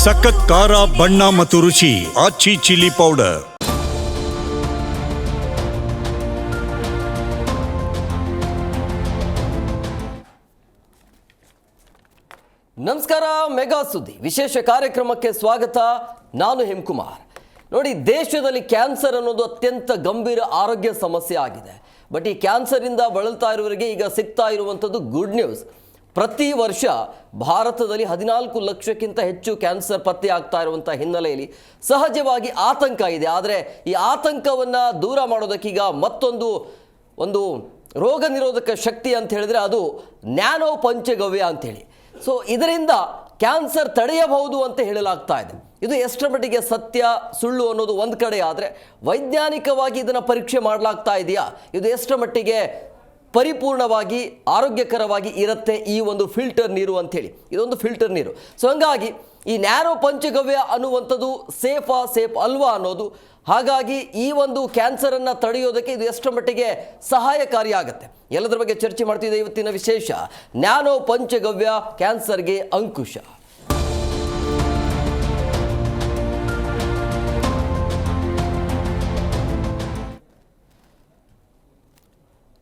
ಸಖತ್ ಖಾರ ಬಣ್ಣ ಮತ್ತು ರುಚಿ ಆಚಿ ಚಿಲ್ಲಿ ಪೌಡರ್. ನಮಸ್ಕಾರ. ಮೆಗಾ ಸುದ್ದಿ ವಿಶೇಷ ಕಾರ್ಯಕ್ರಮಕ್ಕೆ ಸ್ವಾಗತ. ನಾನು ಹೇಮಕುಮಾರ್. ನೋಡಿ, ದೇಶದಲ್ಲಿ ಕ್ಯಾನ್ಸರ್ ಅನ್ನೋದು ಅತ್ಯಂತ ಗಂಭೀರ ಆರೋಗ್ಯ ಸಮಸ್ಯೆ ಆಗಿದೆ. ಬಟ್ ಈ ಕ್ಯಾನ್ಸರಿಂದ ಬಳಲ್ತಾ ಇರುವವರಿಗೆ ಈಗ ಸಿಗ್ತಾ ಇರುವಂಥದ್ದು ಗುಡ್ ನ್ಯೂಸ್. ಪ್ರತಿ ವರ್ಷ ಭಾರತದಲ್ಲಿ 14 ಲಕ್ಷಕ್ಕಿಂತ ಹೆಚ್ಚು ಕ್ಯಾನ್ಸರ್ ಪತ್ತೆ ಆಗ್ತಾ ಇರುವಂಥ ಹಿನ್ನೆಲೆಯಲ್ಲಿ ಸಹಜವಾಗಿ ಆತಂಕ ಇದೆ. ಆದರೆ ಈ ಆತಂಕವನ್ನು ದೂರ ಮಾಡೋದಕ್ಕೀಗ ಒಂದು ರೋಗ ನಿರೋಧಕ ಶಕ್ತಿ ಅಂತ ಹೇಳಿದ್ರೆ ಅದು ನ್ಯಾನೋ ಪಂಚಗವ್ಯ ಅಂಥೇಳಿ. ಸೊ ಇದರಿಂದ ಕ್ಯಾನ್ಸರ್ ತಡೆಯಬಹುದು ಅಂತ ಹೇಳಲಾಗ್ತಾ ಇದೆ. ಇದು ಎಷ್ಟರ ಮಟ್ಟಿಗೆ ಸತ್ಯ ಸುಳ್ಳು ಅನ್ನೋದು ಒಂದು ಕಡೆ ಆದರೆ, ವೈಜ್ಞಾನಿಕವಾಗಿ ಇದನ್ನು ಪರೀಕ್ಷೆ ಮಾಡಲಾಗ್ತಾ ಇದೆಯಾ, ಇದು ಎಷ್ಟರ ಮಟ್ಟಿಗೆ ಪರಿಪೂರ್ಣವಾಗಿ ಆರೋಗ್ಯಕರವಾಗಿ ಇರುತ್ತೆ ಈ ಒಂದು ಫಿಲ್ಟರ್ ನೀರು ಅಂಥೇಳಿ. ಇದೊಂದು ಫಿಲ್ಟರ್ ನೀರು. ಸೊ ಹಂಗಾಗಿ ಈ ನ್ಯಾನೋ ಪಂಚಗವ್ಯ ಅನ್ನುವಂಥದ್ದು ಸೇಫ್ ಅಲ್ವಾ ಅನ್ನೋದು, ಹಾಗಾಗಿ ಈ ಒಂದು ಕ್ಯಾನ್ಸರನ್ನು ತಡೆಯೋದಕ್ಕೆ ಇದು ಎಷ್ಟರ ಮಟ್ಟಿಗೆ ಸಹಾಯಕಾರಿಯಾಗುತ್ತೆ ಎಲ್ಲದರ ಬಗ್ಗೆ ಚರ್ಚೆ ಮಾಡ್ತಿದ್ದೆ. ಇವತ್ತಿನ ವಿಶೇಷ ನ್ಯಾನೋ ಪಂಚಗವ್ಯ ಕ್ಯಾನ್ಸರ್ಗೆ ಅಂಕುಶ.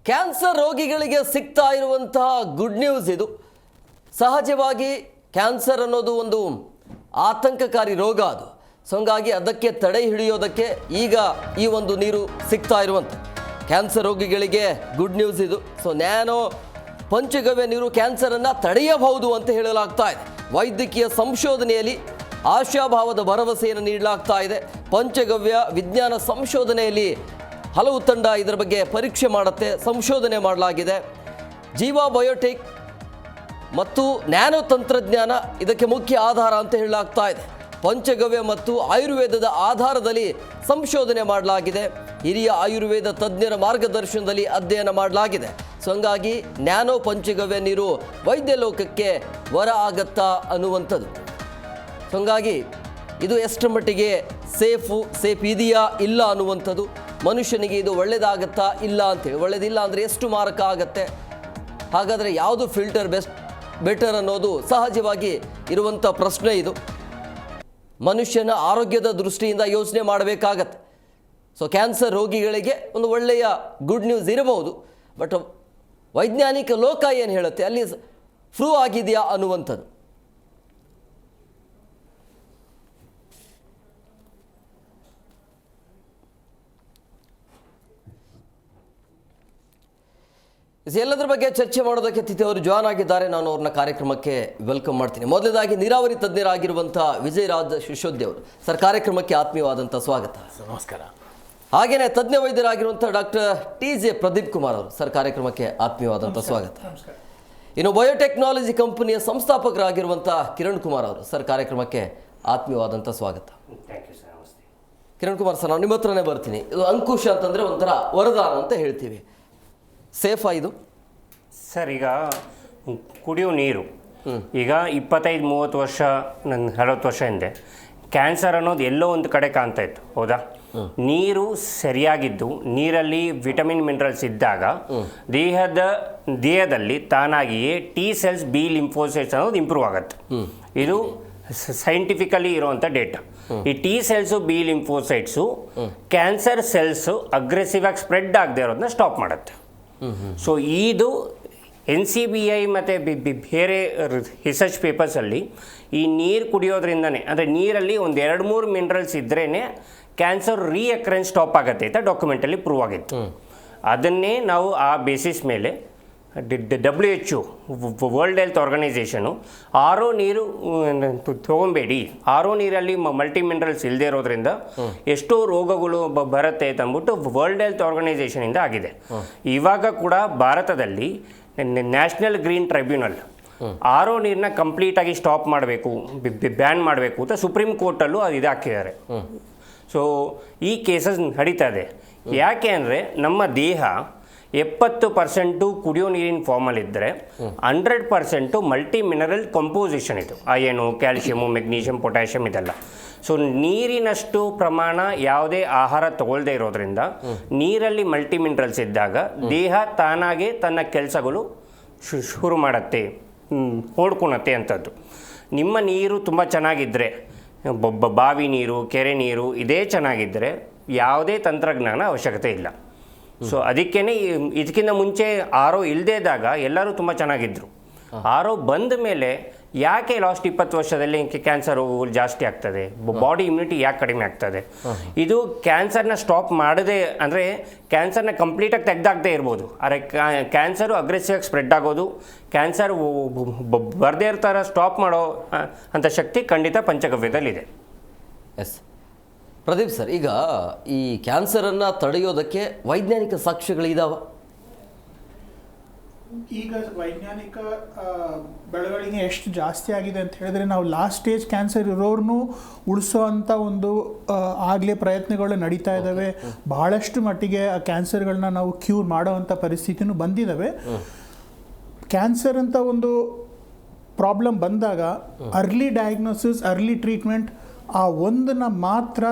ಕ್ಯಾನ್ಸರ್ ರೋಗಿಗಳಿಗೆ ಸಿಗ್ತಾ ಇರುವಂತಹ ಗುಡ್ ನ್ಯೂಸ್ ಇದು. ಸಹಜವಾಗಿ ಕ್ಯಾನ್ಸರ್ ಅನ್ನೋದು ಒಂದು ಆತಂಕಕಾರಿ ರೋಗ ಅದು. ಸೊ ಹಂಗಾಗಿ ಅದಕ್ಕೆ ತಡೆ ಹಿಡಿಯೋದಕ್ಕೆ ಈಗ ಈ ಒಂದು ನೀರು ಸಿಗ್ತಾ ಇರುವಂಥ ಕ್ಯಾನ್ಸರ್ ರೋಗಿಗಳಿಗೆ ಗುಡ್ ನ್ಯೂಸ್ ಇದು. ಸೊ ನ್ಯಾನೋ ಪಂಚಗವ್ಯ ನೀರು ಕ್ಯಾನ್ಸರನ್ನು ತಡೆಯಬಹುದು ಅಂತ ಹೇಳಲಾಗ್ತಾ ಇದೆ. ವೈದ್ಯಕೀಯ ಸಂಶೋಧನೆಯಲ್ಲಿ ಆಶಾಭಾವದ ಭರವಸೆಯನ್ನು ನೀಡಲಾಗ್ತಾ ಇದೆ. ಪಂಚಗವ್ಯ ವಿಜ್ಞಾನ ಸಂಶೋಧನೆಯಲ್ಲಿ ಹಲವು ತಂಡ ಇದರ ಬಗ್ಗೆ ಪರೀಕ್ಷೆ ಮಾಡುತ್ತೆ, ಸಂಶೋಧನೆ ಮಾಡಲಾಗಿದೆ. ಜೀವಾ ಬಯೋಟೆಕ್ ಮತ್ತು ನ್ಯಾನೋ ತಂತ್ರಜ್ಞಾನ ಇದಕ್ಕೆ ಮುಖ್ಯ ಆಧಾರ ಅಂತ ಹೇಳಲಾಗ್ತಾ ಇದೆ. ಪಂಚಗವ್ಯ ಮತ್ತು ಆಯುರ್ವೇದದ ಆಧಾರದಲ್ಲಿ ಸಂಶೋಧನೆ ಮಾಡಲಾಗಿದೆ. ಹಿರಿಯ ಆಯುರ್ವೇದ ತಜ್ಞರ ಮಾರ್ಗದರ್ಶನದಲ್ಲಿ ಅಧ್ಯಯನ ಮಾಡಲಾಗಿದೆ. ಸೊ ಹಂಗಾಗಿ ನ್ಯಾನೋ ಪಂಚಗವ್ಯ ನೀರು ವೈದ್ಯ ಲೋಕಕ್ಕೆ ವರ ಆಗತ್ತಾ ಅನ್ನುವಂಥದ್ದು. ಸೊ ಹಂಗಾಗಿ ಇದು ಎಷ್ಟರ ಮಟ್ಟಿಗೆ ಸೇಫ್ ಇದೆಯಾ ಇಲ್ಲ ಅನ್ನುವಂಥದ್ದು, ಮನುಷ್ಯನಿಗೆ ಇದು ಒಳ್ಳೆಯದಾಗತ್ತಾ ಇಲ್ಲ ಅಂತೇಳಿ. ಒಳ್ಳೆಯದಿಲ್ಲ ಅಂದರೆ ಎಷ್ಟು ಮಾರಕ ಆಗತ್ತೆ, ಹಾಗಾದರೆ ಯಾವುದು ಫಿಲ್ಟರ್ ಬೆಟರ್ ಅನ್ನೋದು ಸಹಜವಾಗಿ ಇರುವಂಥ ಪ್ರಶ್ನೆ ಇದು. ಮನುಷ್ಯನ ಆರೋಗ್ಯದ ದೃಷ್ಟಿಯಿಂದ ಯೋಚನೆ ಮಾಡಬೇಕಾಗತ್ತೆ. ಸೊ ಕ್ಯಾನ್ಸರ್ ರೋಗಿಗಳಿಗೆ ಒಂದು ಒಳ್ಳೆಯ ಗುಡ್ ನ್ಯೂಸ್ ಇರಬಹುದು, ಬಟ್ ವೈಜ್ಞಾನಿಕ ಲೋಕ ಏನು ಹೇಳುತ್ತೆ, ಅಲ್ಲಿ ಪ್ರೂವ್ ಆಗಿದೆಯಾ ಅನ್ನುವಂಥದ್ದು. ಎಲ್ಲದರ ಬಗ್ಗೆ ಚರ್ಚೆ ಮಾಡೋದಕ್ಕೆ ತಿಥಿ ಅವರು ಜಾಯ್ನ್ ಆಗಿದ್ದಾರೆ. ನಾನು ಅವ್ರನ್ನ ಕಾರ್ಯಕ್ರಮಕ್ಕೆ ವೆಲ್ಕಮ್ ಮಾಡ್ತೀನಿ. ಮೊದಲದಾಗಿ ನೀರಾವರಿ ತಜ್ಞರಾಗಿರುವಂಥ ವಿಜಯರಾಜ್ ಶಿಶೋದ್ಯ ಅವರು ಸರ್, ಕಾರ್ಯಕ್ರಮಕ್ಕೆ ಆತ್ಮೀಯವಾದಂಥ ಸ್ವಾಗತ. ನಮಸ್ಕಾರ. ಹಾಗೆಯೇ ತಜ್ಞ ವೈದ್ಯರಾಗಿರುವಂಥ ಡಾಕ್ಟರ್ TJ ಪ್ರದೀಪ್ ಕುಮಾರ್ ಅವರು ಸರ್, ಕಾರ್ಯಕ್ರಮಕ್ಕೆ ಆತ್ಮೀಯವಾದಂಥ ಸ್ವಾಗತ. ಇನ್ನು ಬಯೋಟೆಕ್ನಾಲಜಿ ಕಂಪನಿಯ ಸಂಸ್ಥಾಪಕರಾಗಿರುವಂಥ ಕಿರಣ್ ಕುಮಾರ್ ಅವರು ಸರ್, ಕಾರ್ಯಕ್ರಮಕ್ಕೆ ಆತ್ಮೀಯವಾದಂಥ ಸ್ವಾಗತ. ಕಿರಣ್ ಕುಮಾರ್ ಸರ್, ನಾನು ನಿಮ್ಮ ಹತ್ರನೇ ಬರ್ತೀನಿ. ಇದು ಅಂಕುಶ ಅಂತಂದರೆ ಒಂಥರ ವರದಾನ ಅಂತ ಹೇಳ್ತೀವಿ, ಸೇಫಾ ಇದು ಸರ್? ಈಗ ಕುಡಿಯೋ ನೀರು ಈಗ 25-30 ವರ್ಷ, ನನ್ನ 40 ವರ್ಷ ಹಿಂದೆ ಕ್ಯಾನ್ಸರ್ ಅನ್ನೋದು ಎಲ್ಲೋ ಒಂದು ಕಡೆ ಕಾಣ್ತಾ ಇತ್ತು, ಹೌದಾ? ನೀರು ಸರಿಯಾಗಿದ್ದು, ನೀರಲ್ಲಿ ವಿಟಮಿನ್ ಮಿನರಲ್ಸ್ ಇದ್ದಾಗ ದೇಹದಲ್ಲಿ ತಾನಾಗಿಯೇ ಟಿ ಸೆಲ್ಸ್, ಬಿ ಲಿಂಫೋಸೈಟ್ಸ್ ಅನ್ನೋದು ಇಂಪ್ರೂವ್ ಆಗುತ್ತೆ. ಇದು ಸೈಂಟಿಫಿಕಲಿ ಇರುವಂಥ ಡೇಟಾ. ಈ T cells, B lymphocytes cancer cells aggressive ಆಗಿ ಸ್ಪ್ರೆಡ್ ಆಗದೆ ಇರೋದನ್ನ ಸ್ಟಾಪ್ ಮಾಡುತ್ತೆ. ಸೊ ಇದು NCBI ಮತ್ತು ಬೇರೆ ರಿಸರ್ಚ್ ಪೇಪರ್ಸಲ್ಲಿ ಈ ನೀರು ಕುಡಿಯೋದ್ರಿಂದನೇ, ಅಂದರೆ ನೀರಲ್ಲಿ ಒಂದು 2-3 ಮಿನರಲ್ಸ್ ಇದ್ರೇ ಕ್ಯಾನ್ಸರ್ ರೀಅಕರೆನ್ಸ್ ಸ್ಟಾಪ್ ಆಗುತ್ತೆ ಅಂತ ಡಾಕ್ಯುಮೆಂಟಲ್ಲಿ ಪ್ರೂವ್ ಆಗಿತ್ತು. ಅದನ್ನೇ ನಾವು ಆ ಬೇಸಿಸ್ ಮೇಲೆ WHO ವರ್ಲ್ಡ್ ಹೆಲ್ತ್ ಆರ್ಗನೈಸೇಷನು ನೀರು ತೊಗೊಬೇಡಿ, ನೀರಲ್ಲಿ ಮಲ್ಟಿ ಮಿನರಲ್ಸ್ ಇಲ್ಲದೆ ಇರೋದ್ರಿಂದ ಎಷ್ಟೋ ರೋಗಗಳು ಬರುತ್ತೆ ಅಂತ ಅಂದ್ಬಿಟ್ಟು ವರ್ಲ್ಡ್ ಹೆಲ್ತ್ ಆರ್ಗನೈಸೇಷನಿಂದ ಆಗಿದೆ. ಇವಾಗ ಕೂಡ ಭಾರತದಲ್ಲಿ ನ್ಯಾಷನಲ್ ಗ್ರೀನ್ ಟ್ರೈಬ್ಯುನಲ್ ನೀರನ್ನ ಕಂಪ್ಲೀಟಾಗಿ ಸ್ಟಾಪ್ ಮಾಡಬೇಕು, ಬ್ಯಾನ್ ಮಾಡಬೇಕು ಅಂತ ಸುಪ್ರೀಂ ಕೋರ್ಟಲ್ಲೂ ಅದು ಹಾಕಿದ್ದಾರೆ. ಸೊ ಈ ಕೇಸಸ್ ನಡೀತಾ ಇದೆ. ಯಾಕೆ ಅಂದರೆ ನಮ್ಮ ದೇಹ 70% ಕುಡಿಯೋ ನೀರಿನ ಫಾರ್ಮಲ್ಲಿದ್ದರೆ 100% ಮಲ್ಟಿ ಮಿನರಲ್ ಕಂಪೋಸಿಷನ್ ಇದು, ಅಯನು, ಕ್ಯಾಲ್ಶಿಯಮು, ಮೆಗ್ನೀಷಿಯಮ್, ಪೊಟ್ಯಾಷಿಯಮ್ ಇದೆಲ್ಲ. ಸೊ ನೀರಿನಷ್ಟು ಪ್ರಮಾಣ ಯಾವುದೇ ಆಹಾರ ತಗೊಳ್ಳದೇ ಇರೋದ್ರಿಂದ ನೀರಲ್ಲಿ ಮಲ್ಟಿ ಮಿನರಲ್ಸ್ ಇದ್ದಾಗ ದೇಹ ತಾನಾಗೆ ತನ್ನ ಕೆಲಸಗಳು ಶುರು ಮಾಡುತ್ತೆ, ನೋಡ್ಕೊಳತ್ತೆ ಅಂಥದ್ದು. ನಿಮ್ಮ ನೀರು ತುಂಬ ಚೆನ್ನಾಗಿದ್ದರೆ ಬಾವಿ ನೀರು, ಕೆರೆ ನೀರು ಇದೇ ಚೆನ್ನಾಗಿದ್ದರೆ ಯಾವುದೇ ತಂತ್ರಜ್ಞಾನ ಅವಶ್ಯಕತೆ ಇಲ್ಲ. ಸೊ ಅದಕ್ಕೇ ಇದಕ್ಕಿಂತ ಮುಂಚೆ RO ಇಲ್ಲದೇ ಇದ್ದಾಗ ಎಲ್ಲರೂ ತುಂಬ ಚೆನ್ನಾಗಿದ್ದರು. RO ಬಂದ ಮೇಲೆ ಯಾಕೆ ಲಾಸ್ಟ್ 20 ವರ್ಷದಲ್ಲಿ ಕ್ಯಾನ್ಸರ್ ರೋಗಗಳು ಜಾಸ್ತಿ ಆಗ್ತದೆ, ಬಾಡಿ ಇಮ್ಯುನಿಟಿ ಯಾಕೆ ಕಡಿಮೆ ಆಗ್ತದೆ? ಇದು ಕ್ಯಾನ್ಸರ್ನ ಸ್ಟಾಪ್ ಮಾಡದೆ, ಅಂದರೆ ಕ್ಯಾನ್ಸರ್ನ ಕಂಪ್ಲೀಟಾಗಿ ತೆಗೆದಾಗದೇ ಇರ್ಬೋದು, ಆದರೆ ಕ್ಯಾನ್ಸರು ಅಗ್ರೆಸಿವ್ ಆಗಿ ಸ್ಪ್ರೆಡ್ ಆಗೋದು, ಕ್ಯಾನ್ಸರ್ ಬರದೇ ಇರ್ತಾರ ಸ್ಟಾಪ್ ಮಾಡೋ ಅಂಥ ಶಕ್ತಿ ಖಂಡಿತ ಪಂಚಗವ್ಯದಲ್ಲಿದೆ. ಎಸ್ ಪ್ರದೀಪ್ ಸರ್, ಈಗ ಈ ಕ್ಯಾನ್ಸರನ್ನು ತಡೆಯೋದಕ್ಕೆ ವೈಜ್ಞಾನಿಕ ಸಾಕ್ಷ್ಯಗಳಿದಾವ? ಈಗ ವೈಜ್ಞಾನಿಕ ಬೆಳವಣಿಗೆ ಎಷ್ಟು ಜಾಸ್ತಿ ಆಗಿದೆ ಅಂತ ಹೇಳಿದ್ರೆ, ನಾವು ಲಾಸ್ಟ್ ಸ್ಟೇಜ್ ಕ್ಯಾನ್ಸರ್ ಇರೋರ್ನು ಉಳಿಸೋ ಅಂಥ ಒಂದು ಆಗಲೇ ಪ್ರಯತ್ನಗಳು ನಡೀತಾ ಇದ್ದಾವೆ. ಬಹಳಷ್ಟು ಮಟ್ಟಿಗೆ ಆ ಕ್ಯಾನ್ಸರ್ಗಳನ್ನ ನಾವು ಕ್ಯೂರ್ ಮಾಡೋವಂಥ ಪರಿಸ್ಥಿತಿನೂ ಬಂದಿದ್ದಾವೆ. ಕ್ಯಾನ್ಸರ್ ಅಂತ ಒಂದು ಪ್ರಾಬ್ಲಮ್ ಬಂದಾಗ ಅರ್ಲಿ ಡಯಾಗ್ನೋಸಿಸ್, ಅರ್ಲಿ ಟ್ರೀಟ್ಮೆಂಟ್, ಆ ಒಂದನ್ನ ಮಾತ್ರ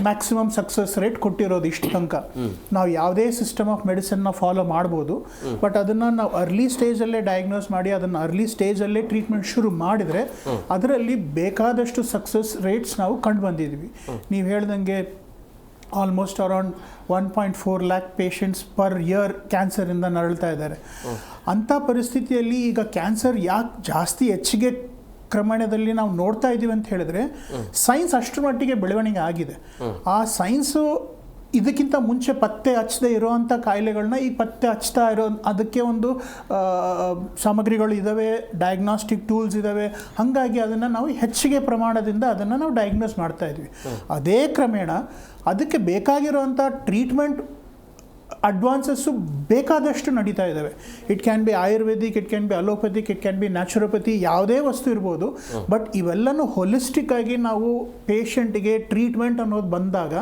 ಮ್ಯಾಕ್ಸಿಮಮ್ ಸಕ್ಸಸ್ ರೇಟ್ ಕೊಟ್ಟಿರೋದು ಇಷ್ಟು ತನಕ. ನಾವು ಯಾವುದೇ ಸಿಸ್ಟಮ್ ಆಫ್ ಮೆಡಿಸಿನ್ನ ಫಾಲೋ ಮಾಡ್ಬೋದು, ಬಟ್ ಅದನ್ನು ನಾವು ಅರ್ಲಿ ಸ್ಟೇಜಲ್ಲೇ ಡಯಾಗ್ನೋಸ್ ಮಾಡಿ ಅದನ್ನು ಅರ್ಲಿ ಸ್ಟೇಜಲ್ಲೇ ಟ್ರೀಟ್ಮೆಂಟ್ ಶುರು ಮಾಡಿದರೆ ಅದರಲ್ಲಿ ಬೇಕಾದಷ್ಟು ಸಕ್ಸಸ್ ರೇಟ್ಸ್ ನಾವು ಕಂಡು ಬಂದಿದ್ವಿ. ನೀವು ಹೇಳ್ದಂಗೆ almost around 1.4 lakh patients per year ಕ್ಯಾನ್ಸರಿಂದ ನರಳ್ತಾ ಇದ್ದಾರೆ. ಅಂಥ ಪರಿಸ್ಥಿತಿಯಲ್ಲಿ ಈಗ ಕ್ಯಾನ್ಸರ್ ಯಾಕೆ ಜಾಸ್ತಿ ಹೆಚ್ಚಿಗೆ ಕ್ರಮಣದಲ್ಲಿ ನಾವು ನೋಡ್ತಾ ಇದ್ದೀವಿ ಅಂತ ಹೇಳಿದ್ರೆ, ಸೈನ್ಸ್ ಅಷ್ಟರ ಮಟ್ಟಿಗೆ ಬೆಳವಣಿಗೆ ಆಗಿದೆ. ಆ ಸೈನ್ಸು ಇದಕ್ಕಿಂತ ಮುಂಚೆ ಪತ್ತೆ ಹಚ್ಚದೇ ಇರೋವಂಥ ಕಾಯಿಲೆಗಳನ್ನ ಈಗ ಪತ್ತೆ ಹಚ್ತಾ ಇರೋ ಅದಕ್ಕೆ ಒಂದು ಸಾಮಗ್ರಿಗಳು ಇದ್ದಾವೆ, ಡಯಾಗ್ನಾಸ್ಟಿಕ್ ಟೂಲ್ಸ್ ಇದ್ದಾವೆ. ಹಾಗಾಗಿ ಅದನ್ನು ನಾವು ಹೆಚ್ಚಿಗೆ ಪ್ರಮಾಣದಿಂದ ಅದನ್ನು ನಾವು ಡಯಾಗ್ನೋಸ್ ಮಾಡ್ತಾ ಇದ್ವಿ. ಅದೇ ಕ್ರಮೇಣ ಅದಕ್ಕೆ ಬೇಕಾಗಿರೋವಂಥ ಟ್ರೀಟ್ಮೆಂಟ್ ಅಡ್ವಾನ್ಸಸ್ಸು ಬೇಕಾದಷ್ಟು ನಡೀತಾ ಇದ್ದಾವೆ. It can B Ayurvedic, it can B allopathic, it can B naturopathy, ಯಾವುದೇ ವಸ್ತು ಇರ್ಬೋದು. ಬಟ್ ಇವೆಲ್ಲನೂ ಹೊಲಿಸ್ಟಿಕ್ ಆಗಿ ನಾವು ಪೇಷಂಟಿಗೆ ಟ್ರೀಟ್ಮೆಂಟ್ ಅನ್ನೋದು ಬಂದಾಗ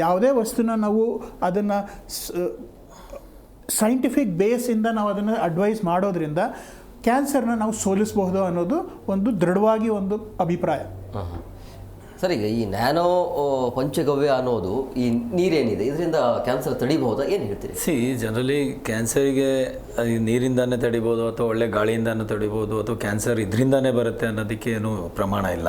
ಯಾವುದೇ ವಸ್ತುನ ನಾವು ಅದನ್ನು ಸೈಂಟಿಫಿಕ್ ಬೇಸಿಂದ ನಾವು ಅದನ್ನು ಅಡ್ವೈಸ್ ಮಾಡೋದ್ರಿಂದ ಕ್ಯಾನ್ಸರ್ನ ನಾವು ಸೋಲಿಸಬಹುದು ಅನ್ನೋದು ಒಂದು ದೃಢವಾಗಿ ಒಂದು ಅಭಿಪ್ರಾಯ. ಸರ್, ಈಗ ಈ ನ್ಯಾನೋ ಪಂಚಗವ್ಯ ಅನ್ನೋದು ಈ ನೀರೇನಿದೆ ಇದರಿಂದ ಕ್ಯಾನ್ಸರ್ ತಡಿಬಹುದಾ, ಏನು ಹೇಳ್ತೀರಿ? ಜನರಲಿ ಕ್ಯಾನ್ಸರಿಗೆ ನೀರಿಂದಾನೇ ತಡಿಬೋದು, ಅಥವಾ ಒಳ್ಳೆ ಗಾಳಿಯಿಂದಾನೇ ತಡಿಬೋದು, ಅಥವಾ ಕ್ಯಾನ್ಸರ್ ಇದರಿಂದಾನೇ ಬರುತ್ತೆ ಅನ್ನೋದಕ್ಕೆ ಏನು ಪ್ರಮಾಣ ಇಲ್ಲ.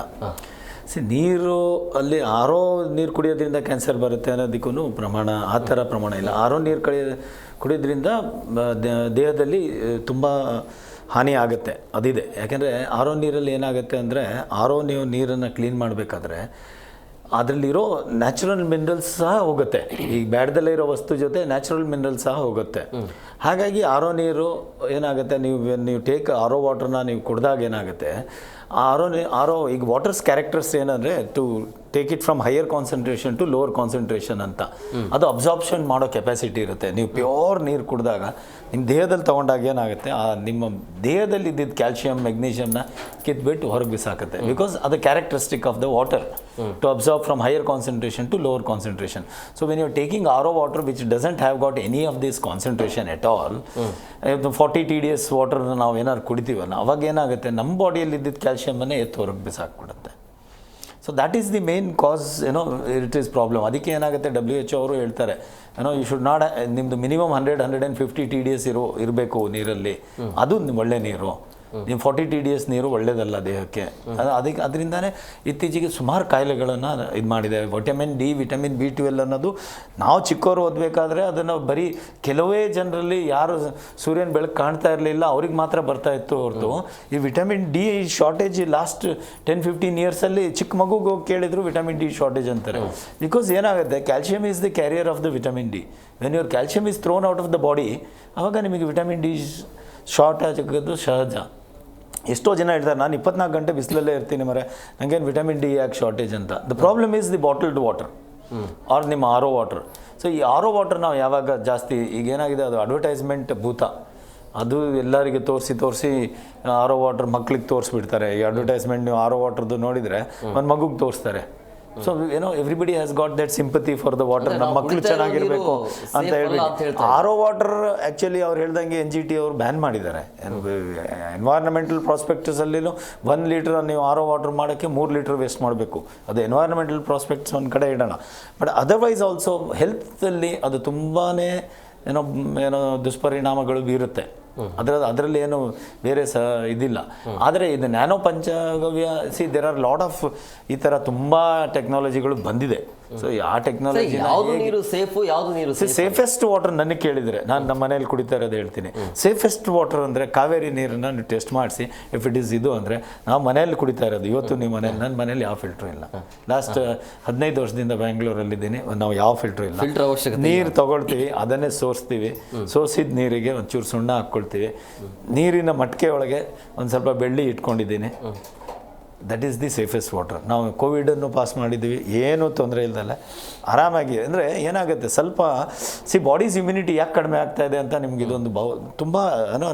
ನೀರು ಅಲ್ಲಿ RO ನೀರು ಕುಡಿಯೋದ್ರಿಂದ ಕ್ಯಾನ್ಸರ್ ಬರುತ್ತೆ ಅನ್ನೋದಕ್ಕೂ ಪ್ರಮಾಣ, ಆ ಥರ ಪ್ರಮಾಣ ಇಲ್ಲ. RO ನೀರು ಕುಡಿಯೋದ್ರಿಂದ ದೇಹದಲ್ಲಿ ತುಂಬ ಹಾನಿ ಆಗುತ್ತೆ, ಅದಿದೆ. ಯಾಕೆಂದರೆ RO ನೀರಲ್ಲಿ ಏನಾಗುತ್ತೆ ಅಂದರೆ, RO ನೀವು ನೀರನ್ನು ಕ್ಲೀನ್ ಮಾಡಬೇಕಾದ್ರೆ ಅದರಲ್ಲಿರೋ ನ್ಯಾಚುರಲ್ ಮಿನರಲ್ಸ್ ಸಹ ಹೋಗುತ್ತೆ. ಈಗ ಬ್ಯಾಡ್ದಲ್ಲೇ ಇರೋ ವಸ್ತು ಜೊತೆ ನ್ಯಾಚುರಲ್ ಮಿನರಲ್ಸ್ ಸಹ ಹೋಗುತ್ತೆ. ಹಾಗಾಗಿ RO ನೀರು ಏನಾಗುತ್ತೆ, ನೀವು ಟೇಕ್ RO ವಾಟರ್ನ ನೀವು ಕುಡಿದಾಗ ಏನಾಗುತ್ತೆ, RO ಈಗ ವಾಟರ್ಸ್ ಕ್ಯಾರೆಕ್ಟರ್ಸ್ ಏನಂದರೆ to take it from higher concentration to lower concentration ಅಂತ. ಅದು ಅಬ್ಸಾರ್ಪ್ಷನ್ ಮಾಡೋ ಕೆಪಾಸಿಟಿ ಇರುತ್ತೆ. ನೀವು ಪ್ಯೂರ್ ನೀರು ಕುಡಿದಾಗ ನಿಮ್ಮ ದೇಹದಲ್ಲಿ ತೊಗೊಂಡಾಗ ಏನಾಗುತ್ತೆ, ನಿಮ್ಮ ದೇಹದಲ್ಲಿ ಇದ್ದಿದ್ದು ಕ್ಯಾಲ್ಶಿಯಂ, ಮೆಗ್ನೀಷಿಯಮ್ನ ಕಿತ್ಬಿಟ್ಟು ಹೊರಗೆ ಬಿಸಾಕುತ್ತೆ. ಬಿಕಾಸ್ ಅದು characteristic of the water to absorb from higher concentration to lower concentration. So when you are taking RO water which doesn't have got any of this concentration at all, 40 TDS ವಾಟರ್ನ ನಾವು ಏನಾದ್ರು ಕುಡಿತೀವಲ್ಲ, ಅವಾಗ ಏನಾಗುತ್ತೆ, ನಮ್ಮ ಬಾಡಿಯಲ್ಲಿ ಇದ್ದಿದ್ದು ಕ್ಯಾಲ್ಶಿಯಮನ್ನೇ ಎತ್ತು ಹೊರಗೆ ಬಿಸಾಕ್ಬಿಡುತ್ತೆ. So that is the main cause, it is problem. ಅದಕ್ಕೆ ಏನಾಗುತ್ತೆ, WHO ಅವರು ಹೇಳ್ತಾರೆ, ಯು ಶುಡ್ ನಾಟ್, ನಿಮ್ಮದು ಮಿನಿಮಮ್ 100-150 TDS ಇರಬೇಕು ನೀರಲ್ಲಿ, ಅದು ಒಳ್ಳೆ ನೀರು. ನೀವು 40 TDS ನೀರು ಒಳ್ಳೆಯದಲ್ಲ ದೇಹಕ್ಕೆ. ಅದರಿಂದನೇ ಇತ್ತೀಚೆಗೆ ಸುಮಾರು ಕಾಯಿಲೆಗಳನ್ನು ಇದು ಮಾಡಿದೆ. ವಿಟಮಿನ್ D, ವಿಟಮಿನ್ B12 ಅನ್ನೋದು ನಾವು ಚಿಕ್ಕವರು ಓದಬೇಕಾದ್ರೆ ಅದನ್ನು ಬರೀ ಕೆಲವೇ ಜನರಲ್ಲಿ, ಯಾರು ಸೂರ್ಯನ ಬೆಳಕು ಕಾಣ್ತಾ ಇರಲಿಲ್ಲ ಅವ್ರಿಗೆ ಮಾತ್ರ ಬರ್ತಾ ಇತ್ತು ಹೊರತು, ಈ ವಿಟಮಿನ್ D ಶಾರ್ಟೇಜ್ ಲಾಸ್ಟ್ 10-15 ಇಯರ್ಸಲ್ಲಿ ಚಿಕ್ಕ ಮಗುಗೆ ಹೋಗಿ ಕೇಳಿದ್ರು ವಿಟಮಿನ್ D ಶಾರ್ಟೇಜ್ ಅಂತಾರೆ. ಬಿಕಾಸ್ ಏನಾಗುತ್ತೆ, calcium is the carrier of the vitamin D. When your calcium is throne out of the body, ಆವಾಗ ನಿಮಗೆ ವಿಟಮಿನ್ D ಶಾರ್ಟ್ ಆಗೋದು ಸಹಜ. ಎಷ್ಟೋ ಜನ ಹೇಳ್ತಾರೆ, ನಾನು 24 ಗಂಟೆ ಬಿಸಿಲಲ್ಲೇ ಇರ್ತೀನಿ ಮರೆ, ನನಗೇನು ವಿಟಮಿನ್ D ಯಾಕೆ ಶಾರ್ಟೇಜ್ ಅಂತ. The problem is the bottled water or ನಿಮ್ಮ RO ವಾಟರ್. ಸೊ ಈ RO ವಾಟರ್ ನಾವು ಯಾವಾಗ ಜಾಸ್ತಿ, ಈಗ ಏನಾಗಿದೆ, ಅದು ಅಡ್ವರ್ಟೈಸ್ಮೆಂಟ್ ಭೂತ. ಅದು ಎಲ್ಲರಿಗೆ ತೋರಿಸಿ RO ವಾಟರ್ ಮಕ್ಳಿಗೆ ತೋರಿಸ್ಬಿಡ್ತಾರೆ. ಈ ಅಡ್ವರ್ಟೈಸ್ಮೆಂಟ್ ನೀವು RO ವಾಟರ್ದು ನೋಡಿದರೆ ಒಂದು ಮಗುಗೆ ತೋರಿಸ್ತಾರೆ. So everybody has got that sympathy for the water. ನಮ್ಮ ಮಕ್ಕಳು ಚೆನ್ನಾಗಿರಬೇಕು ಅಂತ ಹೇಳ್ಬಿಟ್ಟು RO ವಾಟರ್ ಆ್ಯಕ್ಚುಲಿ ಅವ್ರು ಹೇಳ್ದಂಗೆ NGT ಅವರು ಬ್ಯಾನ್ ಮಾಡಿದ್ದಾರೆ. ಎನ್ವೈರ್ಮೆಂಟಲ್ ಪ್ರಾಸ್ಪೆಕ್ಟಸಲ್ಲಿ 1 ಲೀಟ್ರ್ ನೀವು RO ವಾಟರ್ ಮಾಡೋಕ್ಕೆ 3 ಲೀಟ್ರ್ ವೇಸ್ಟ್ ಮಾಡಬೇಕು. ಅದು ಎನ್ವೈರ್ಮೆಂಟಲ್ ಪ್ರಾಸ್ಪೆಕ್ಟ್ಸ್ ಒಂದು ಕಡೆ ಇಡೋಣ. ಬಟ್ ಅದರ್ವೈಸ್ ಆಲ್ಸೋ ಹೆಲ್ತಲ್ಲಿ ಅದು ತುಂಬಾ ದುಷ್ಪರಿಣಾಮಗಳು ಬೀರುತ್ತೆ. ಅದರಲ್ಲಿ ಏನು ಬೇರೆ ಇದಿಲ್ಲ. ಆದರೆ ಇದು nano panchagavya there are lot of ಈ ಥರ ತುಂಬ ಟೆಕ್ನಾಲಜಿಗಳು ಬಂದಿದೆ. ಸೊ ಆ ಟೆಕ್ನಾಲಜಿ ಯಾವುದು ನೀರು ಸೇಫು, ಯಾವುದು ನೀರು ಸೇಫೆಸ್ಟ್ ವಾಟರ್ ನನಗೆ ಕೇಳಿದರೆ ನಾನು ನಮ್ಮ ಮನೇಲಿ ಕುಡಿತಾ ಇರೋದು ಹೇಳ್ತೀನಿ. ಸೇಫೆಸ್ಟ್ ವಾಟರ್ ಅಂದರೆ ಕಾವೇರಿ ನೀರನ್ನು ನೀವು ಟೆಸ್ಟ್ ಮಾಡಿಸಿ, ಇಫ್ ಇಟ್ ಈಸ್ ಇದು ಅಂದರೆ ನಾವು ಮನೆಯಲ್ಲಿ ಕುಡಿತಾ ಇರೋದು. ಇವತ್ತು ನಿಮ್ಮ ಮನೇಲಿ, ನನ್ನ ಮನೇಲಿ ಯಾವ ಫಿಲ್ಟ್ರು ಇಲ್ಲ. ಲಾಸ್ಟ್ 15 ವರ್ಷದಿಂದ ಬ್ಯಾಂಗ್ಳೂರಲ್ಲಿದ್ದೀನಿ, ನಾವು ಯಾವ ಫಿಲ್ಟ್ರು ಇಲ್ಲ. ಫಿಲ್ಟರ್ ಅವಶ್ಯಕತೆ ನೀರು ತಗೊಳ್ತೀವಿ, ಅದನ್ನೇ ಸೋರಿಸ್ತೀವಿ, ಸೋಸಿದ ನೀರಿಗೆ ಒಂಚೂರು ಸುಣ್ಣ ಹಾಕ್ಕೊಳ್ತೀವಿ. ನೀರಿನ ಮಟ್ಕೆ ಒಳಗೆ ಒಂದು ಸ್ವಲ್ಪ ಬೆಳ್ಳಿ ಇಟ್ಕೊಂಡಿದ್ದೀನಿ. That is the safest water. ನಾವು ಕೋವಿಡನ್ನು ಪಾಸ್ ಮಾಡಿದ್ದೀವಿ, ಏನೂ ತೊಂದರೆ ಇಲ್ದಲ್ಲ ಆರಾಮಾಗಿ. ಅಂದರೆ ಏನಾಗುತ್ತೆ, ಸ್ವಲ್ಪ ಬಾಡೀಸ್ ಇಮ್ಯುನಿಟಿ ಯಾಕೆ ಕಡಿಮೆ ಆಗ್ತಾ ಇದೆ ಅಂತ ನಿಮ್ಗೆ ಇದೊಂದು ತುಂಬ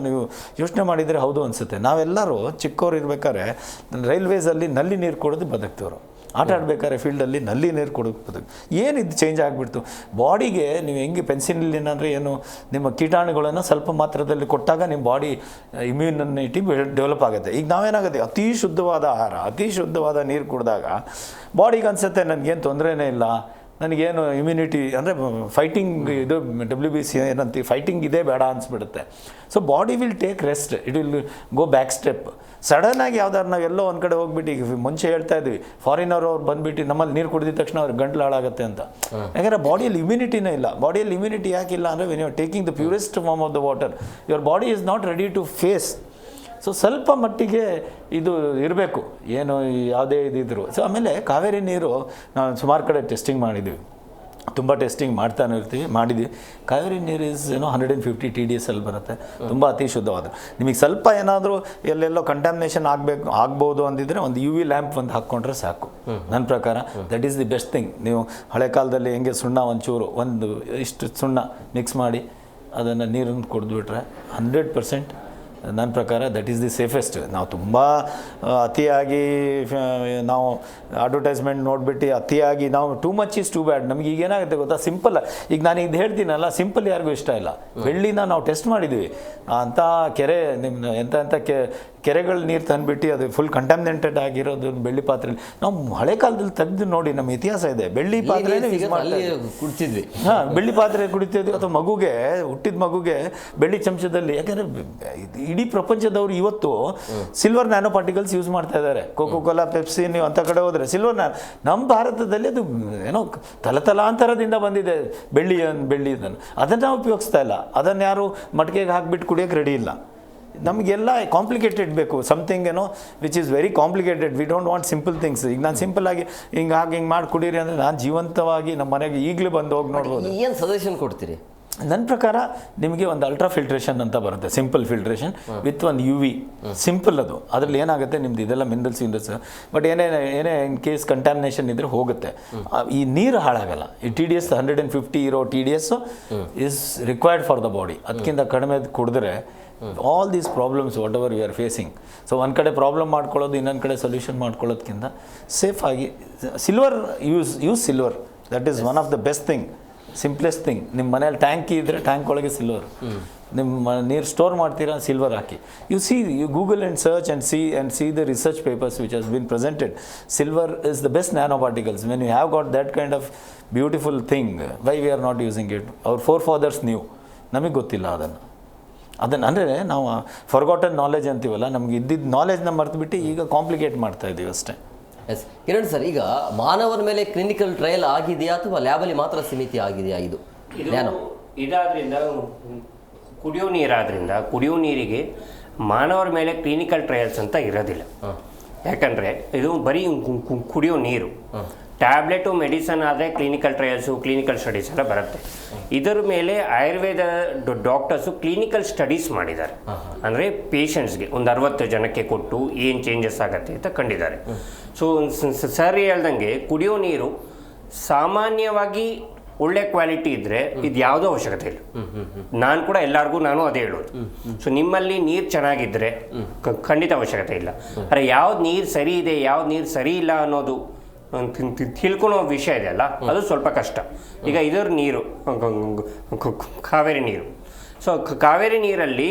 ನೀವು ಯೋಚನೆ ಮಾಡಿದರೆ ಹೌದು ಅನಿಸುತ್ತೆ. ನಾವೆಲ್ಲರೂ ಚಿಕ್ಕವ್ರು ಇರ್ಬೇಕಾದ್ರೆ ರೈಲ್ವೇಸಲ್ಲಿ ನಲ್ಲಿ ನೀರು ಕೊಡೋದು ಬದುಕ್ತವ್ರು, ಆಟ ಆಡ್ಬೇಕಾದ್ರೆ ಫೀಲ್ಡಲ್ಲಿ ನಲ್ಲಿ ನೀರು ಕೊಡೋದು. ಏನಿದು ಚೇಂಜ್ ಆಗಿಬಿಡ್ತು ಬಾಡಿಗೆ. ನೀವು ಹೆಂಗೆ ಪೆನ್ಸಿಲಿನ್ ಅಂದರೆ ಏನು, ನಿಮ್ಮ ಕೀಟಾಣುಗಳನ್ನು ಸ್ವಲ್ಪ ಮಾತ್ರದಲ್ಲಿ ಕೊಟ್ಟಾಗ ನಿಮ್ಮ ಬಾಡಿ ಇಮ್ಯುನಿಟಿ ಡೆವಲಪ್ ಆಗುತ್ತೆ. ಈಗ ನಾವೇನಾಗುತ್ತೆ, ಅತಿ ಶುದ್ಧವಾದ ಆಹಾರ, ಅತಿ ಶುದ್ಧವಾದ ನೀರು ಕುಡಿದಾಗ ಬಾಡಿಗೆ ಅನಿಸುತ್ತೆ ನನಗೇನು ತೊಂದರೆನೇ ಇಲ್ಲ, ನನಗೇನು ಇಮ್ಯುನಿಟಿ ಅಂದರೆ ಫೈಟಿಂಗ್ ಇದು WBC ಏನಂತೀವಿ, ಫೈಟಿಂಗ್ ಇದೇ ಬೇಡ ಅನಿಸ್ಬಿಡುತ್ತೆ. So body will take rest, it will go back step. ಸಡನ್ನಾಗಿ ಯಾವ್ದಾರು ನಾವೆಲ್ಲೋ ಒಂದು ಕಡೆ ಹೋಗ್ಬಿಟ್ಟು, ಈಗ ಮುಂಚೆ ಹೇಳ್ತಾ ಇದ್ವಿ ಫಾರಿನರ್ ಅವ್ರು ಬಂದುಬಿಟ್ಟು ನಮ್ಮಲ್ಲಿ ನೀರು ಕುಡಿದ ತಕ್ಷಣ ಅವ್ರಿಗೆ ಗಂಟ್ಲು ಹಾಳಾಗುತ್ತೆ ಅಂತ. ಯಾಕಂದರೆ ಬಾಡಿಯಲ್ಲಿ ಇಮ್ಯುನಿಟಿನೇ ಇಲ್ಲ. ಬಾಡಿಯಲ್ಲಿ ಇಮ್ಯುನಿಟಿ ಯಾಕಿಲ್ಲ ಅಂದರೆ when you are taking the purest form of the water, your body is not ready to face. So ಸ್ವಲ್ಪ ಮಟ್ಟಿಗೆ ಇದು ಇರಬೇಕು, ಏನು ಯಾವುದೇ ಇದಿದ್ರು. ಸೊ ಆಮೇಲೆ ಕಾವೇರಿ ನೀರು ನಾವು ಸುಮಾರು ಕಡೆ ಟೆಸ್ಟಿಂಗ್ ಮಾಡಿದ್ವಿ, ತುಂಬ ಟೆಸ್ಟಿಂಗ್ ಮಾಡ್ತಾನೆ ಇರ್ತೀವಿ, ಮಾಡಿದ್ವಿ. ಕಾವೇರಿ ನೀರು ಇಸ್ 150 TDS ಅಲ್ಲಿ ಬರುತ್ತೆ, ತುಂಬ ಅತಿ ಶುದ್ಧವಾದ. ನಿಮಗೆ ಸ್ವಲ್ಪ ಏನಾದರೂ ಎಲ್ಲೆಲ್ಲೋ ಕಂಟ್ಯಾಮಿನೇಷನ್ ಆಗ್ಬೋದು ಅಂದಿದ್ರೆ ಒಂದು UV ಲ್ಯಾಂಪ್ ಒಂದು ಹಾಕ್ಕೊಂಡ್ರೆ ಸಾಕು ನನ್ನ ಪ್ರಕಾರ. That is the best thing. ನೀವು ಹಳೆ ಕಾಲದಲ್ಲಿ ಹೆಂಗೆ ಸುಣ್ಣ ಒಂಚೂರು ಇಷ್ಟು ಸುಣ್ಣ ಮಿಕ್ಸ್ ಮಾಡಿ ಅದನ್ನು ನೀರನ್ನು ಕುಡಿದ್ಬಿಟ್ರೆ 100% ನನ್ನ ಪ್ರಕಾರ ದಟ್ ಈಸ್ ದಿ ಸೇಫೆಸ್ಟ್. ನಾವು ತುಂಬ ಅತಿಯಾಗಿ ನಾವು ಅಡ್ವರ್ಟೈಸ್ಮೆಂಟ್ ನೋಡಿಬಿಟ್ಟು ಅತಿಯಾಗಿ ನಾವು too much is too bad. ನಮಗೆ ಈಗ ಏನಾಗುತ್ತೆ ಗೊತ್ತಾ, ಸಿಂಪಲ್. ಈಗ ನಾನು ಇದು ಹೇಳ್ತೀನಲ್ಲ, ಸಿಂಪಲ್ ಯಾರಿಗೂ ಇಷ್ಟ ಇಲ್ಲ. ಬೆಳ್ಳಿನ ನಾವು ಟೆಸ್ಟ್ ಮಾಡಿದ್ವಿ, ಅಂಥ ಕೆರೆ ನಿಮ್ಮ ಎಂಥ ಕೆರೆಗಳ ನೀರು ತಂದುಬಿಟ್ಟು ಅದು ಫುಲ್ ಕಂಟಾಮಿನೇಟೆಡ್ ಆಗಿರೋದು ಬೆಳ್ಳಿ ಪಾತ್ರೆಯಲ್ಲಿ. ನಾವು ಹಳೆ ಕಾಲದಲ್ಲಿ ತೆಗೆದು ನೋಡಿ, ನಮ್ಮ ಇತಿಹಾಸ ಇದೆ. ಬೆಳ್ಳಿ ಪಾತ್ರೆನೇ ಯೂಸ್ ಕುಡ್ತಿದ್ವಿ. ಬೆಳ್ಳಿ ಪಾತ್ರೆ ಕುಡಿತಿದ್ವಿ. ಅಥವಾ ಮಗುಗೆ, ಹುಟ್ಟಿದ ಮಗುಗೆ ಬೆಳ್ಳಿ ಚಮಚದಲ್ಲಿ. ಯಾಕಂದರೆ ಇಡೀ ಪ್ರಪಂಚದವರು ಇವತ್ತು ಸಿಲ್ವರ್ ನ್ಯಾನೋ ಪಾರ್ಟಿಕಲ್ಸ್ ಯೂಸ್ ಮಾಡ್ತಾ ಇದ್ದಾರೆ. ಕೋಕೋ-ಕೋಲಾ, ಪೆಪ್ಸಿ, ನೀವು ಅಂಥ ಕಡೆ ಹೋದರೆ ಸಿಲ್ವರ್ ನಮ್ಮ ಭಾರತದಲ್ಲಿ ಅದು ಏನೋ ತಲತಲಾಂತರದಿಂದ ಬಂದಿದೆ ಬೆಳ್ಳಿಯನ್ನು. ಅದನ್ನು ನಾವು ಉಪಯೋಗಿಸ್ತಾ ಇಲ್ಲ. ಅದನ್ನು ಯಾರು ಮಟ್ಕೆಗೆ ಹಾಕಿಬಿಟ್ಟು ಕುಡಿಯೋಕ್ಕೆ ರೆಡಿ ಇಲ್ಲ. ನಮಗೆಲ್ಲ ಕಾಂಪ್ಲಿಕೇಟೆಡ್ ಬೇಕು, ಸಮಥಿಂಗ್ ಏನೋ which is very complicated. We don't want simple things. ಈಗ ನಾನು ಸಿಂಪಲ್ಲಾಗಿ ಹಿಂಗೆ ಮಾಡಿ ಕುಡೀರಿ ಅಂದರೆ ನಾನು ಜೀವಂತವಾಗಿ ನಮ್ಮ ಮನೆಗೆ ಈಗಲೇ ಬಂದು ಹೋಗಿ ನೋಡ್ಬೋದು. ಏನು ಸಜೆಷನ್ ಕೊಡ್ತೀರಿ? ನನ್ನ ಪ್ರಕಾರ ನಿಮಗೆ ಒಂದು ಅಲ್ಟ್ರಾ ಫಿಲ್ಟ್ರೇಷನ್ ಅಂತ ಬರುತ್ತೆ, ಸಿಂಪಲ್ ಫಿಲ್ಟ್ರೇಷನ್ ವಿತ್ ಒಂದು UV. ಸಿಂಪಲ್ ಅದು. ಅದರಲ್ಲಿ ಏನಾಗುತ್ತೆ, ನಿಮ್ದು ಇದೆಲ್ಲ ಮಿನರಲ್ಸ್ ಬಟ್ ಏನೇ ಇನ್ ಕೇಸ್ ಕಂಟ್ಯಾಮಿನೇಷನ್ ಇದ್ದರೆ ಹೋಗುತ್ತೆ. ಈ ನೀರು ಹಾಳಾಗಲ್ಲ. ಈ TDS 150 ಇರೋ TDS is required for the body. ಅದಕ್ಕಿಂತ ಕಡಿಮೆ ಕುಡಿದ್ರೆ all these problems what ever we are facing. So ಒಂದು ಕಡೆ ಪ್ರಾಬ್ಲಮ್ ಮಾಡ್ಕೊಳ್ಳೋದು, ಇನ್ನೊಂದು ಕಡೆ ಸೊಲ್ಯೂಷನ್ ಮಾಡ್ಕೊಳ್ಳೋದಕ್ಕಿಂತ ಸೇಫಾಗಿ silver use silver. That is one of the best thing, simplest thing. ನಿಮ್ಮ ಮನೇಲಿ ಟ್ಯಾಂಕಿ ಇದ್ದರೆ ಟ್ಯಾಂಕ್ ಒಳಗೆ ಸಿಲ್ವರ್. ನಿಮ್ಮ ನೀರು ಸ್ಟೋರ್ ಮಾಡ್ತೀರಾ, ಸಿಲ್ವರ್ ಹಾಕಿ. You Google and search and see the research papers which has been presented. Silver is the best nano particles. When you have got that kind of beautiful thing, why we are not using it? ಅವ್ರ forefathers ನೀವು, ನಮಗೆ ಗೊತ್ತಿಲ್ಲ ಅದನ್ನು ಅಂದರೆ ನಾವು forgotten knowledge ಅಂತೀವಲ್ಲ, ನಮ್ಗೆ ಇದ್ದಿದ್ದ ನಾಲೆಜ್ನ ಮರೆತುಬಿಟ್ಟು ಈಗ ಕಾಂಪ್ಲಿಕೇಟ್ ಮಾಡ್ತಾ ಇದ್ದೀವಿ ಅಷ್ಟೇ. ಎಸ್ ಕಿರಣ್ ಸರ್, ಈಗ ಮಾನವರ ಮೇಲೆ ಕ್ಲಿನಿಕಲ್ ಟ್ರಯಲ್ ಆಗಿದೆಯಾ ಅಥವಾ ಲ್ಯಾಬಲ್ಲಿ ಮಾತ್ರ ಸೀಮಿತ ಆಗಿದೆಯಾ? ಇದಾದ್ರಿಂದ ಕುಡಿಯೋ ಕುಡಿಯೋ ನೀರಿಗೆ ಮಾನವರ ಮೇಲೆ ಕ್ಲಿನಿಕಲ್ ಟ್ರಯಲ್ಸ್ ಅಂತ ಇರೋದಿಲ್ಲ. ಯಾಕಂದರೆ ಇದು ಬರೀ ಕುಡಿಯೋ ನೀರು. ಟ್ಯಾಬ್ಲೆಟು ಮೆಡಿಸನ್ ಆದರೆ ಕ್ಲಿನಿಕಲ್ ಟ್ರಯಲ್ಸು, ಕ್ಲಿನಿಕಲ್ ಸ್ಟಡೀಸ್ ಎಲ್ಲ ಬರುತ್ತೆ. ಇದರ ಮೇಲೆ ಆಯುರ್ವೇದ ಡಾಕ್ಟರ್ಸು ಕ್ಲಿನಿಕಲ್ ಸ್ಟಡೀಸ್ ಮಾಡಿದ್ದಾರೆ. ಅಂದರೆ ಪೇಷಂಟ್ಸ್ಗೆ ಒಂದು 60 ಜನಕ್ಕೆ ಕೊಟ್ಟು ಏನು ಚೇಂಜಸ್ ಆಗುತ್ತೆ ಅಂತ ಕಂಡಿದ್ದಾರೆ. ಸೊ ಸರ್ ಹೇಳ್ದಂಗೆ ಕುಡಿಯೋ ನೀರು ಸಾಮಾನ್ಯವಾಗಿ ಒಳ್ಳೆ ಕ್ವಾಲಿಟಿ ಇದ್ದರೆ ಇದು ಯಾವುದೋ ಅವಶ್ಯಕತೆ ಇಲ್ಲ. ನಾನು ಕೂಡ ಎಲ್ಲರಿಗೂ ಅದೇ ಹೇಳೋದು. ಸೊ ನಿಮ್ಮಲ್ಲಿ ನೀರು ಚೆನ್ನಾಗಿದ್ದರೆ ಖಂಡಿತ ಅವಶ್ಯಕತೆ ಇಲ್ಲ. ಆದರೆ ಯಾವ್ದು ನೀರು ಸರಿ ಇದೆ, ಯಾವ್ದು ನೀರು ಸರಿ ಇಲ್ಲ ಅನ್ನೋದು ತಿಳ್ಕೊಳ್ಳೋ ವಿಷಯ ಇದೆಯಲ್ಲ, ಅದು ಸ್ವಲ್ಪ ಕಷ್ಟ. ಈಗ ಇದರ ನೀರು ಕಾವೇರಿ ನೀರು. ಸೊ ಕಾವೇರಿ ನೀರಲ್ಲಿ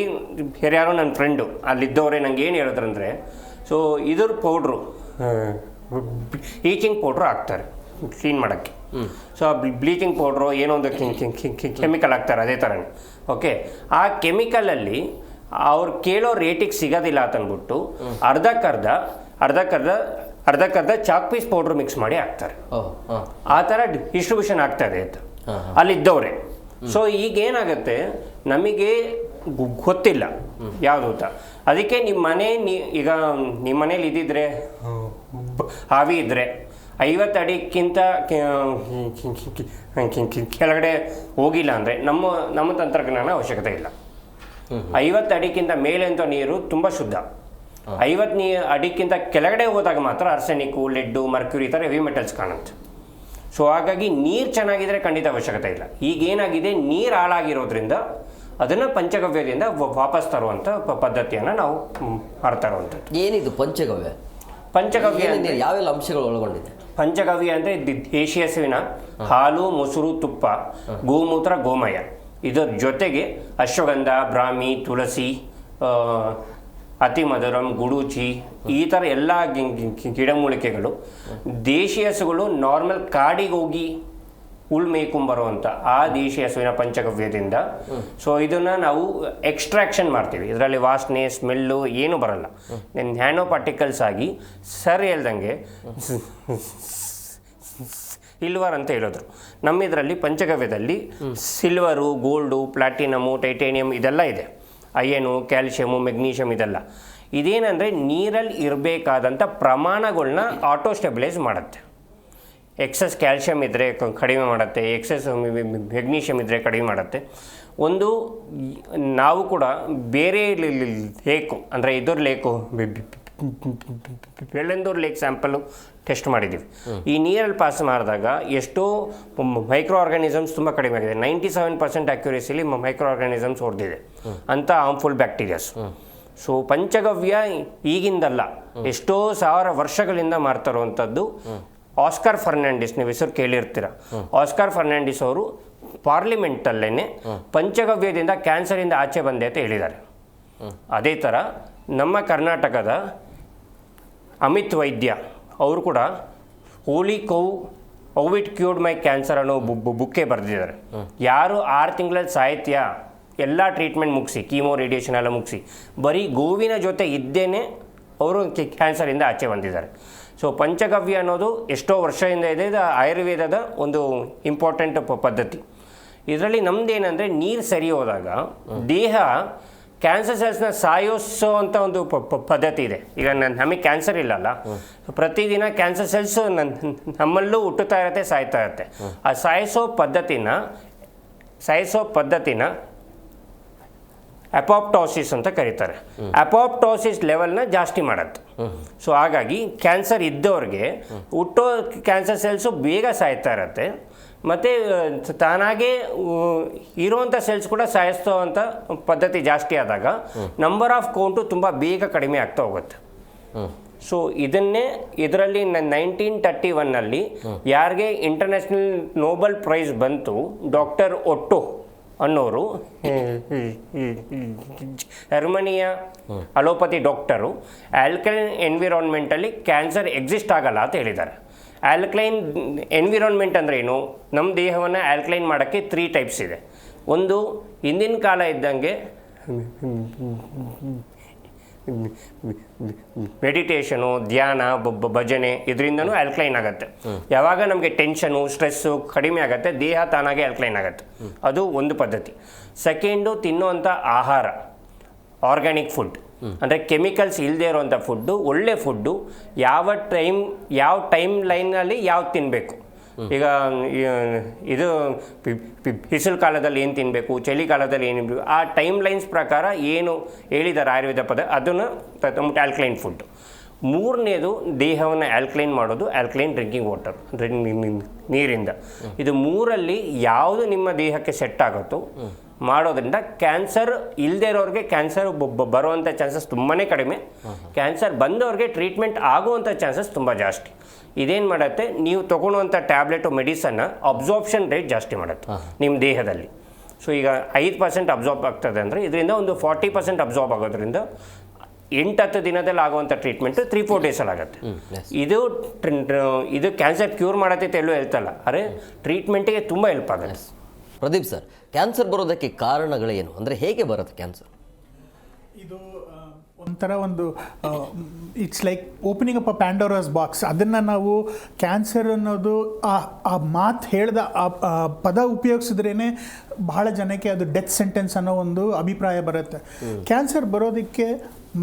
ಯಾರೋ ನನ್ನ ಫ್ರೆಂಡು ಅಲ್ಲಿದ್ದವರೇ ನಂಗೆ ಏನು ಹೇಳಿದ್ರಂದರೆ, ಸೊ ಇದ್ರ ಪೌಡ್ರು, ಬ್ಲೀಚಿಂಗ್ ಪೌಡ್ರು ಹಾಕ್ತಾರೆ ಕ್ಲೀನ್ ಮಾಡೋಕ್ಕೆ. ಸೊ ಆ ಬ್ಲೀಚಿಂಗ್ ಪೌಡ್ರು ಏನೋ ಒಂದು ಕೆಮಿಕಲ್ ಹಾಕ್ತಾರೆ, ಅದೇ ಥರನೇ. ಓಕೆ, ಆ ಕೆಮಿಕಲಲ್ಲಿ ಅವ್ರು ಕೇಳೋ ರೇಟಿಗೆ ಸಿಗೋದಿಲ್ಲ ಅಂತಂದ್ಬಿಟ್ಟು ಅರ್ಧಕ್ಕರ್ಧ ಚಾಕ್ ಪೀಸ್ ಪೌಡ್ರ್ ಮಿಕ್ಸ್ ಮಾಡಿ ಹಾಕ್ತಾರೆ. ಆ ಥರ ಡಿಸ್ಟ್ರಿಬ್ಯೂಷನ್ ಆಗ್ತಾ ಇದೆ ಅಂತ ಅಲ್ಲಿದ್ದವ್ರೆ. ಸೊ ಈಗ ಏನಾಗುತ್ತೆ, ನಮಗೆ ಗೊತ್ತಿಲ್ಲ ಯಾವುದು ಅಂತ. ಅದಕ್ಕೆ ನಿಮ್ಮ ಮನೆ ಈಗ ನಿಮ್ಮ ಮನೇಲಿ ಇದ್ದಿದ್ರೆ ಹಾವಿ ಇದ್ದರೆ 50 ಅಡಿಗಿಂತ ಕೆಳಗಡೆ ಹೋಗಿಲ್ಲ ಅಂದರೆ ನಮ್ಮ ತಂತ್ರಜ್ಞಾನ ಅವಶ್ಯಕತೆ ಇಲ್ಲ. 50 ಅಡಿಗಿಂತ ಮೇಲೆ ಅಂತ ನೀರು ತುಂಬ ಶುದ್ಧ. 50 ಅಡಿಗಿಂತ ಕೆಳಗಡೆ ಹೋದಾಗ ಮಾತ್ರ ಆರ್ಸೆನಿಕ್ಕು, ಲೆಡ್ಡು, ಮರ್ಕ್ಯೂರಿ ಈ ಥರ ಹೆವಿ ಮೆಟಲ್ಸ್ ಕಾಣುತ್ತೆ. ಸೊ ಹಾಗಾಗಿ ನೀರು ಚೆನ್ನಾಗಿದ್ರೆ ಖಂಡಿತ ಅವಶ್ಯಕತೆ ಇಲ್ಲ. ಈಗೇನಾಗಿದೆ, ನೀರು ಹಾಳಾಗಿರೋದ್ರಿಂದ ಅದನ್ನು ಪಂಚಗವ್ಯದಿಂದ ವಾಪಸ್ ತರುವಂಥ ಪದ್ಧತಿಯನ್ನು ನಾವು ಮಾಡ್ತಾ ಇರುವಂಥದ್ದು. ಏನಿದು ಪಂಚಗವ್ಯ? ಪಂಚಗವ್ಯ ಯಾವೆಲ್ಲ ಅಂಶಗಳು ಒಳಗೊಂಡಿದೆ? ಪಂಚಗವ್ಯ ಅಂದರೆ ದೇಶೀಯ ಹಸುವಿನ ಹಾಲು, ಮೊಸರು, ತುಪ್ಪ, ಗೋಮೂತ್ರ, ಗೋಮಯ, ಇದರ ಜೊತೆಗೆ ಅಶ್ವಗಂಧ, ಬ್ರಾಹ್ಮಿ, ತುಳಸಿ, ಅತಿ ಮಧುರಂ, ಗುಡೂಚಿ, ಈ ಥರ ಎಲ್ಲ ಗಿಡಮೂಲಿಕೆಗಳು. ದೇಶೀಯ ಹಸುಗಳು ನಾರ್ಮಲ್ ಕಾಡಿಗೆ ಹೋಗಿ ಹುಲ್ ಮೇಯ್ಕೊಂಬರುವಂಥ ಆ ದೇಶೀಯ ಹಸುವಿನ ಪಂಚಗವ್ಯದಿಂದ. ಸೊ ಇದನ್ನು ನಾವು ಎಕ್ಸ್ಟ್ರಾಕ್ಷನ್ ಮಾಡ್ತೀವಿ. ಇದರಲ್ಲಿ ವಾಸನೆ, ಸ್ಮೆಲ್ಲು ಏನೂ ಬರಲ್ಲ. ನ್ಯಾನೋ ಪಾರ್ಟಿಕಲ್ಸ್ ಆಗಿ ಸರ್ ಹೇಳ್ದಂಗೆ ಸಿಲ್ವರ್ ಅಂತ ಹೇಳಿದ್ರು. ನಮ್ಮಿದರಲ್ಲಿ ಪಂಚಗವ್ಯದಲ್ಲಿ ಸಿಲ್ವರು, ಗೋಲ್ಡು, ಪ್ಲಾಟಿನಮು, ಟೈಟೇನಿಯಂ ಇದೆಲ್ಲ ಇದೆ. ಅಯನು, ಕ್ಯಾಲ್ಶಿಯಮು, ಮೆಗ್ನೀಷಿಯಮ್ ಇದೆಲ್ಲ. ಇದೇನೆಂದರೆ ನೀರಲ್ಲಿ ಇರಬೇಕಾದಂಥ ಪ್ರಮಾಣಗಳನ್ನ ಆಟೋ ಸ್ಟೆಬಿಲೈಸ್ ಮಾಡುತ್ತೆ. ಎಕ್ಸಸ್ ಕ್ಯಾಲ್ಶಿಯಮ್ ಇದ್ದರೆ ಕಡಿಮೆ ಮಾಡುತ್ತೆ, ಎಕ್ಸಸ್ ಮೆಗ್ನೀಷಿಯಮ್ ಇದ್ದರೆ ಕಡಿಮೆ ಮಾಡುತ್ತೆ. ಒಂದು ನಾವು ಕೂಡ ಬೇರೆ ಲೇಕು ಅಂದರೆ ಇದರ lake Bellandur lake sample test ಮಾಡಿದ್ದೀವಿ. ಈ ನೀರಲ್ಲಿ ಪಾಸ್ ಮಾಡಿದಾಗ ಎಷ್ಟೋ ಮೈಕ್ರೋ ಆರ್ಗಾನಿಸಮ್ಸ್ ತುಂಬ ಕಡಿಮೆ ಆಗಿದೆ. 97% ಅಕ್ಯುರೇಸಿಲಿ ಮೈಕ್ರೋ ಆರ್ಗಾನಿಸಮ್ಸ್ ಹೊಡೆದಿದೆ ಅಂತ ಹಾರ್ಮ್ಫುಲ್ ಬ್ಯಾಕ್ಟೀರಿಯಾಸ್. ಸೊ ಪಂಚಗವ್ಯ ಈಗಿಂದಲ್ಲ, ಎಷ್ಟೋ ಸಾವಿರ ವರ್ಷಗಳಿಂದ ಮಾಡ್ತಾ ಇರುವಂಥದ್ದು. ಆಸ್ಕರ್ ಫರ್ನಾಂಡಿಸ್, ನೀವು ಹೆಸರು ಕೇಳಿರ್ತೀರ. ಆಸ್ಕರ್ ಫರ್ನಾಂಡಿಸ್ ಅವರು ಪಾರ್ಲಿಮೆಂಟಲ್ಲೇ ಪಂಚಗವ್ಯದಿಂದ ಕ್ಯಾನ್ಸರಿಂದ ಆಚೆ ಬಂದೆ ಅಂತ ಹೇಳಿದ್ದಾರೆ. ಅದೇ ಥರ ನಮ್ಮ ಕರ್ನಾಟಕದ ಅಮಿತ್ ವೈದ್ಯ ಅವರು ಕೂಡ holy cow how it cured my cancer ಅನ್ನೋ ಬುಕ್ಕೇ ಬರೆದಿದ್ದಾರೆ. ಯಾರು 6 ತಿಂಗಳಲ್ಲಿ ಸಾಹಿತ್ಯ ಎಲ್ಲ ಟ್ರೀಟ್ಮೆಂಟ್ ಮುಗಿಸಿ, ಕೀಮೋ, ರೇಡಿಯೇಷನ್ ಎಲ್ಲ ಮುಗಿಸಿ, ಬರೀ ಗೋವಿನ ಜೊತೆ ಇದ್ದೇನೆ ಅವರು ಕ್ಯಾನ್ಸರಿಂದ ಆಚೆ ಬಂದಿದ್ದಾರೆ. ಸೊ ಪಂಚಗವ್ಯ ಅನ್ನೋದು ಎಷ್ಟೋ ವರ್ಷದಿಂದ ಇದೆ. ಇದು ಆಯುರ್ವೇದದ ಒಂದು ಇಂಪಾರ್ಟೆಂಟ್ ಪದ್ಧತಿ. ಇದರಲ್ಲಿ ನಮ್ದೇನೆಂದರೆ ನೀರು ಸರಿ ಹೋದಾಗ ದೇಹ ಕ್ಯಾನ್ಸರ್ ಸೆಲ್ಸ್ನ ಸಾಯಿಸೋ ಅಂತ ಒಂದು ಪದ್ಧತಿ ಇದೆ. ಈಗ ನಮಗೆ ಕ್ಯಾನ್ಸರ್ ಇಲ್ಲಲ್ಲ, ಪ್ರತಿದಿನ ಕ್ಯಾನ್ಸರ್ ಸೆಲ್ಸ್ ನಮ್ಮಲ್ಲೂ ಹುಟ್ಟುತ್ತಾ ಇರುತ್ತೆ, ಸಾಯ್ತಾ ಇರುತ್ತೆ. ಆ ಸಾಯಿಸೋ ಪದ್ಧತಿನ ಅಪಾಪ್ಟಾಸಿಸ್ ಅಂತ ಕರೀತಾರೆ. ಅಪಾಪ್ಟಾಸಿಸ್ ಲೆವೆಲ್ನ ಜಾಸ್ತಿ ಮಾಡುತ್ತೆ. ಸೊ ಹಾಗಾಗಿ ಕ್ಯಾನ್ಸರ್ ಇದ್ದವ್ರಿಗೆ ಹುಟ್ಟೋ ಕ್ಯಾನ್ಸರ್ ಸೆಲ್ಸು ಬೇಗ ಸಾಯ್ತಾ ಇರುತ್ತೆ, ಮತ್ತು ತಾನಾಗೇ ಇರುವಂಥ ಸೆಲ್ಸ್ ಕೂಡ ಸಾಯಿಸ್ತೋ ಅಂಥ ಪದ್ಧತಿ ಜಾಸ್ತಿ ಆದಾಗ ನಂಬರ್ ಆಫ್ ಕೌಂಟು ತುಂಬ ಬೇಗ ಕಡಿಮೆ ಆಗ್ತಾ ಹೋಗುತ್ತೆ. ಸೊ ಇದರಲ್ಲಿ 1931ನಲ್ಲಿ ಯಾರಿಗೆ ಇಂಟರ್ನ್ಯಾಷನಲ್ ನೋಬೆಲ್ ಪ್ರೈಸ್ ಬಂತು, ಡಾಕ್ಟರ್ ಒಟ್ಟೋ ಅನ್ನೋರು, ಜರ್ಮನಿಯ ಅಲೋಪತಿ ಡಾಕ್ಟರು, ಆಲ್ಕಲೈನ್ ಎನ್ವಿರಾನ್ಮೆಂಟಲ್ಲಿ ಕ್ಯಾನ್ಸರ್ ಎಕ್ಸಿಸ್ಟ್ ಆಗಲ್ಲ ಅಂತ ಹೇಳಿದ್ದಾರೆ. ಆಲ್ಕಲೈನ್ ಎನ್ವಿರಾನ್ಮೆಂಟ್ ಅಂದರೆ ಏನು? ನಮ್ಮ ದೇಹವನ್ನು ಆಲ್ಕಲೈನ್ ಮಾಡೋಕ್ಕೆ 3 ಟೈಪ್ಸ್ ಇದೆ. ಒಂದು, ಹಿಂದಿನ ಕಾಲ ಇದ್ದಂಗೆ ಮೆಡಿಟೇಷನು, ಧ್ಯಾನ, ಭಜನೆ ಇದರಿಂದನೂ ಆಲ್ಕಲೈನ್ ಆಗುತ್ತೆ. ಯಾವಾಗ ನಮಗೆ ಟೆನ್ಷನು, ಸ್ಟ್ರೆಸ್ಸು ಕಡಿಮೆ ಆಗುತ್ತೆ, ದೇಹ ತಾನಾಗೆ ಆಲ್ಕಲೈನ್ ಆಗುತ್ತೆ. ಅದು ಒಂದು ಪದ್ಧತಿ. ಸೆಕೆಂಡು, ತಿನ್ನುವಂಥ ಆಹಾರ, ಆರ್ಗ್ಯಾನಿಕ್ ಫುಡ್ ಅಂದರೆ ಕೆಮಿಕಲ್ಸ್ ಇಲ್ಲದೆ ಇರೋವಂಥ ಫುಡ್ಡು, ಒಳ್ಳೆ ಫುಡ್ಡು, ಯಾವ ಟೈಮ್ ಲೈನಲ್ಲಿ ಯಾವ್ದು ತಿನ್ನಬೇಕು. ಈಗ ಇದು ಬಿಸಿಲು ಕಾಲದಲ್ಲಿ ಏನು ತಿನ್ನಬೇಕು, ಚಳಿಗಾಲದಲ್ಲಿ ಏನು ತಿನ್ನಬೇಕು, ಆ ಟೈಮ್ ಲೈನ್ಸ್ ಪ್ರಕಾರ ಏನು ಹೇಳಿದ್ದಾರೆ ಆಯುರ್ವೇದ ಅದನ್ನು ಆಲ್ಕಲೈನ್ ಫುಡ್. ಮೂರನೇದು, ದೇಹವನ್ನು ಆಲ್ಕಲೈನ್ ಮಾಡೋದು ಆಲ್ಕಲೈನ್ ಡ್ರಿಂಕಿಂಗ್ ವಾಟರ್, ನೀರಿಂದ. ಇದು ಮೂರಲ್ಲಿ ಯಾವುದು ನಿಮ್ಮ ದೇಹಕ್ಕೆ ಸೆಟ್ ಆಗುತ್ತೋ ಮಾಡೋದ್ರಿಂದ ಕ್ಯಾನ್ಸರ್ ಇಲ್ಲದೆ ಇರೋರಿಗೆ ಕ್ಯಾನ್ಸರ್ ಬರುವಂಥ ಚಾನ್ಸಸ್ ತುಂಬಾ ಕಡಿಮೆ. ಕ್ಯಾನ್ಸರ್ ಬಂದವ್ರಿಗೆ ಟ್ರೀಟ್ಮೆಂಟ್ ಆಗುವಂಥ ಚಾನ್ಸಸ್ ತುಂಬ ಜಾಸ್ತಿ. ಇದೇನು ಮಾಡುತ್ತೆ, ನೀವು ತೊಗೊಳ್ಳುವಂಥ ಟ್ಯಾಬ್ಲೆಟು, ಮೆಡಿಸನ್ನ ಅಬ್ಸಾರ್ಪ್ಷನ್ ರೇಟ್ ಜಾಸ್ತಿ ಮಾಡುತ್ತೆ ನಿಮ್ಮ ದೇಹದಲ್ಲಿ. ಸೊ ಈಗ 5% ಅಬ್ಸಾರ್ಬ್ ಆಗ್ತದೆ ಅಂದರೆ ಇದರಿಂದ ಒಂದು 40% ಅಬ್ಸಾರ್ಬ್ ಆಗೋದ್ರಿಂದ 8-10 ದಿನದಲ್ಲಿ ಆಗುವಂಥ ಟ್ರೀಟ್ಮೆಂಟು 3-4 ಡೇಸಲ್ಲಿ ಆಗುತ್ತೆ. ಇದು ಕ್ಯಾನ್ಸರ್ ಕ್ಯೂರ್ ಮಾಡತ್ತೆ ಎಲ್ಲೂ ಹೇಳ್ತಲ್ಲ, ಅರೆ ಟ್ರೀಟ್ಮೆಂಟಿಗೆ ತುಂಬ ಹೆಲ್ಪ್ ಆಗುತ್ತೆ. ಪ್ರದೀಪ್ ಸರ್, ಕ್ಯಾನ್ಸರ್ ಬರೋದಕ್ಕೆ ಕಾರಣಗಳೇನು? ಅಂದರೆ ಹೇಗೆ ಬರುತ್ತೆ ಕ್ಯಾನ್ಸರ್? ಇದು ಒಂಥರ ಒಂದು it's like opening up a Pandora's box. ಅದನ್ನು ನಾವು ಕ್ಯಾನ್ಸರ್ ಅನ್ನೋದು ಆ ಮಾತು ಹೇಳ್ದ ಆ ಪದ ಉಪಯೋಗಿಸಿದ್ರೇ ಬಹಳ ಜನಕ್ಕೆ ಅದು ಡೆತ್ ಸೆಂಟೆನ್ಸ್ ಅನ್ನೋ ಒಂದು ಅಭಿಪ್ರಾಯ ಬರುತ್ತೆ. ಕ್ಯಾನ್ಸರ್ ಬರೋದಕ್ಕೆ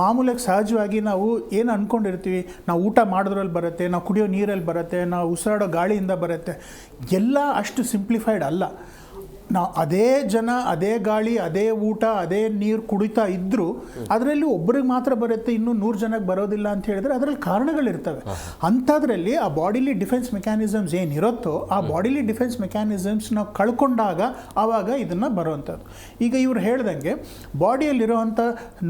ಮಾಮೂಲಾಗಿ ಸಹಜವಾಗಿ ನಾವು ಏನು ಅಂದ್ಕೊಂಡಿರ್ತೀವಿ, ನಾವು ಊಟ ಮಾಡೋದ್ರಲ್ಲಿ ಬರುತ್ತೆ, ನಾವು ಕುಡಿಯೋ ನೀರಲ್ಲಿ ಬರುತ್ತೆ, ನಾವು ಉಸಿರಾಡೋ ಗಾಳಿಯಿಂದ ಬರುತ್ತೆ, ಎಲ್ಲ ಅಷ್ಟು ಸಿಂಪ್ಲಿಫೈಡ್ ಅಲ್ಲ. ನಾವು ಅದೇ ಜನ, ಅದೇ ಗಾಳಿ, ಅದೇ ಊಟ, ಅದೇ ನೀರು ಕುಡಿತಾ ಇದ್ದರೂ ಅದರಲ್ಲಿ ಒಬ್ಬರಿಗೆ ಮಾತ್ರ ಬರುತ್ತೆ, ಇನ್ನೂ 100 ಜನಕ್ಕೆ ಬರೋದಿಲ್ಲ ಅಂತ ಹೇಳಿದ್ರೆ ಅದರಲ್ಲಿ ಕಾರಣಗಳಿರ್ತವೆ. ಅಂಥದ್ರಲ್ಲಿ ಆ ಬಾಡಿಲಿ ಡಿಫೆನ್ಸ್ ಮೆಕ್ಯಾನಿಸಮ್ಸ್ ಏನಿರುತ್ತೋ ಆ ಬಾಡಿಲಿ ಡಿಫೆನ್ಸ್ ಮೆಕ್ಯಾನಿಸಮ್ಸ್ ನಾವು ಕಳ್ಕೊಂಡಾಗ ಆವಾಗ ಇದನ್ನು ಬರೋವಂಥದ್ದು. ಈಗ ಇವ್ರು ಹೇಳ್ದಂಗೆ ಬಾಡಿಯಲ್ಲಿರೋವಂಥ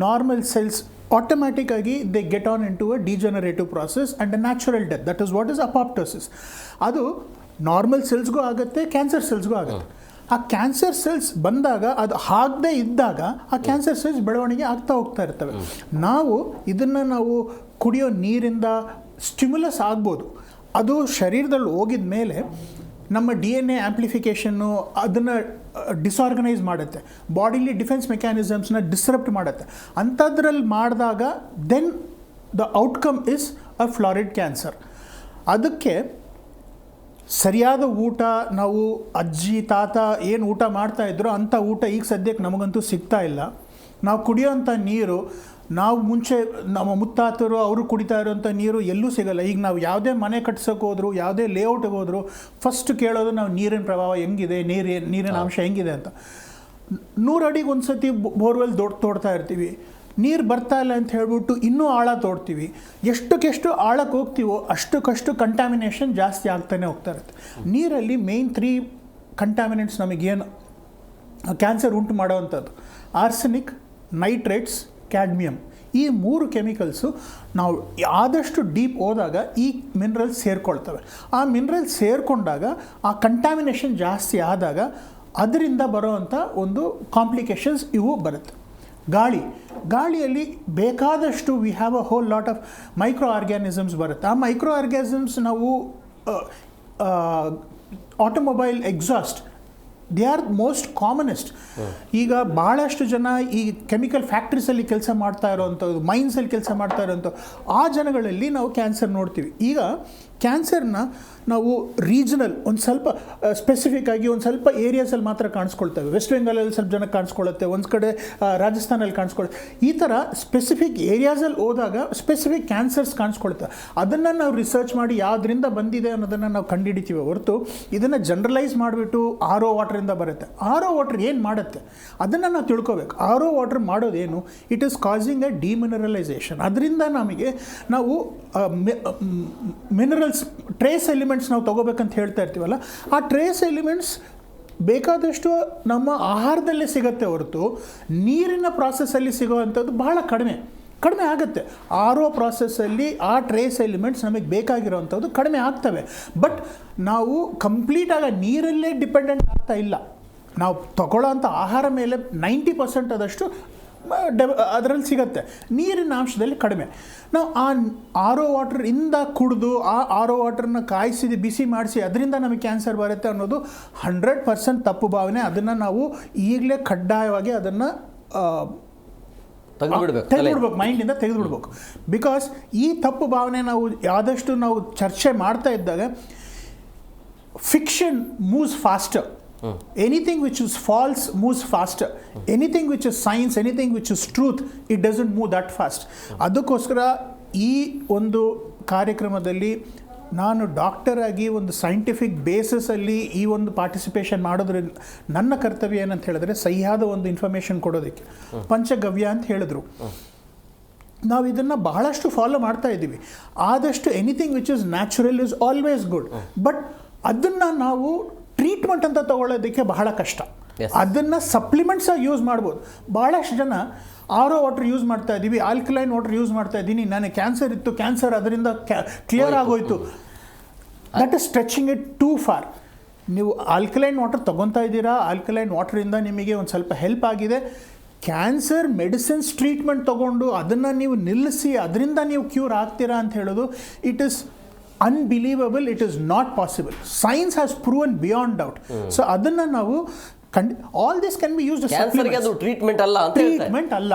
ನಾರ್ಮಲ್ ಸೆಲ್ಸ್ automatic ಆಗಿ they get on into a degenerative process and a natural death. That is what is apoptosis. ಅದು ನಾರ್ಮಲ್ ಸೆಲ್ಸ್ಗೂ ಆಗುತ್ತೆ, ಕ್ಯಾನ್ಸರ್ ಸೆಲ್ಸ್ಗೂ ಆಗುತ್ತೆ. ಆ ಕ್ಯಾನ್ಸರ್ ಸೆಲ್ಸ್ ಬಂದಾಗ ಅದು ಆಗದೆ ಇದ್ದಾಗ ಆ ಕ್ಯಾನ್ಸರ್ ಸೆಲ್ಸ್ ಬೆಳವಣಿಗೆ ಆಗ್ತಾ ಹೋಗ್ತಾ ಇರ್ತವೆ. ನಾವು ಕುಡಿಯೋ ನೀರಿಂದ ಸ್ಟಿಮ್ಯುಲಸ್ ಆಗ್ಬೋದು, ಅದು ಶರೀರದಲ್ಲಿ ಹೋಗಿದ ಮೇಲೆ ನಮ್ಮ DNA ಆ್ಯಂಪ್ಲಿಫಿಕೇಷನ್ನು ಅದನ್ನು ಡಿಸಾರ್ಗನೈಸ್ ಮಾಡುತ್ತೆ, ಬಾಡಿಲಿ ಡಿಫೆನ್ಸ್ ಮೆಕ್ಯಾನಿಸಮ್ಸ್ನ ಡಿಸ್ರಪ್ಟ್ ಮಾಡುತ್ತೆ. ಅಂಥದ್ರಲ್ಲಿ ಮಾಡಿದಾಗ then the outcome is a florid cancer. ಅದಕ್ಕೆ ಸರಿಯಾದ ಊಟ, ನಾವು ಅಜ್ಜಿ ತಾತ ಏನು ಊಟ ಮಾಡ್ತಾಯಿದ್ರು ಅಂಥ ಊಟ ಈಗ ಸದ್ಯಕ್ಕೆ ನಮಗಂತೂ ಸಿಗ್ತಾ ಇಲ್ಲ. ನಾವು ಕುಡಿಯೋಂಥ ನೀರು, ನಾವು ಮುಂಚೆ ನಮ್ಮ ಮುತ್ತಾತರು ಅವರು ಕುಡಿತಾ ಇರೋಂಥ ನೀರು ಎಲ್ಲೂ ಸಿಗಲ್ಲ. ಈಗ ನಾವು ಯಾವುದೇ ಮನೆ ಕಟ್ಸೋಕೆ ಹೋದ್ರು, ಯಾವುದೇ ಲೇಔಟ್ಗೆ ಹೋದ್ರು ಫಸ್ಟ್ ಕೇಳೋದು ನಾವು ನೀರಿನ ಪ್ರಭಾವ ಹೆಂಗಿದೆ, ನೀರಿನ ಅಂಶ ಹೆಂಗಿದೆ ಅಂತ. 100 ಅಡಿಗೆ ಒಂದು ಸತಿ ಬೋರ್ವೆಲ್ ತೋಡ್ತಾ ಇರ್ತೀವಿ, ನೀರು ಬರ್ತಾ ಇಲ್ಲ ಅಂತ ಹೇಳ್ಬಿಟ್ಟು ಇನ್ನೂ ಆಳ ತೋಡ್ತೀವಿ. ಎಷ್ಟಕ್ಕೆಷ್ಟು ಆಳಕ್ಕೆ ಹೋಗ್ತೀವೋ ಅಷ್ಟಕ್ಕಷ್ಟು ಕಂಟ್ಯಾಮಿನೇಷನ್ ಜಾಸ್ತಿ ಆಗ್ತಾನೆ ಹೋಗ್ತಾ ಇರುತ್ತೆ. ನೀರಲ್ಲಿ ಮೇಯ್ನ್ 3 ಕಂಟ್ಯಾಮಿನೆಂಟ್ಸ್ ನಮಗೇನು ಕ್ಯಾನ್ಸರ್ ಉಂಟು ಮಾಡೋವಂಥದ್ದು: ಆರ್ಸೆನಿಕ್, ನೈಟ್ರೇಟ್ಸ್, ಕ್ಯಾಡ್ಮಿಯಮ್. ಈ 3 ಕೆಮಿಕಲ್ಸು ನಾವು ಆದಷ್ಟು ಡೀಪ್ ಹೋದಾಗ ಈ ಮಿನರಲ್ಸ್ ಸೇರಿಕೊಳ್ತವೆ. ಆ ಮಿನರಲ್ಸ್ ಸೇರಿಕೊಂಡಾಗ ಆ ಕಂಟ್ಯಾಮಿನೇಷನ್ ಜಾಸ್ತಿ ಆದಾಗ ಅದರಿಂದ ಬರೋವಂಥ ಒಂದು ಕಾಂಪ್ಲಿಕೇಶನ್ಸ್ ಇವು ಬರುತ್ತೆ. ಗಾಳಿಯಲ್ಲಿ ಬೇಕಾದಷ್ಟು we have a hole lot of micro organisms ಬರುತ್ತೆ. ಆ ಮೈಕ್ರೋ ಆರ್ಗ್ಯಾನಿಸಮ್ಸ್ ನಾವು automobile exhaust, they are most commonest. ಈಗ ಭಾಳಷ್ಟು ಜನ ಈ ಕೆಮಿಕಲ್ ಫ್ಯಾಕ್ಟ್ರೀಸಲ್ಲಿ ಕೆಲಸ ಮಾಡ್ತಾ ಇರೋವಂಥದ್ದು, ಮೈನ್ಸಲ್ಲಿ ಕೆಲಸ ಮಾಡ್ತಾ ಇರೋವಂಥ ಆ ಜನಗಳಲ್ಲಿ ನಾವು ಕ್ಯಾನ್ಸರ್ ನೋಡ್ತೀವಿ. ಈಗ ಕ್ಯಾನ್ಸರ್ನ ನಾವು ರೀಜನಲ್ ಒಂದು ಸ್ವಲ್ಪ ಸ್ಪೆಸಿಫಿಕ್ ಆಗಿ ಒಂದು ಸ್ವಲ್ಪ ಏರಿಯಾಸಲ್ಲಿ ಮಾತ್ರ ಕಾಣಿಸ್ಕೊಳ್ತೇವೆ. ವೆಸ್ಟ್ ಬೆಂಗಾಲಲ್ಲಿ ಸ್ವಲ್ಪ ಜನಕ್ಕೆ ಕಾಣಿಸ್ಕೊಳ್ಳುತ್ತೆ, ಒಂದು ಕಡೆ ರಾಜಸ್ಥಾನಲ್ಲಿ ಕಾಣಿಸ್ಕೊಳ್ಳುತ್ತೆ. ಈ ಥರ ಸ್ಪೆಸಿಫಿಕ್ ಏರಿಯಾಸಲ್ಲಿ ಹೋದಾಗ ಸ್ಪೆಸಿಫಿಕ್ ಕ್ಯಾನ್ಸರ್ಸ್ ಕಾಣಿಸ್ಕೊಳ್ತವೆ. ಅದನ್ನು ನಾವು ರಿಸರ್ಚ್ ಮಾಡಿ ಯಾವುದರಿಂದ ಬಂದಿದೆ ಅನ್ನೋದನ್ನು ನಾವು ಕಂಡುಹಿಡಿತೀವಿ ಹೊರತು ಇದನ್ನು ಜನರಲೈಸ್ ಮಾಡಿಬಿಟ್ಟು RO ವಾಟ್ರಿಂದ ಬರುತ್ತೆ. RO ವಾಟ್ರ್ ಏನು ಮಾಡುತ್ತೆ ಅದನ್ನು ನಾವು ತಿಳ್ಕೊಬೇಕು. RO ವಾಟ್ರ್ ಮಾಡೋದೇನು? It is causing a demineralisation. ಅದರಿಂದ ನಮಗೆ ನಾವು ಮಿನರಲ್ಸ್, ಟ್ರೇಸ್ ಎಲಿಮೆಂಟ್ಸ್ ನಾವು ತೊಗೋಬೇಕಂತ ಹೇಳ್ತಾ ಇರ್ತೀವಲ್ಲ, ಆ ಟ್ರೇಸ್ ಎಲಿಮೆಂಟ್ಸ್ ಬೇಕಾದಷ್ಟು ನಮ್ಮ ಆಹಾರದಲ್ಲೇ ಸಿಗುತ್ತೆ ಹೊರತು ನೀರಿನ ಪ್ರಾಸೆಸ್ಸಲ್ಲಿ ಸಿಗೋವಂಥದ್ದು ಬಹಳ ಕಡಿಮೆ ಆಗುತ್ತೆ. RO ಪ್ರಾಸೆಸ್ಸಲ್ಲಿ ಆ ಟ್ರೇಸ್ ಎಲಿಮೆಂಟ್ಸ್ ನಮಗೆ ಬೇಕಾಗಿರೋವಂಥದ್ದು ಕಡಿಮೆ ಆಗ್ತವೆ. ಬಟ್ ನಾವು ಕಂಪ್ಲೀಟಾಗಿ ನೀರಲ್ಲೇ ಡಿಪೆಂಡೆಂಟ್ ಆಗ್ತಾ ಇಲ್ಲ. ನಾವು ತಗೊಳ್ಳೋ ಅಂಥ ಆಹಾರ ಮೇಲೆ 90% ಆದಷ್ಟು ಅದರಲ್ಲಿ ಸಿಗುತ್ತೆ, ನೀರಿನ ಅಂಶದಲ್ಲಿ ಕಡಿಮೆ. ನಾವು ಆ RO ವಾಟ್ರಿಂದ ಕುಡಿದು ಆ RO ವಾಟ್ರನ್ನ ಕಾಯಿಸಿ ಬಿಸಿ ಮಾಡಿಸಿ ಅದರಿಂದ ನಮಗೆ ಕ್ಯಾನ್ಸರ್ ಬರುತ್ತೆ ಅನ್ನೋದು 100% ತಪ್ಪು ಭಾವನೆ. ಅದನ್ನು ನಾವು ಈಗಲೇ ಕಡ್ಡಾಯವಾಗಿ ಅದನ್ನು ತೆಗೆದುಬಿಡ್ಬೇಕು, ಮೈಂಡಿಂದ ತೆಗೆದುಬಿಡ್ಬೇಕು. ಬಿಕಾಸ್ ಈ ತಪ್ಪು ಭಾವನೆ ನಾವು ಆದಷ್ಟು ನಾವು ಚರ್ಚೆ ಮಾಡ್ತಾ ಇದ್ದಾಗ fiction moves faster. Anything which is false moves faster. Anything which is science, anything which is truth, it doesn't move that fast. ಅದಕ್ಕೋಸ್ಕರ ಈ ಒಂದು ಕಾರ್ಯಕ್ರಮದಲ್ಲಿ ನಾನು ಡಾಕ್ಟರ್ ಆಗಿ ಒಂದು ಸೈಂಟಿಫಿಕ್ ಬೇಸಿಸಲ್ಲಿ ಈ ಒಂದು ಪಾರ್ಟಿಸಿಪೇಷನ್ ಮಾಡೋದ್ರಿಂದ ನನ್ನ ಕರ್ತವ್ಯ ಏನಂತ ಹೇಳಿದ್ರೆ ಸರಿಯಾದ ಒಂದು ಇನ್ಫಾರ್ಮೇಷನ್ ಕೊಡೋದಕ್ಕೆ. ಪಂಚಗವ್ಯ ಅಂತ ಹೇಳಿದ್ರು, ನಾವು ಇದನ್ನು ಬಹಳಷ್ಟು ಫಾಲೋ ಮಾಡ್ತಾ ಇದ್ದೀವಿ. ಆದಷ್ಟು anything which is natural is always good. But ಅದನ್ನು ನಾವು ಟ್ರೀಟ್ಮೆಂಟ್ ಅಂತ ತಗೊಳ್ಳೋದಕ್ಕೆ ಬಹಳ ಕಷ್ಟ. ಅದನ್ನು ಸಪ್ಲಿಮೆಂಟ್ಸ್ ಆಗಿ ಯೂಸ್ ಮಾಡ್ಬೋದು. ಭಾಳಷ್ಟು ಜನ RO ವಾಟರ್ ಯೂಸ್ ಮಾಡ್ತಾ ಇದ್ದೀವಿ, ಆಲ್ಕಲೈನ್ ವಾಟರ್ ಯೂಸ್ ಮಾಡ್ತಾ ಇದ್ದೀನಿ, ನನಗೆ ಕ್ಯಾನ್ಸರ್ ಇತ್ತು, ಕ್ಯಾನ್ಸರ್ ಅದರಿಂದ ಕ್ಲಿಯರ್ ಆಗೋಯ್ತು. That is stretching it two for. ನೀವು ಆಲ್ಕಲೈನ್ ವಾಟರ್ ತೊಗೊತಾ ಇದ್ದೀರಾ, ಆಲ್ಕಲೈನ್ ವಾಟರಿಂದ ನಿಮಗೆ ಒಂದು ಸ್ವಲ್ಪ ಹೆಲ್ಪ್ ಆಗಿದೆ. ಕ್ಯಾನ್ಸರ್ ಮೆಡಿಸಿನ್ಸ್ ಟ್ರೀಟ್ಮೆಂಟ್ ತೊಗೊಂಡು ಅದನ್ನು ನೀವು ನಿಲ್ಲಿಸಿ ಅದರಿಂದ ನೀವು ಕ್ಯೂರ್ ಆಗ್ತೀರಾ ಅಂತ ಹೇಳೋದು it is unbelievable. It is not possible. Science has proven beyond doubt. So ಅದನ್ನು ನಾವು all this can be use ಕ್ಯಾನ್ಸರ್ಗೆ ಅದು ಟ್ರೀಟ್ಮೆಂಟ್ ಅಲ್ಲ ಅಂತ ಹೇಳ್ತಾರೆ. ಟ್ರೀಟ್ಮೆಂಟ್ ಅಲ್ಲ,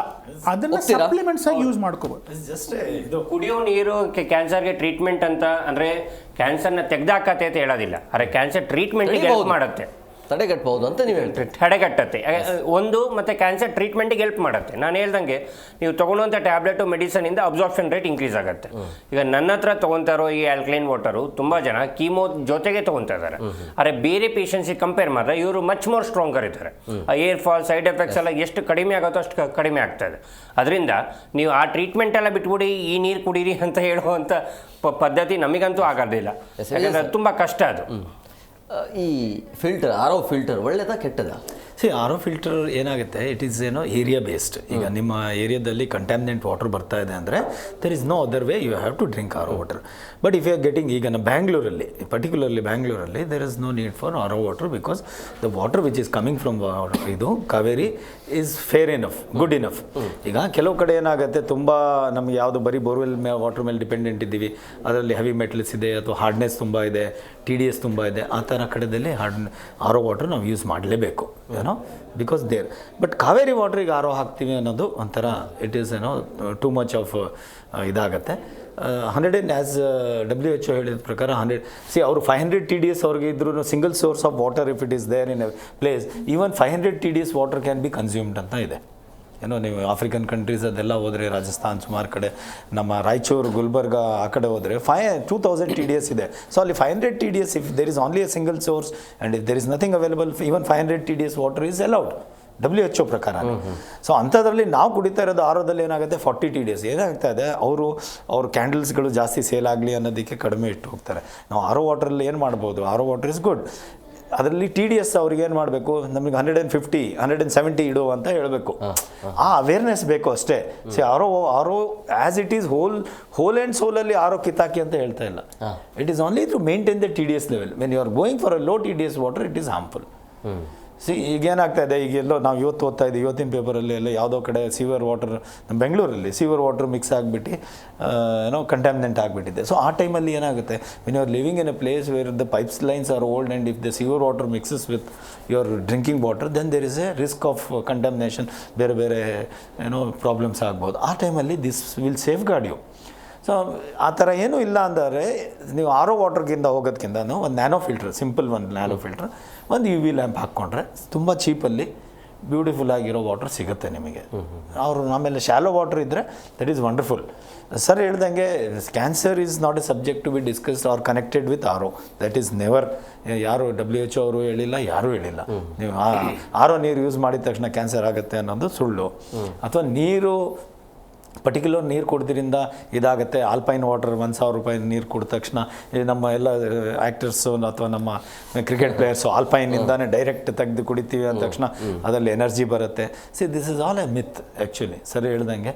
ಅದನ್ನ ಒಪ್ತೀರಾ? ಸಪ್ಲಿಮೆಂಟ್ಸ್ ಆಗಿ ಯೂಸ್ ಮಾಡ್ಕೋಬಹುದು. ಜಸ್ಟ್ ಇದು ಕುಡಿಯೋ ನೀರು ಕ್ಯಾನ್ಸರ್ಗೆ ಟ್ರೀಟ್ಮೆಂಟ್ ಅಂತ ಅಂದರೆ ಕ್ಯಾನ್ಸರ್ನ ತೆಗೆದಾಕತ್ತೆ ಅಂತ ಹೇಳೋದಿಲ್ಲ, ಆದರೆ ಕ್ಯಾನ್ಸರ್ ಟ್ರೀಟ್ಮೆಂಟ್ಗೆ ಹೆಲ್ಪ್ ಮಾಡುತ್ತೆ, ತಡೆಗಟ್ಟಬಹುದು ಅಂತ ನೀವು ಹೇಳ್ತೀರಿ. ತಡೆಗಟ್ಟತ್ತೆ ಒಂದು, ಮತ್ತು ಕ್ಯಾನ್ಸರ್ ಟ್ರೀಟ್ಮೆಂಟಿಗೆ ಹೆಲ್ಪ್ ಮಾಡುತ್ತೆ. ನಾನು ಹೇಳ್ದಂಗೆ ನೀವು ತೊಗೊಳ್ಳೋಂಥ ಟ್ಯಾಬ್ಲೆಟು ಮೆಡಿಸನಿಂದ ಅಬ್ಸಾರ್ಪ್ಷನ್ ರೇಟ್ ಇನ್ಕ್ರೀಸ್ ಆಗುತ್ತೆ. ಈಗ ನನ್ನ ಹತ್ರ ತೊಗೊತಾರೋ ಈ ಆಲ್ಕಲೈನ್ ವಾಟರು ತುಂಬ ಜನ ಕೀಮೋ ಜೊತೆಗೆ ತೊಗೊತಾ ಇದ್ದಾರೆ, ಆದರೆ ಬೇರೆ ಪೇಷಂಟ್ಸಿಗೆ ಕಂಪೇರ್ ಮಾಡಿದ್ರೆ ಇವರು ಮಚ್ ಮೋರ್ ಸ್ಟ್ರಾಂಗರ್ ಇದ್ದಾರೆ. ಏರ್ ಫಾಲ್ ಸೈಡ್ ಎಫೆಕ್ಟ್ಸ್ ಎಲ್ಲ ಎಷ್ಟು ಕಡಿಮೆ ಆಗುತ್ತೋ ಅಷ್ಟು ಕಡಿಮೆ ಆಗ್ತಾ ಇದೆ. ಅದರಿಂದ ನೀವು ಆ ಟ್ರೀಟ್ಮೆಂಟ್ ಎಲ್ಲ ಬಿಟ್ಬಿಡಿ ಈ ನೀರು ಕುಡೀರಿ ಅಂತ ಹೇಳುವಂಥ ಪದ್ಧತಿ ನಮಗಂತೂ ಆಗೋದಿಲ್ಲ, ಯಾಕಂದರೆ ಅದು ತುಂಬ ಕಷ್ಟ ಅದು. ಈ ಫಿಲ್ಟರ್ ಆರ್ ಒ ಫಿಲ್ಟರ್ ಒಳ್ಳೆದಾ ಕೆಟ್ಟದಾ? ಆರ್ ಒ ಫಿಲ್ಟರ್ ಏನಾಗುತ್ತೆ, ಇಟ್ ಈಸ್ ಏರಿಯಾ ಬೇಸ್ಡ್. ಈಗ ನಿಮ್ಮ ಏರಿಯಾದಲ್ಲಿ ಕಂಟ್ಯಾಮಿನೆಂಟ್ ವಾಟರ್ ಬರ್ತಾ ಇದೆ ಅಂದರೆ there is no other way, you have to drink R O water. But if you are getting, ಈಗ ನಮ್ಮ ಬ್ಯಾಂಗ್ಳೂರಲ್ಲಿ ಪರ್ಟಿಕ್ಯುಲರ್ಲಿ ಬ್ಯಾಂಗ್ಳೂರಲ್ಲಿ there is no need for R O water, because the water which is coming from ಇದು Kaveri is fair enough, good enough. ಈಗ ಕೆಲವು ಕಡೆ ಏನಾಗುತ್ತೆ, ತುಂಬ ನಮ್ಗೆ ಯಾವುದು ಬರೀ ಬೋರ್ವೆಲ್ ವಾಟರ್ ಮೇಲೆ ಡಿಪೆಂಡೆಂಟ್ ಇದ್ದೀವಿ, ಅದರಲ್ಲಿ ಹೆವಿ ಮೆಟಲ್ಸ್ ಇದೆ ಅಥವಾ ಹಾರ್ಡ್ನೆಸ್ ತುಂಬ ಇದೆ, TDS ತುಂಬ ಇದೆ, ಆ ಥರ ಕಡೆದಲ್ಲಿ ಆರ್ ಒ ವಾಟರ್ ನಾವು ಯೂಸ್ ಮಾಡಲೇಬೇಕು ಏನೋ, ಬಿಕಾಸ್ ದೇರ್. ಬಟ್ ಕಾವೇರಿ ವಾಟ್ರಿಗೆ ಆರ್ ಒ ಹಾಕ್ತೀವಿ ಅನ್ನೋದು ಒಂಥರ ಇಟ್ ಈಸ್ ಏನೋ ಟೂ ಮಚ್ ಆಫ್ ಇದಾಗತ್ತೆ. 100 ಆ್ಯಸ್ WHO ಹೇಳಿದ ಪ್ರಕಾರ 100 ಅವರು 500 TDS ಅವ್ರಿಗೆ ಇದ್ರೂ single source of water if it is there in a place, even 500 TDS water can be consumed ಅಂತ ಇದೆ. ಏನೋ ನೀವು ಆಫ್ರಿಕನ್ ಕಂಟ್ರೀಸ್ ಅದೆಲ್ಲ ಹೋದರೆ, ರಾಜಸ್ಥಾನ್ ಸುಮಾರು ಕಡೆ, ನಮ್ಮ ರಾಯಚೂರು ಗುಲ್ಬರ್ಗ ಆ ಕಡೆ ಹೋದರೆ 2000 TDS ಇದೆ. ಸೊ ಅಲ್ಲಿ 500 TDS, if there is only a single source and if there is nothing available, even 500 TDS water is allowed WHO ಪ್ರಕಾರ. ಸೊ ಅಂಥದ್ರಲ್ಲಿ ನಾವು ಕುಡಿತಾ ಇರೋದು ಆರೋದಲ್ಲಿ ಏನಾಗುತ್ತೆ 40 TDS ಏನಾಗ್ತಾ ಇದೆ, ಅವ್ರ ಕ್ಯಾಂಡಲ್ಸ್ಗಳು ಜಾಸ್ತಿ ಸೇಲ್ ಆಗಲಿ ಅನ್ನೋದಕ್ಕೆ ಕಡಿಮೆ ಇಟ್ಟು ಹೋಗ್ತಾರೆ. ನಾವು ಆರೋ ವಾಟ್ರಲ್ಲಿ ಏನು ಮಾಡ್ಬೋದು, ಆರೋ ವಾಟರ್ ಇಸ್ ಗುಡ್, ಅದರಲ್ಲಿ TDS ಅವ್ರಿಗೆ ಏನು ಮಾಡಬೇಕು, ನಮಗೆ 150 170 ಇಡು ಅಂತ ಹೇಳಬೇಕು. ಆ ಅವೇರ್ನೆಸ್ ಬೇಕು ಅಷ್ಟೇ. See RO as it is whole and ಸೋಲಲ್ಲಿ ಆರೋ ಕಿತ್ತಾಕಿ ಅಂತ ಹೇಳ್ತಾ ಇಲ್ಲ. It is only to maintain the TDS level. When you are going for a low TDS water it is harmful. See ಈಗೇನಾಗ್ತಾ ಇದೆ, ಈಗೆಲ್ಲೋ ನಾವು ಇವತ್ತು ಓದ್ತಾ ಇದ್ದೀವಿ, ಇವತ್ತಿನ ಪೇಪರಲ್ಲಿ ಎಲ್ಲ ಯಾವುದೋ ಕಡೆ ಸೀವರ್ ವಾಟರ್, ನಮ್ಮ ಬೆಂಗಳೂರಲ್ಲಿ ಸೀವರ್ ವಾಟರ್ ಮಿಕ್ಸ್ ಆಗಿಬಿಟ್ಟು ಏನೋ ಕಂಟ್ಯಾಮಿನೆಂಟ್ ಆಗಿಬಿಟ್ಟಿದೆ. ಸೊ ಆ ಟೈಮಲ್ಲಿ ಏನಾಗುತ್ತೆ, when you are living in a place where the pipes lines are old and if the sewer water mixes with your drinking water, then there is a risk of contamination, ಬೇರೆ ಬೇರೆ ಏನೋ problems ಆಗ್ಬೋದು. ಆ ಟೈಮಲ್ಲಿ this will safeguard you. So ಆ ಥರ ಏನೂ ಇಲ್ಲ ಅಂದರೆ ನೀವು ಆರೋ ವಾಟರ್ಗಿಂತ ಹೋಗೋದಕ್ಕಿಂತ ಒಂದು ನ್ಯಾನೋ ಫಿಲ್ಟರ್, ಸಿಂಪಲ್ ಒಂದು ನ್ಯಾನೋ ಫಿಲ್ಟರ್, ಒಂದು UV ಲ್ಯಾಂಪ್ ಹಾಕ್ಕೊಂಡ್ರೆ ತುಂಬ ಚೀಪಲ್ಲಿ ಬ್ಯೂಟಿಫುಲ್ ಆಗಿರೋ ವಾಟರ್ ಸಿಗುತ್ತೆ ನಿಮಗೆ. ಅವರು ಆಮೇಲೆ ಶಾಲೋ ವಾಟರ್ ಇದ್ದರೆ ದಟ್ ಈಸ್ ವಂಡರ್ಫುಲ್. ಸರ್ ಹೇಳ್ದಂಗೆ cancer is not a subject to be discussed or connected with RO, that is never. ಯಾರು WHO ಅವರು ಹೇಳಿಲ್ಲ, ಯಾರೂ ಹೇಳಿಲ್ಲ ನೀವು ಆರೋ ನೀರು ಯೂಸ್ ಮಾಡಿದ ತಕ್ಷಣ ಕ್ಯಾನ್ಸರ್ ಆಗುತ್ತೆ ಅನ್ನೋದು ಸುಳ್ಳು. ಅಥವಾ ನೀರು ಪರ್ಟಿಕ್ಯುಲರ್ ನೀರು ಕುಡ್ದ್ರಿಂದ ಇದಾಗುತ್ತೆ. ಆಲ್ಪೈನ್ ವಾಟರ್ 1000 ರೂಪಾಯಿ ನೀರು ಕುಡಿದ ತಕ್ಷಣ, ನಮ್ಮ ಎಲ್ಲ ಆ್ಯಕ್ಟರ್ಸು ಅಥವಾ ನಮ್ಮ ಕ್ರಿಕೆಟ್ ಪ್ಲೇಯರ್ಸು ಆಲ್ಪೈನಿಂದಾನೇ ಡೈರೆಕ್ಟ್ ತೆಗೆದು ಕುಡಿತೀವಿ ಅಂದ ತಕ್ಷಣ ಅದರಲ್ಲಿ ಎನರ್ಜಿ ಬರುತ್ತೆ. See this is all A myth actually. ಸರಿ ಹೇಳ್ದಂಗೆ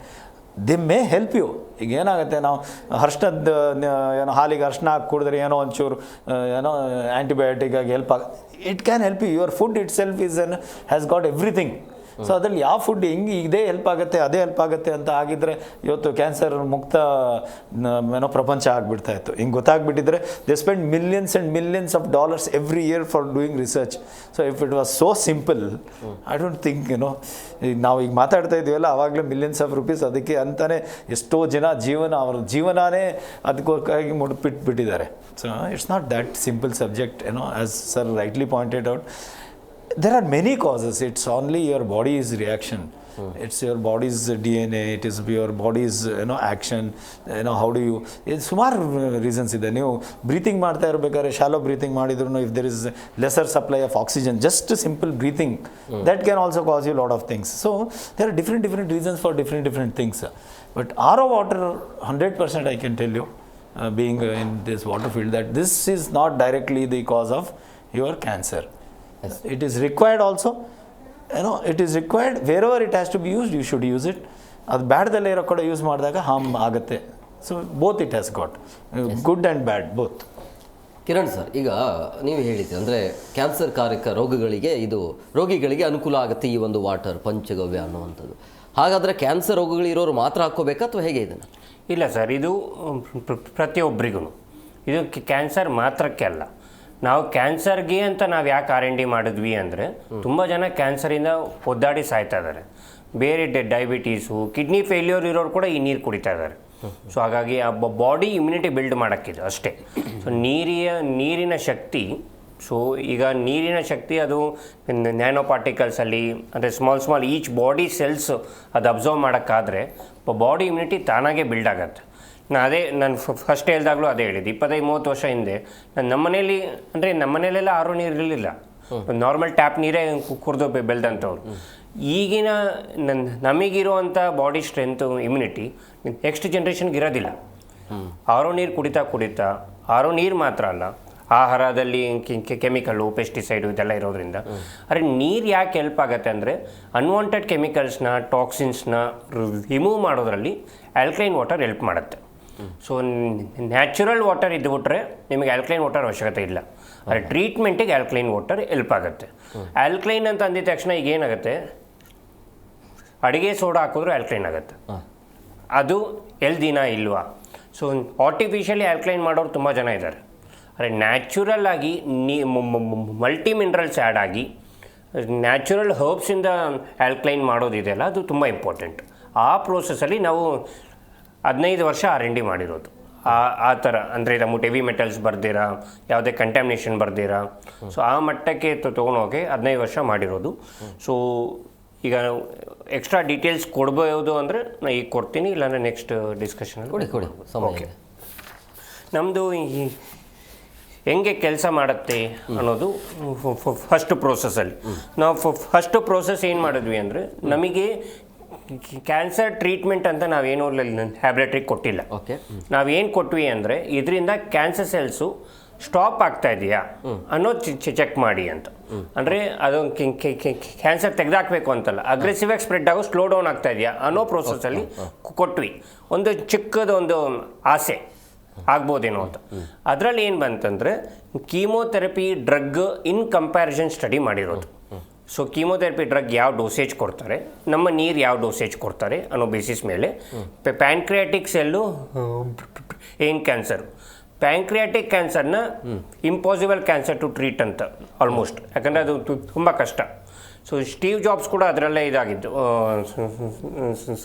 ದಿ ಮೇ ಹೆಲ್ಪ್ ಯು. ಈಗ ಏನಾಗುತ್ತೆ, ನಾವು ಅರ್ಶಿನದ ಏನೋ ಹಾಲಿಗೆ ಅರ್ಶಿನ ಹಾಕಿ ಕುಡಿದ್ರೆ ಏನೋ ಒಂಚೂರು ಏನೋ ಆ್ಯಂಟಿಬಯೋಟಿಕ್ ಆಗಿ help it can help you. Your food itself is has got everything. So ಅದರಲ್ಲಿ ಯಾವ ಫುಡ್ ಹೆಂಗೆ ಇದೇ ಹೆಲ್ಪ್ ಆಗುತ್ತೆ ಅದೇ ಹೆಲ್ಪ್ ಆಗುತ್ತೆ ಅಂತ ಆಗಿದ್ದರೆ ಇವತ್ತು ಕ್ಯಾನ್ಸರ್ ಮುಕ್ತ ಏನೋ ಪ್ರಪಂಚ ಆಗಿಬಿಡ್ತಾ ಇತ್ತು. ಹಿಂಗೆ ಗೊತ್ತಾಗ್ಬಿಟ್ಟಿದ್ರೆ they spend millions and millions of dollars every year for doing research. So if it was so simple, I don't think ನಾವು ಈಗ ಮಾತಾಡ್ತಾ ಇದ್ದೀವಲ್ಲ ಆವಾಗಲೇ millions of rupees ಅದಕ್ಕೆ ಅಂತಾನೆ ಎಷ್ಟೋ ಜನ ಅವ್ರ ಜೀವನನೇ ಅದಕ್ಕೋಸ್ಕರ ಮುಡಿಪಿಟ್ಬಿಟ್ಟಿದ್ದಾರೆ. So it's not that simple subject as sir rightly pointed out. There are many causes. It's only your body's reaction. It's your body's DNA. It is your body's action. How do you? It's ಸುಮಾರು reasons ಇದೆ. ನೀವು breathing ಮಾಡ್ತಾ ಇರಬೇಕಾದ್ರೆ shallow breathing ಮಾಡಿದ್ರು, if there is lesser supply of oxygen, just simple breathing, that can also cause you a lot of things. So there are different reasons for different things. But RO water, 100% I can tell you, being in this water field, that this is not directly the cause of your cancer. Yes. It is required also, it is required wherever it has to be used, you should use it. ಅದು ಬ್ಯಾಡ್ದಲ್ಲೇ ಇರೋ ಕಡೆ use ಮಾಡಿದಾಗ harm ಆಗುತ್ತೆ. So both it has got good and bad both. Kiran sir, ಈಗ ನೀವು ಹೇಳಿದ್ರಿ ಅಂದರೆ cancer ಕಾರಕ ರೋಗಿಗಳಿಗೆ ಅನುಕೂಲ ಆಗುತ್ತೆ ಈ ಒಂದು ವಾಟರ್ ಪಂಚಗವ್ಯ ಅನ್ನುವಂಥದ್ದು. ಹಾಗಾದರೆ ಕ್ಯಾನ್ಸರ್ ರೋಗಗಳಿರೋರು ಮಾತ್ರ ಹಾಕ್ಕೋಬೇಕಾ ಅಥವಾ ಹೇಗೆ ಇದನ್ನು? ಇಲ್ಲ ಸರ್, ಇದು ಪ್ರತಿಯೊಬ್ಬರಿಗೂ, ಇದು ಕ್ಯಾನ್ಸರ್ ಮಾತ್ರಕ್ಕೆ ಅಲ್ಲ. ನಾವು ಕ್ಯಾನ್ಸರ್ಗೆ ಅಂತ ನಾವು ಯಾಕೆ R&D ಮಾಡಿದ್ವಿ ಅಂದರೆ ತುಂಬ ಜನ ಕ್ಯಾನ್ಸರಿಂದ ಒದ್ದಾಡಿ ಸಾಯ್ತಾ ಇದ್ದಾರೆ. ಬೇರೆ ಡಯಾಬಿಟೀಸು, ಕಿಡ್ನಿ ಫೇಲ್ಯೂರ್ ಇರೋರು ಕೂಡ ಈ ನೀರು ಕುಡಿತಾ ಇದ್ದಾರೆ. ಸೊ ಹಾಗಾಗಿ ಆ ಬಾಡಿ ಇಮ್ಯುನಿಟಿ ಬಿಲ್ಡ್ ಮಾಡೋಕ್ಕಿದೆ ಅಷ್ಟೇ. ಸೊ ನೀರಿನ ಶಕ್ತಿ, ಸೊ ಈಗ ನೀರಿನ ಶಕ್ತಿ ಅದು ನ್ಯಾನೋ ಪಾರ್ಟಿಕಲ್ಸಲ್ಲಿ ಅಂದರೆ ಸ್ಮಾಲ್ ಈಚ್ ಬಾಡಿ ಸೆಲ್ಸ್ ಅದು ಅಬ್ಸರ್ವ್ ಮಾಡೋಕ್ಕಾದರೆ ಬಾಡಿ ಇಮ್ಯುನಿಟಿ ತಾನಾಗೆ ಬಿಲ್ಡ್ ಆಗುತ್ತೆ. ನಾನು ಫಸ್ಟ್ ಹೇಳ್ದಾಗಲೂ ಅದೇ ಹೇಳಿದ್ದು, 25-30 ವರ್ಷ ಹಿಂದೆ ನಮ್ಮ ಮನೇಲಿ ಅಂದರೆ ನಮ್ಮ ಮನೇಲೆಲ್ಲ ಆರೋ ನೀರು ಇರಲಿಲ್ಲ, ನಾರ್ಮಲ್ ಟ್ಯಾಪ್ ನೀರೇ ಕುಡಿದು ಬೆಳೆದಂಥವ್ರು. ಈಗಿನ ನಮಗಿರುವಂಥ ಬಾಡಿ ಸ್ಟ್ರೆಂತು ಇಮ್ಯುನಿಟಿ ನೆಕ್ಸ್ಟ್ ಜನ್ರೇಷನ್ಗೆ ಇರೋದಿಲ್ಲ. ಆರೋ ನೀರು ಕುಡಿತಾ ಆರೋ ನೀರು ಮಾತ್ರ ಅಲ್ಲ, ಆಹಾರದಲ್ಲಿ ಕೆಮಿಕಲ್ಲು, ಪೆಸ್ಟಿಸೈಡು ಇದೆಲ್ಲ ಇರೋದ್ರಿಂದ. ಆದರೆ ನೀರು ಯಾಕೆ ಹೆಲ್ಪ್ ಆಗುತ್ತೆ ಅಂದರೆ ಅನ್ವಾಂಟೆಡ್ ಕೆಮಿಕಲ್ಸ್ನ, ಟಾಕ್ಸಿನ್ಸ್ನ ರಿಮೂವ್ ಮಾಡೋದ್ರಲ್ಲಿ ಆಲ್ಕಲೈನ್ ವಾಟರ್ ಹೆಲ್ಪ್ ಮಾಡುತ್ತೆ. ಸೊ ನ್ಯಾಚುರಲ್ ವಾಟರ್ ಇದ್ದುಬಿಟ್ರೆ ನಿಮಗೆ ಆಲ್ಕಲೈನ್ ವಾಟರ್ ಅವಶ್ಯಕತೆ ಇಲ್ಲ. ಆದರೆ ಟ್ರೀಟ್ಮೆಂಟಿಗೆ ಆಲ್ಕಲೈನ್ ವಾಟರ್ ಹೆಲ್ಪ್ ಆಗುತ್ತೆ. ಆಲ್ಕಲೈನ್ ಅಂತ ಅಂದಿದ ತಕ್ಷಣ ಈಗ ಏನಾಗುತ್ತೆ, ಅಡುಗೆ ಸೋಡಾ ಹಾಕಿದ್ರು ಆಲ್ಕಲೈನ್ ಆಗುತ್ತೆ. ಅದು ಎಲ್ದಿನ ಇಲ್ವಾ? ಸೊ ಆರ್ಟಿಫಿಷಿಯಲಿ ಆಲ್ಕಲೈನ್ ಮಾಡೋರು ತುಂಬ ಜನ ಇದ್ದಾರೆ. ಆದರೆ ನ್ಯಾಚುರಲ್ ಆಗಿ ಮಲ್ಟಿ ಮಿನರಲ್ಸ್ ಆ್ಯಡ್ ಆಗಿ ನ್ಯಾಚುರಲ್ ಹರ್ಬ್ಸಿಂದ ಆಲ್ಕಲೈನ್ ಮಾಡೋದಿದೆಯಲ್ಲ, ಅದು ತುಂಬ ಇಂಪಾರ್ಟೆಂಟ್. ಆ ಪ್ರೋಸೆಸ್ಸಲ್ಲಿ ನಾವು 15 ವರ್ಷ R&D ಮಾಡಿರೋದು. ಆ ಥರ ಅಂದರೆ ನಮ್ಮ ಹೆವಿ ಮೆಟಲ್ಸ್ ಬರ್ದಿರಾ, ಯಾವುದೇ ಕಂಟ್ಯಾಮಿನೇಷನ್ ಬರ್ದಿರಾ, ಸೊ ಆ ಮಟ್ಟಕ್ಕೆ ತೊಗೊಂಡೋಗಿ 15 ವರ್ಷ ಮಾಡಿರೋದು. ಸೊ ಈಗ ಎಕ್ಸ್ಟ್ರಾ ಡೀಟೇಲ್ಸ್ ಕೊಡ್ಬೋದು ಅಂದರೆ ನಾನು ಈಗ ಕೊಡ್ತೀನಿ, ಇಲ್ಲಾಂದರೆ ನೆಕ್ಸ್ಟ್ ಡಿಸ್ಕಷನಲ್ಲಿ ಕೊಡಿ. ಓಕೆ, ನಮ್ಮದು ಹೆಂಗೆ ಕೆಲಸ ಮಾಡುತ್ತೆ ಅನ್ನೋದು ಫಸ್ಟ್ ಪ್ರೋಸೆಸ್ಸಲ್ಲಿ. ನಾವು ಫಸ್ಟ್ ಪ್ರೋಸೆಸ್ ಏನು ಮಾಡಿದ್ವಿ ಅಂದರೆ, ನಮಗೆ ಕ್ಯಾನ್ಸರ್ ಟ್ರೀಟ್ಮೆಂಟ್ ಅಂತ ನಾವೇನು ಲ್ಯಾಬ್ರೇಟ್ರಿಗೆ ಕೊಟ್ಟಿಲ್ಲ. ಓಕೆ, ನಾವೇನು ಕೊಟ್ವಿ ಅಂದರೆ ಇದರಿಂದ ಕ್ಯಾನ್ಸರ್ ಸೆಲ್ಸು ಸ್ಟಾಪ್ ಆಗ್ತಾ ಇದೆಯಾ ಅನ್ನೋದು ಚೆಕ್ ಮಾಡಿ ಅಂತ. ಅಂದರೆ ಅದು ಕ್ಯಾನ್ಸರ್ ತೆಗೆದಾಕಬೇಕು ಅಂತಲ್ಲ, ಅಗ್ರೆಸಿವ್ ಆಗಿ ಸ್ಪ್ರೆಡ್ ಆಗೋ ಸ್ಲೋ ಡೌನ್ ಆಗ್ತಾ ಇದೆಯಾ ಅನ್ನೋ ಪ್ರೋಸೆಸ್ಸಲ್ಲಿ ಕೊಟ್ವಿ. ಒಂದು ಚಿಕ್ಕದೊಂದು ಆಸೆ ಆಗ್ಬೋದೇನೋ ಅಂತ. ಅದರಲ್ಲಿ ಏನು ಬಂತಂದರೆ chemotherapy drug in comparison study ಮಾಡಿರೋದು. ಸೊ ಕೀಮೋಥೆರಪಿ ಡ್ರಗ್ ಯಾವ ಡೋಸೇಜ್ ಕೊಡ್ತಾರೆ, ನಮ್ಮ ನೀರು ಯಾವ ಡೋಸೇಜ್ ಕೊಡ್ತಾರೆ ಅನ್ನೋ ಬೇಸಿಸ್ ಮೇಲೆ ಪ್ಯಾಂಕ್ರಿಯಾಟಿಕ್ ಸೆಲ್ಲು ಏನು ಕ್ಯಾನ್ಸರು, ಪ್ಯಾಂಕ್ರಿಯಾಟಿಕ್ ಕ್ಯಾನ್ಸರ್ನ ಇಂಪಾಸಿಬಲ್ ಕ್ಯಾನ್ಸರ್ ಟು ಟ್ರೀಟ್ ಅಂತ ಆಲ್ಮೋಸ್ಟ್, ಯಾಕಂದರೆ ಅದು ತುಂಬ ಕಷ್ಟ. ಸೊ ಸ್ಟೀವ್ ಜಾಬ್ಸ್ ಕೂಡ ಅದರಲ್ಲೇ ಇದಾಗಿದ್ದು,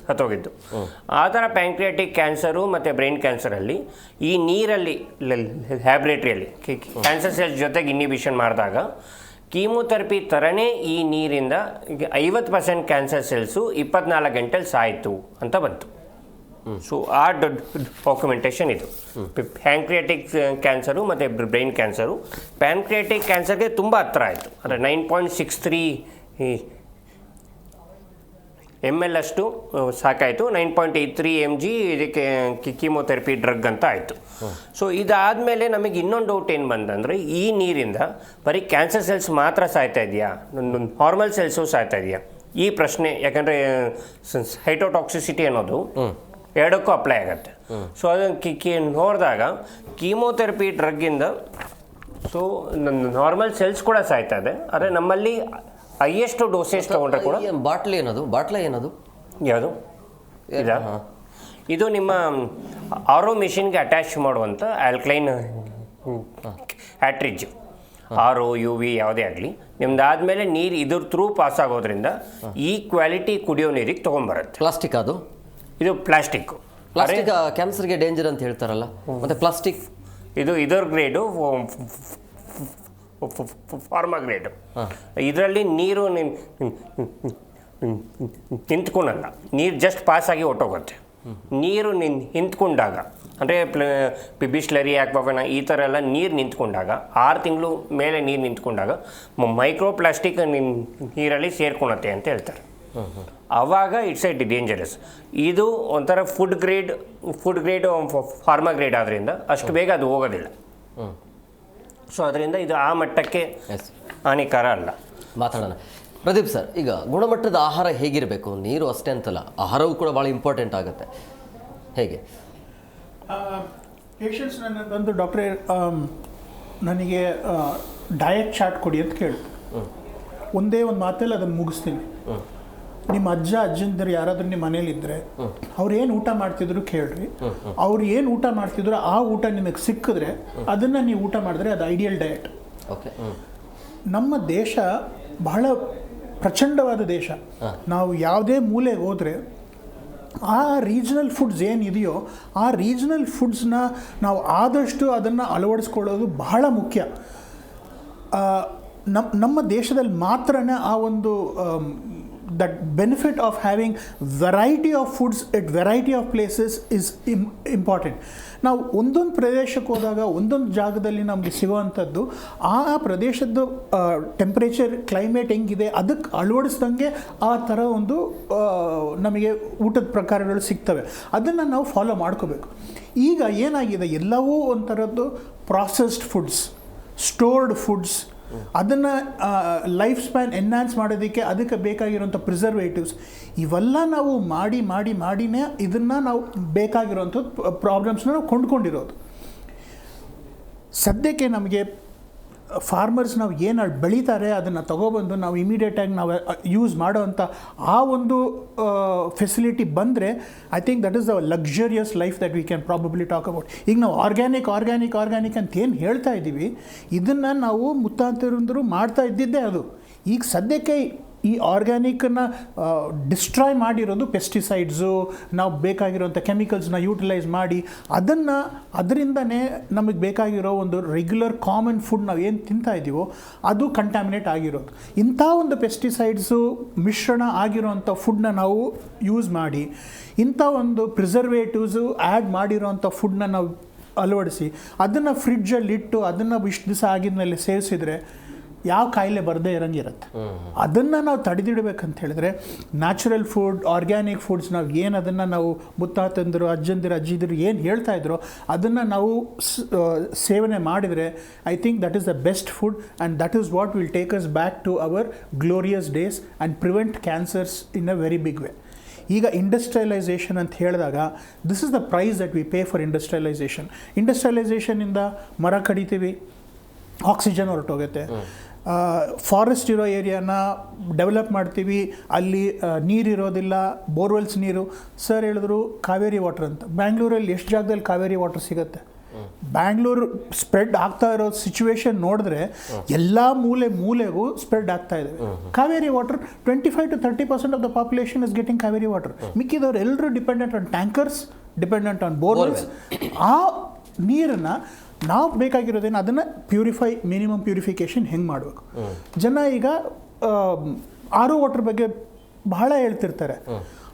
ಸತ್ತೋಗಿದ್ದು. ಆ ಥರ ಪ್ಯಾಂಕ್ರಿಯಾಟಿಕ್ ಕ್ಯಾನ್ಸರು ಮತ್ತು ಬ್ರೈನ್ ಕ್ಯಾನ್ಸರಲ್ಲಿ ಈ ನೀರಲ್ಲಿ ಲ್ಯಾಬ್ರೇಟ್ರಿಯಲ್ಲಿ ಕ್ಯಾನ್ಸರ್ ಸೆಲ್ಸ್ ಜೊತೆಗೆ ಇನ್ಹಿಬಿಷನ್ ಮಾಡಿದಾಗ ಕೀಮೋಥೆರಪಿ ಥರನೇ ಈ ನೀರಿಂದ 50% ಕ್ಯಾನ್ಸರ್ ಸೆಲ್ಸು 24 ಗಂಟೆಲಿ ಸಾಯಿತು ಅಂತ ಬಂತು. ಸೊ ಆ ಡಾಕ್ಯುಮೆಂಟೇಷನ್ ಇದು. ಪ್ಯಾಂಕ್ರಿಯಾಟಿಕ್ ಕ್ಯಾನ್ಸರು ಮತ್ತು ಬ್ರೈನ್ ಕ್ಯಾನ್ಸರು, ಪ್ಯಾಂಕ್ರಿಯಾಟಿಕ್ ಕ್ಯಾನ್ಸರ್ಗೆ ತುಂಬ ಹತ್ರ ಆಯಿತು. ಅಂದರೆ 9.63 ml ಅಷ್ಟು ಸಾಕಾಯಿತು. 9.83 mg ಇದಕ್ಕೆ ಕೀಮೋಥೆರಪಿ ಡ್ರಗ್ ಅಂತ ಆಯಿತು. ಸೊ ಇದಾದಮೇಲೆ ನಮಗೆ ಇನ್ನೊಂದು ಡೌಟ್ ಏನು ಬಂದಂದರೆ, ಈ ನೀರಿಂದ ಬರೀ ಕ್ಯಾನ್ಸರ್ ಸೆಲ್ಸ್ ಮಾತ್ರ ಸಾಯ್ತಾ ಇದೆಯಾ, ನಾರ್ಮಲ್ ಸೆಲ್ಸು ಸಾಯ್ತಾ ಇದೆಯಾ ಈ ಪ್ರಶ್ನೆ. ಯಾಕಂದರೆ ಸೈಟೋಟಾಕ್ಸಿಸಿಟಿ ಅನ್ನೋದು ಎರಡಕ್ಕೂ ಅಪ್ಲೈ ಆಗುತ್ತೆ. ಸೊ ಅದನ್ನು ನೋಡಿದಾಗ ಕೀಮೋಥೆರಪಿ ಡ್ರಗ್ಗಿಂದ ಸೊ ನಾರ್ಮಲ್ ಸೆಲ್ಸ್ ಕೂಡ ಸಾಯ್ತಾ ಇದೆ. ಆದರೆ ನಮ್ಮಲ್ಲಿ ಹೈಯೆಸ್ಟ್ ಡೋಸೇಜ್ ತೊಗೊಂಡ್ರೆ ಕೂಡ ಬಾಟ್ಲಿ ಏನದು ಯಾವುದು ಇದಾ, ಇದು ನಿಮ್ಮ ಆರೋ ಮಿಷಿನ್ಗೆ ಅಟ್ಯಾಚ್ ಮಾಡುವಂಥ ಆಲ್ಕಲೈನ್ ಹ್ಯಾಟ್ರಿಜ್, ಆರೋ UV ಯಾವುದೇ ಆಗಲಿ ನಿಮ್ದಾದಮೇಲೆ ನೀರು ಇದ್ರ ಥ್ರೂ ಪಾಸ್ ಆಗೋದ್ರಿಂದ ಈ ಕ್ವಾಲಿಟಿ ಕುಡಿಯೋ ನೀರಿಗೆ ತೊಗೊಂಬರುತ್ತೆ. ಪ್ಲಾಸ್ಟಿಕ್ ಅದು, ಇದು ಪ್ಲಾಸ್ಟಿಕ್ ಕ್ಯಾನ್ಸರ್ಗೆ ಡೇಂಜರ್ ಅಂತ ಹೇಳ್ತಾರಲ್ಲ, ಮತ್ತೆ ಪ್ಲಾಸ್ಟಿಕ್ ಇದರ ಗ್ರೇಡು ಫಾರ್ಮಾ ಗ್ರೇಡು. ಇದರಲ್ಲಿ ನೀರು ನಿಂತ್ಕೊಳಲ್ಲ, ನೀರು ಜಸ್ಟ್ ಪಾಸಾಗಿ ಹೊಟ್ಟೋಗುತ್ತೆ. ನೀರು ನಿಂತ್ಕೊಂಡಾಗ ಅಂದರೆ ಬಿಸ್ಲರಿ ಆಕ್ವಾಫರ್ನ ಈ ಥರ ಎಲ್ಲ ನೀರು ನಿಂತ್ಕೊಂಡಾಗ 6 ತಿಂಗಳು ಮೇಲೆ ನೀರು ನಿಂತ್ಕೊಂಡಾಗ ಮೈಕ್ರೋ ಪ್ಲಾಸ್ಟಿಕ್ ನೀರಲ್ಲಿ ಸೇರ್ಕೊಳತ್ತೆ ಅಂತ ಹೇಳ್ತಾರೆ. ಆವಾಗ ಇಟ್ಸ್ ಡೇಂಜರಸ್. ಇದು ಒಂಥರ ಫುಡ್ ಗ್ರೇಡ್ ಫಾರ್ಮಾ ಗ್ರೇಡ್ ಆದ್ದರಿಂದ ಅಷ್ಟು ಬೇಗ ಅದು ಹೋಗೋದಿಲ್ಲ. ಸೊ ಅದರಿಂದ ಇದು ಆ ಮಟ್ಟಕ್ಕೆ ಹಾನಿಕಾರ ಅಲ್ಲ. ಮಾತಾಡೋಣ. ಪ್ರದೀಪ್ ಸರ್, ಈಗ ಗುಣಮಟ್ಟದ ಆಹಾರ ಹೇಗಿರಬೇಕು? ನೀರು ಅಷ್ಟೇ ಅಂತಲ್ಲ, ಆಹಾರವೂ ಕೂಡ ಭಾಳ ಇಂಪಾರ್ಟೆಂಟ್ ಆಗುತ್ತೆ. ಹೇಗೆ ಪೇಷಂಟ್ಸ್ ನನ್ನ ಬಂದು ಡಾಕ್ಟ್ರೇ ನನಗೆ ಡಯಟ್ ಚಾರ್ಟ್ ಕೊಡಿ ಅಂತ ಕೇಳಿ, ಒಂದೇ ಒಂದು ಮಾತಲ್ಲಿ ಅದನ್ನು ಮುಗಿಸ್ತೀನಿ. ನಿಮ್ಮ ಅಜ್ಜಂದಿರು ಯಾರಾದರೂ ನಿಮ್ಮ ಮನೇಲಿದ್ದರೆ ಅವ್ರು ಏನು ಊಟ ಮಾಡ್ತಿದ್ರು ಕೇಳ್ರಿ. ಅವ್ರು ಏನು ಊಟ ಮಾಡ್ತಿದ್ರು ಆ ಊಟ ನಿಮಗೆ ಸಿಕ್ಕಿದ್ರೆ ಅದನ್ನು ನೀವು ಊಟ ಮಾಡಿದ್ರೆ ಅದು ಐಡಿಯಲ್ ಡಯಟ್. ಓಕೆ. ನಮ್ಮ ದೇಶ ಬಹಳ ಪ್ರಚಂಡವಾದ ದೇಶ. ನಾವು ಯಾವುದೇ ಮೂಲೆಗೆ ಹೋದರೆ ಆ ರೀಜ್ನಲ್ ಫುಡ್ಸ್ ಏನಿದೆಯೋ ಆ ರೀಜ್ನಲ್ ಫುಡ್ಸ್ನ ನಾವು ಆದಷ್ಟು ಅದನ್ನು ಅಳವಡಿಸ್ಕೊಳ್ಳೋದು ಬಹಳ ಮುಖ್ಯ. ನಮ್ಮ ದೇಶದಲ್ಲಿ ಮಾತ್ರನೇ ಆ ಒಂದು that benefit of having variety of foods at variety of places is important. ನಾವು ಒಂದೊಂದು ಪ್ರದೇಶಕ್ಕೆ ಹೋದಾಗ ಒಂದೊಂದು ಜಾಗದಲ್ಲಿ ನಮಗೆ ಸಿಗುವಂಥದ್ದು ಆ ಪ್ರದೇಶದ ಟೆಂಪ್ರೇಚರ್ ಕ್ಲೈಮೇಟ್ ಹೆಂಗಿದೆ ಅದಕ್ಕೆ ಅಳವಡಿಸ್ದಂಗೆ ಆ ಥರ ಒಂದು ನಮಗೆ ಊಟದ ಪ್ರಕಾರಗಳು ಸಿಗ್ತವೆ. ಅದನ್ನು ನಾವು ಫಾಲೋ ಮಾಡ್ಕೋಬೇಕು. ಈಗ ಏನಾಗಿದೆ, ಎಲ್ಲವೂ ಒಂಥರದ್ದು ಪ್ರಾಸೆಸ್ಡ್ ಫುಡ್ಸ್, ಸ್ಟೋರ್ಡ್ ಫುಡ್ಸ್, ಅದನ್ನು ಲೈಫ್ ಸ್ಪ್ಯಾನ್ ಎನ್ಹಾನ್ಸ್ ಮಾಡೋದಕ್ಕೆ ಅದಕ್ಕೆ ಬೇಕಾಗಿರೋಂಥ ಪ್ರಿಸರ್ವೇಟಿವ್ಸ್ ಇವೆಲ್ಲ ನಾವು ಮಾಡಿನೇ ಇದನ್ನು ನಾವು ಬೇಕಾಗಿರೋಂಥ ಪ್ರಾಬ್ಲಮ್ಸ್ನ ನಾವು ಕೊಂಡ್ಕೊಂಡಿರೋದು. ಸದ್ಯಕ್ಕೆ ನಮಗೆ ಫಾರ್ಮರ್ಸ್ ನಾವು ಏನು ಬೆಳೀತಾರೆ ಅದನ್ನು ತೊಗೊಬಂದು ನಾವು ಇಮಿಡಿಯೇಟಾಗಿ ನಾವು ಯೂಸ್ ಮಾಡೋವಂಥ ಆ ಒಂದು ಫೆಸಿಲಿಟಿ ಬಂದರೆ I think that is a luxurious life that we can probably talk about. ಈಗ ನಾವು ಆರ್ಗ್ಯಾನಿಕ್ ಅಂತ ಏನು ಹೇಳ್ತಾ ಇದ್ದೀವಿ, ಇದನ್ನು ನಾವು ಮುತ್ತಾಂತರಂದರು ಮಾಡ್ತಾ ಇದ್ದಿದ್ದೇ ಅದು. ಈಗ ಸದ್ಯಕ್ಕೆ ಈ ಆರ್ಗ್ಯಾನಿಕನ್ನು ಡಿಸ್ಟ್ರಾಯ್ ಮಾಡಿರೋದು ಪೆಸ್ಟಿಸೈಡ್ಸು, ನಾವು ಬೇಕಾಗಿರೋಂಥ ಕೆಮಿಕಲ್ಸ್ನ ಯೂಟಿಲೈಸ್ ಮಾಡಿ ಅದರಿಂದನೇ ನಮಗೆ ಬೇಕಾಗಿರೋ ಒಂದು ರೆಗ್ಯುಲರ್ ಕಾಮನ್ ಫುಡ್ ನಾವು ಏನು ತಿಂತಾ ಇದ್ದೀವೋ ಅದು ಕಂಟ್ಯಾಮಿನೇಟ್ ಆಗಿರೋದು. ಇಂಥ ಒಂದು ಪೆಸ್ಟಿಸೈಡ್ಸು ಮಿಶ್ರಣ ಆಗಿರೋಂಥ ಫುಡ್ನ ನಾವು ಯೂಸ್ ಮಾಡಿ, ಇಂಥ ಒಂದು ಪ್ರಿಸರ್ವೇಟಿವ್ಸು ಆ್ಯಡ್ ಮಾಡಿರೋಂಥ ಫುಡ್ನ ನಾವು ಅಳವಡಿಸಿ ಅದನ್ನು ಫ್ರಿಡ್ಜಲ್ಲಿಟ್ಟು ಅದನ್ನು ಇಷ್ಟು ದಿವಸ ಆಗಿದ್ಮೇಲೆ ಸೇವಿಸಿದರೆ ಯಾವ ಕಾಯಿಲೆ ಬರದೇ ಇರೋಂಗಿರುತ್ತೆ. ಅದನ್ನು ನಾವು ತಡೆದಿಡಬೇಕಂತ ಹೇಳಿದ್ರೆ ನ್ಯಾಚುರಲ್ ಫುಡ್, ಆರ್ಗ್ಯಾನಿಕ್ ಫುಡ್ಸ್, ನಾವು ಏನು ಅದನ್ನು ನಾವು ಮುತ್ತಾತಂದರು, ಅಜ್ಜಿದಿರು ಏನು ಹೇಳ್ತಾ ಇದ್ರು ಅದನ್ನು ನಾವು ಸೇವನೆ ಮಾಡಿದರೆ I think that is the best food and that is what will take us back to our glorious days and prevent cancers in a very big way. ಈಗ ಇಂಡಸ್ಟ್ರಿಯಲೈಸೇಷನ್ ಅಂತ ಹೇಳಿದಾಗ this is the price that we pay for ಇಂಡಸ್ಟ್ರಿಯಲೈಸೇಷನಿಂದ ಮರ ಕಡಿತೀವಿ, oxygen ಹೊರಟೋಗುತ್ತೆ. Forest ಇರೋ ಏರಿಯಾನ develop ಮಾಡ್ತೀವಿ, ಅಲ್ಲಿ ನೀರಿರೋದಿಲ್ಲ, ಬೋರ್ವೆಲ್ಸ್ ನೀರು. ಸರ್ ಹೇಳಿದ್ರು ಕಾವೇರಿ ವಾಟರ್ ಅಂತ. ಬ್ಯಾಂಗ್ಳೂರಲ್ಲಿ ಎಷ್ಟು ಜಾಗದಲ್ಲಿ ಕಾವೇರಿ ವಾಟರ್ ಸಿಗುತ್ತೆ? ಬ್ಯಾಂಗ್ಳೂರು ಸ್ಪ್ರೆಡ್ ಆಗ್ತಾ ಇರೋ ಸಿಚುವೇಶನ್ ನೋಡಿದ್ರೆ ಎಲ್ಲ ಮೂಲೆಗೂ ಸ್ಪ್ರೆಡ್ ಆಗ್ತಾ ಇದೆ. Kaveri water 25 to 30% of the population is getting Kaveri water. ಮಿಕ್ಕಿದವ್ರು ಎಲ್ಲರೂ dependent on tankers, dependent on borewells. ಆ ನೀರನ್ನು ನಾವು ಬೇಕಾಗಿರೋದೇನು ಅದನ್ನು ಮಿನಿಮಮ್ ಪ್ಯೂರಿಫಿಕೇಷನ್ ಹೆಂಗೆ ಮಾಡಬೇಕು. ಜನ ಈಗ ಆರ್ ಒ ವಾಟರ್ ಬಗ್ಗೆ ಬಹಳ ಹೇಳ್ತಿರ್ತಾರೆ.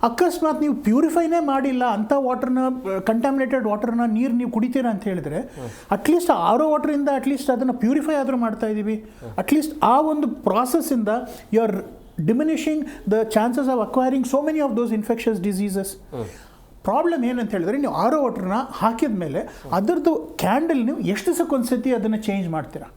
ಅಕಸ್ಮಾತ್ ನೀವು ಪ್ಯೂರಿಫೈನೇ ಮಾಡಿಲ್ಲ ಅಂಥ ವಾಟರ್ನ, ಕಂಟ್ಯಾಮಿನೇಟೆಡ್ ವಾಟರ್ನ ನೀವು ಕುಡಿತೀರಾ ಅಂತ ಹೇಳಿದರೆ ಅಟ್ಲೀಸ್ಟ್ ಆರ್ ಒ ವಾಟರಿಂದ ಅಟ್ಲೀಸ್ಟ್ ಅದನ್ನು ಪ್ಯೂರಿಫೈ ಆದರೂ ಮಾಡ್ತಾ ಇದ್ದೀವಿ. ಅಟ್ಲೀಸ್ಟ್ ಆ ಒಂದು ಪ್ರಾಸೆಸ್ಸಿಂದ you are diminishing the chances of acquiring so many of those infectious diseases. Problem ಏನಂತ ಹೇಳಿದ್ರೆ, ನೀವು ಆರ್ ಒ ವಾಟರ್ನ ಹಾಕಿದ ಮೇಲೆ ಅದರದ್ದು ಕ್ಯಾಂಡಲ್ ನೀವು ಎಷ್ಟು ದಿವಸಕ್ಕೊಂದ್ಸತಿ ಅದನ್ನು ಚೇಂಜ್ ಮಾಡ್ತೀರಾ.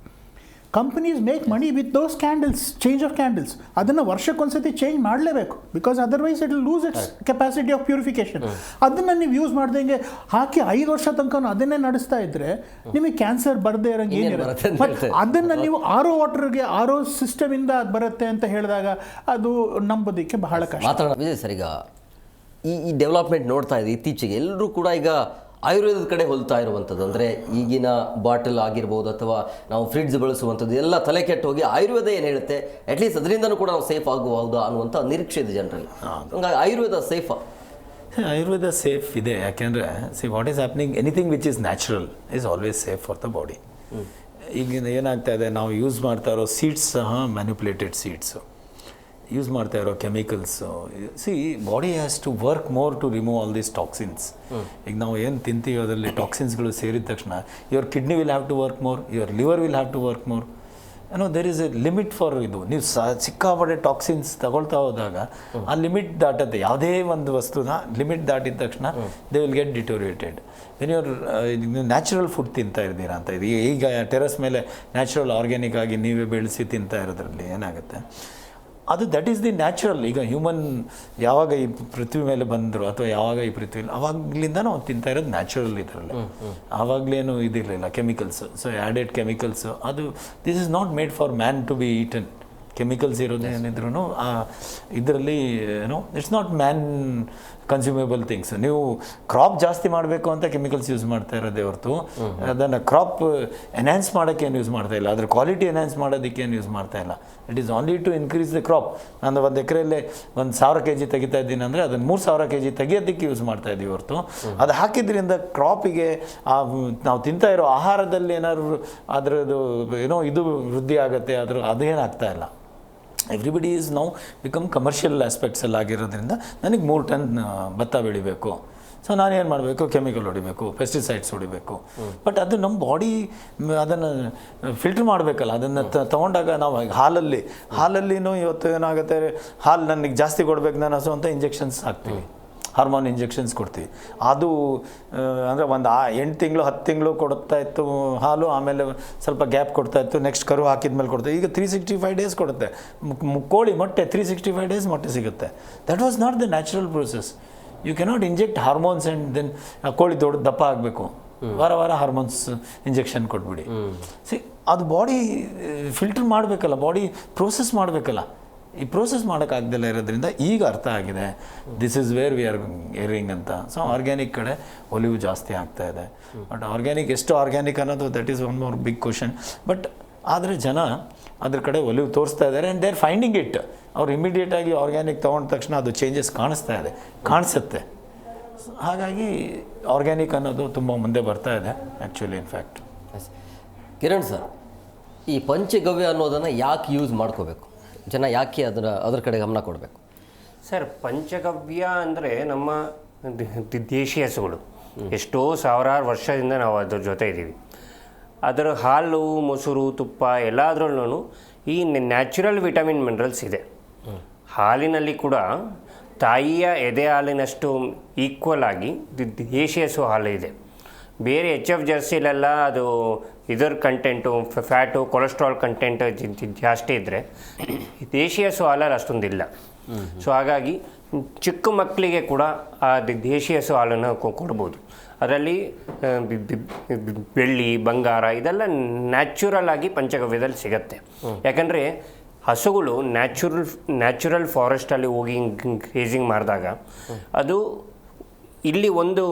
Companies make money with those candles, change of candles. ಅದನ್ನು ವರ್ಷಕ್ಕೊಂದ್ಸತಿ ಚೇಂಜ್ ಮಾಡಲೇಬೇಕು, because otherwise it will lose it's capacity of purification. ಅದನ್ನು ನೀವು ಯೂಸ್ ಮಾಡ್ದಂಗೆ ಹಾಕಿ 5 ವರ್ಷ ತನಕ ಅದನ್ನೇ ನಡೆಸ್ತಾ ಇದ್ದರೆ ನಿಮಗೆ ಕ್ಯಾನ್ಸರ್ ಬರದೇ ಇರೋಂಗೆ ಏನಿರುತ್ತೆ. ಬಟ್ ಅದನ್ನು ನೀವು ಆರ್ ಒ ವಾಟರ್ಗೆ, ಆರ್ ಒ ಸಿಸ್ಟಮಿಂದ ಅದು ಬರುತ್ತೆ ಅಂತ ಹೇಳಿದಾಗ ಅದು ನಂಬೋದಕ್ಕೆ ಬಹಳ ಕಷ್ಟ. ವಿಜಯ್ ಸರ್, ಈಗ ಈ ಡೆವಲಪ್ಮೆಂಟ್ ನೋಡ್ತಾ ಇದೆ ಇತ್ತೀಚೆಗೆ ಎಲ್ಲರೂ ಕೂಡ ಈಗ ಆಯುರ್ವೇದದ ಕಡೆ ಹೋಲ್ತಾ ಇರುವಂಥದ್ದು. ಅಂದರೆ ಈಗಿನ ಬಾಟಲ್ ಆಗಿರ್ಬೋದು ಅಥವಾ ನಾವು ಫ್ರಿಡ್ಜ್ ಬಳಸುವಂಥದ್ದು ಎಲ್ಲ ತಲೆ ಕೆಟ್ಟು ಹೋಗಿ ಆಯುರ್ವೇದ ಏನು ಹೇಳುತ್ತೆ, ಅಟ್ಲೀಸ್ಟ್ ಅದರಿಂದನೂ ಕೂಡ ನಾವು ಸೇಫ್ ಆಗಬಹುದಾ ಅನ್ನುವಂಥ ನಿರೀಕ್ಷೆ ಇದೆ ಜನರಲ್ಲಿ. ಹಂಗಾಗಿ ಆಯುರ್ವೇದ ಸೇಫಾ? ಆಯುರ್ವೇದ ಸೇಫ್ ಇದೆ. ಯಾಕೆಂದರೆ what is happening, anything which is natural is always safe for the body. ಈಗ ಏನಾಗ್ತಾ ಇದೆ, ನಾವು ಯೂಸ್ ಮಾಡ್ತಾ ಇರೋ ಸೀಡ್ಸ್ ಸಹ ಮ್ಯಾನ್ಯುಪುಲೇಟೆಡ್ ಸೀಡ್ಸು, ಯೂಸ್ ಮಾಡ್ತಾ ಇರೋ chemicals. Body has to work more to remove all these toxins. ಈಗ ನಾವು ಏನು ತಿಂತೀವಿ ಅದರಲ್ಲಿ ಟಾಕ್ಸಿನ್ಸ್ಗಳು ಸೇರಿದ ತಕ್ಷಣ your kidney will have to work more, your liver will have to work more. There is a limit for ಇದು. ನೀವು ಸಿಕ್ಕಾಪಟ್ಟೆ ಟಾಕ್ಸಿನ್ಸ್ ತಗೊಳ್ತಾ ಹೋದಾಗ ಆ ಲಿಮಿಟ್ ದಾಟತ್ತೆ. ಯಾವುದೇ ಒಂದು ವಸ್ತುನ ಲಿಮಿಟ್ ದಾಟಿದ ತಕ್ಷಣ they will get deteriorated. When your ನೀವು ನ್ಯಾಚುರಲ್ ಫುಡ್ ತಿಂತಾ ಇದ್ದೀರಾ ಅಂತ ಇದು, ಈಗ ಟೆರಸ್ ಮೇಲೆ ನ್ಯಾಚುರಲ್ ಆರ್ಗ್ಯಾನಿಕ್ ಆಗಿ ನೀವೇ ಬೆಳೆಸಿ ತಿಂತಾ ಇರೋದ್ರಲ್ಲಿ ಏನಾಗುತ್ತೆ, ಅದು ದಟ್ ಈಸ್ ದಿ ನ್ಯಾಚುರಲ್. ಈಗ ಹ್ಯೂಮನ್ ಯಾವಾಗ ಈ ಪೃಥ್ವಿ ಮೇಲೆ ಬಂದರು ಅಥವಾ ಯಾವಾಗ ಈ ಪೃಥ್ವಿ ಆವಾಗಲಿಂದ ನಾವು ತಿಂತಾ ಇರೋದು ನ್ಯಾಚುರಲ್ ಇದರಲ್ಲಿ. ಆವಾಗಲೇನು ಇದಿರಲಿಲ್ಲ ಕೆಮಿಕಲ್ಸು. ಸೊ ಆ್ಯಡೆಡ್ ಕೆಮಿಕಲ್ಸು, ಅದು this is not made for man to be eaten. Chemicals ಇರೋದೇನಿದ್ರು ಇದರಲ್ಲಿ it's not man consumable things. ನೀವು ಕ್ರಾಪ್ ಜಾಸ್ತಿ ಮಾಡಬೇಕು ಅಂತ ಕೆಮಿಕಲ್ಸ್ ಯೂಸ್ ಮಾಡ್ತಾ ಇರೋದೇ ಹೊರತು ಅದನ್ನು ಕ್ರಾಪ್ ಎನ್ಹ್ಯಾನ್ಸ್ ಮಾಡೋಕ್ಕೆ ಏನು ಯೂಸ್ ಮಾಡ್ತಾ ಇಲ್ಲ, ಅದ್ರ ಕ್ವಾಲಿಟಿ ಎನ್ಹ್ಯಾನ್ಸ್ ಮಾಡೋದಕ್ಕೆ ಏನು ಯೂಸ್ ಮಾಡ್ತಾ ಇಲ್ಲ. It is only to increase the crop. ನಾನು ಒಂದು ಎಕರೆಯಲ್ಲೇ 1,000 kg ತೆಗಿತಾ ಇದ್ದೀನಿ ಅಂದರೆ ಅದನ್ನು 3,000 kg ತೆಗಿಯೋದಕ್ಕೆ ಯೂಸ್ ಮಾಡ್ತಾ ಇದ್ದೀವಿ ಹೊರತು ಅದು ಹಾಕಿದ್ರಿಂದ ಕ್ರಾಪಿಗೆ ನಾವು ತಿಂತಾ ಇರೋ ಆಹಾರದಲ್ಲಿ ಏನಾದ್ರು ಅದರದ್ದು ಏನೋ ಇದು ವೃದ್ಧಿ ಆಗುತ್ತೆ, ಅದೇನಾಗ್ತಾ ಇಲ್ಲ. Everybody is now become commercial ಆಸ್ಪೆಕ್ಟ್ಸಲ್ಲಿ ಆಗಿರೋದ್ರಿಂದ ನನಗೆ 3 ಟನ್ ಭತ್ತ ಬೆಳಿಬೇಕು, ಸೊ ನಾನೇನು ಮಾಡಬೇಕು, ಕೆಮಿಕಲ್ ಹೊಡಿಬೇಕು, ಪೆಸ್ಟಿಸೈಡ್ಸ್ ಹೊಡಿಬೇಕು. ಬಟ್ ಅದು ನಮ್ಮ ಬಾಡಿ ಅದನ್ನು ಫಿಲ್ಟ್ರ್ ಮಾಡಬೇಕಲ್ಲ. ಅದನ್ನು ತೊಗೊಂಡಾಗ ನಾವು ಹಾಲಲ್ಲಿನೂ ಇವತ್ತು ಏನಾಗುತ್ತೆ, ಹಾಲು ನನಗೆ ಜಾಸ್ತಿ ಕೊಡಬೇಕು ನಾನು ಹಸು ಅಂತ ಇಂಜೆಕ್ಷನ್ಸ್ ಹಾಕ್ತೀವಿ, ಹಾರ್ಮೋನ್ ಇಂಜೆಕ್ಷನ್ಸ್ ಕೊಡ್ತೀವಿ. ಅದು ಅಂದರೆ ಒಂದು 8 ತಿಂಗಳು 10 ತಿಂಗಳು ಕೊಡ್ತಾ ಇತ್ತು ಹಾಲು, ಆಮೇಲೆ ಸ್ವಲ್ಪ ಗ್ಯಾಪ್ ಕೊಡ್ತಾ ಇತ್ತು, ನೆಕ್ಸ್ಟ್ ಕರು ಹಾಕಿದ್ಮೇಲೆ ಕೊಡ್ತಾ. ಈಗ 365 ಡೇಸ್ ಕೊಡುತ್ತೆ. ಕೋಳಿ ಮೊಟ್ಟೆ 365 ಡೇಸ್ ಮೊಟ್ಟೆ ಸಿಗುತ್ತೆ. That was not the natural process. You cannot inject hormones and then ಕೋಳಿ ದಪ್ಪ ಆಗಬೇಕು, ವಾರ ಹಾರ್ಮೋನ್ಸ್ ಇಂಜೆಕ್ಷನ್ ಕೊಟ್ಬಿಡಿ. ಅದು ಬಾಡಿ ಫಿಲ್ಟರ್ ಮಾಡಬೇಕಲ್ಲ, ಬಾಡಿ ಪ್ರೋಸೆಸ್ ಮಾಡಬೇಕಲ್ಲ. ಈ ಪ್ರೋಸೆಸ್ ಮಾಡೋಕ್ಕಾಗ್ದಲ್ಲ ಇರೋದ್ರಿಂದ ಈಗ ಅರ್ಥ ಆಗಿದೆ this is where we are erring ಅಂತ. ಸೊ ಆರ್ಗ್ಯಾನಿಕ್ ಕಡೆ ಒಲಿವು ಜಾಸ್ತಿ ಆಗ್ತಾ ಇದೆ. ಬಟ್ ಆರ್ಗ್ಯಾನಿಕ್ ಎಷ್ಟು ಆರ್ಗ್ಯಾನಿಕ್ ಅನ್ನೋದು that is one more big question. But ಆದರೆ ಜನ ಅದ್ರ ಕಡೆ ಒಲಿವು ತೋರಿಸ್ತಾ ಇದ್ದಾರೆ and they are finding it. ಅವ್ರು ಇಮಿಡಿಯೇಟಾಗಿ ಆರ್ಗ್ಯಾನಿಕ್ ತೊಗೊಂಡ ತಕ್ಷಣ ಅದು ಚೇಂಜಸ್ ಕಾಣಿಸುತ್ತೆ. ಹಾಗಾಗಿ ಆರ್ಗ್ಯಾನಿಕ್ ಅನ್ನೋದು ತುಂಬ ಮುಂದೆ ಬರ್ತಾ ಇದೆ ಆ್ಯಕ್ಚುಲಿ. ಇನ್ಫ್ಯಾಕ್ಟ್ ಕಿರಣ್ ಸರ್, ಈ ಪಂಚಗವ್ಯ ಅನ್ನೋದನ್ನು ಯಾಕೆ ಯೂಸ್ ಮಾಡ್ಕೋಬೇಕು, ಜನ ಯಾಕೆ ಅದ್ರ ಕಡೆ ಗಮನ ಕೊಡಬೇಕು? ಸರ್, ಪಂಚಗವ್ಯ ಅಂದರೆ ನಮ್ಮ ದೇಶೀಯ ಹಸುಗಳು, ಎಷ್ಟೋ ಸಾವಿರಾರು ವರ್ಷದಿಂದ ನಾವು ಅದ್ರ ಜೊತೆ ಇದ್ದೀವಿ. ಅದರ ಹಾಲು, ಮೊಸರು, ತುಪ್ಪ ಎಲ್ಲದರಲ್ಲೂ ಈ ನ್ಯಾಚುರಲ್ ವಿಟಮಿನ್ ಮಿನರಲ್ಸ್ ಇದೆ. ಹಾಲಿನಲ್ಲಿ ಕೂಡ ತಾಯಿಯ ಎದೆ ಹಾಲಿನಷ್ಟು ಈಕ್ವಲ್ ಆಗಿ ದೇಶೀಯ ಹಸು ಹಾಲು ಇದೆ. ಬೇರೆ HF ಜರ್ಸಿಲೆಲ್ಲ ಅದು ಇದರ ಕಂಟೆಂಟು, ಫ್ಯಾಟು, ಕೊಲೆಸ್ಟ್ರಾಲ್ ಕಂಟೆಂಟ್ ಜಾಸ್ತಿ ಇದ್ದರೆ ದೇಶೀಯ ಹಸು ಹಾಲಲ್ಲಿ ಅಷ್ಟೊಂದಿಲ್ಲ. ಸೊ ಹಾಗಾಗಿ ಚಿಕ್ಕ ಮಕ್ಕಳಿಗೆ ಕೂಡ ಆ ದೇಶೀಯ ಹಸು ಹಾಲನ್ನು ಕೊಡ್ಬೋದು. ಅದರಲ್ಲಿ ಬೆಳ್ಳಿ, ಬಂಗಾರ ಇದೆಲ್ಲ ನ್ಯಾಚುರಲ್ ಆಗಿ ಪಂಚಗವ್ಯದಲ್ಲಿ ಸಿಗತ್ತೆ. ಯಾಕಂದರೆ ಹಸುಗಳು ನ್ಯಾಚುರಲ್ ಫಾರೆಸ್ಟಲ್ಲಿ ಹೋಗಿ ಗ್ರೇಸಿಂಗ್ ಮಾಡಿದಾಗ ಅದು ಇಲ್ಲಿ ಒಂದು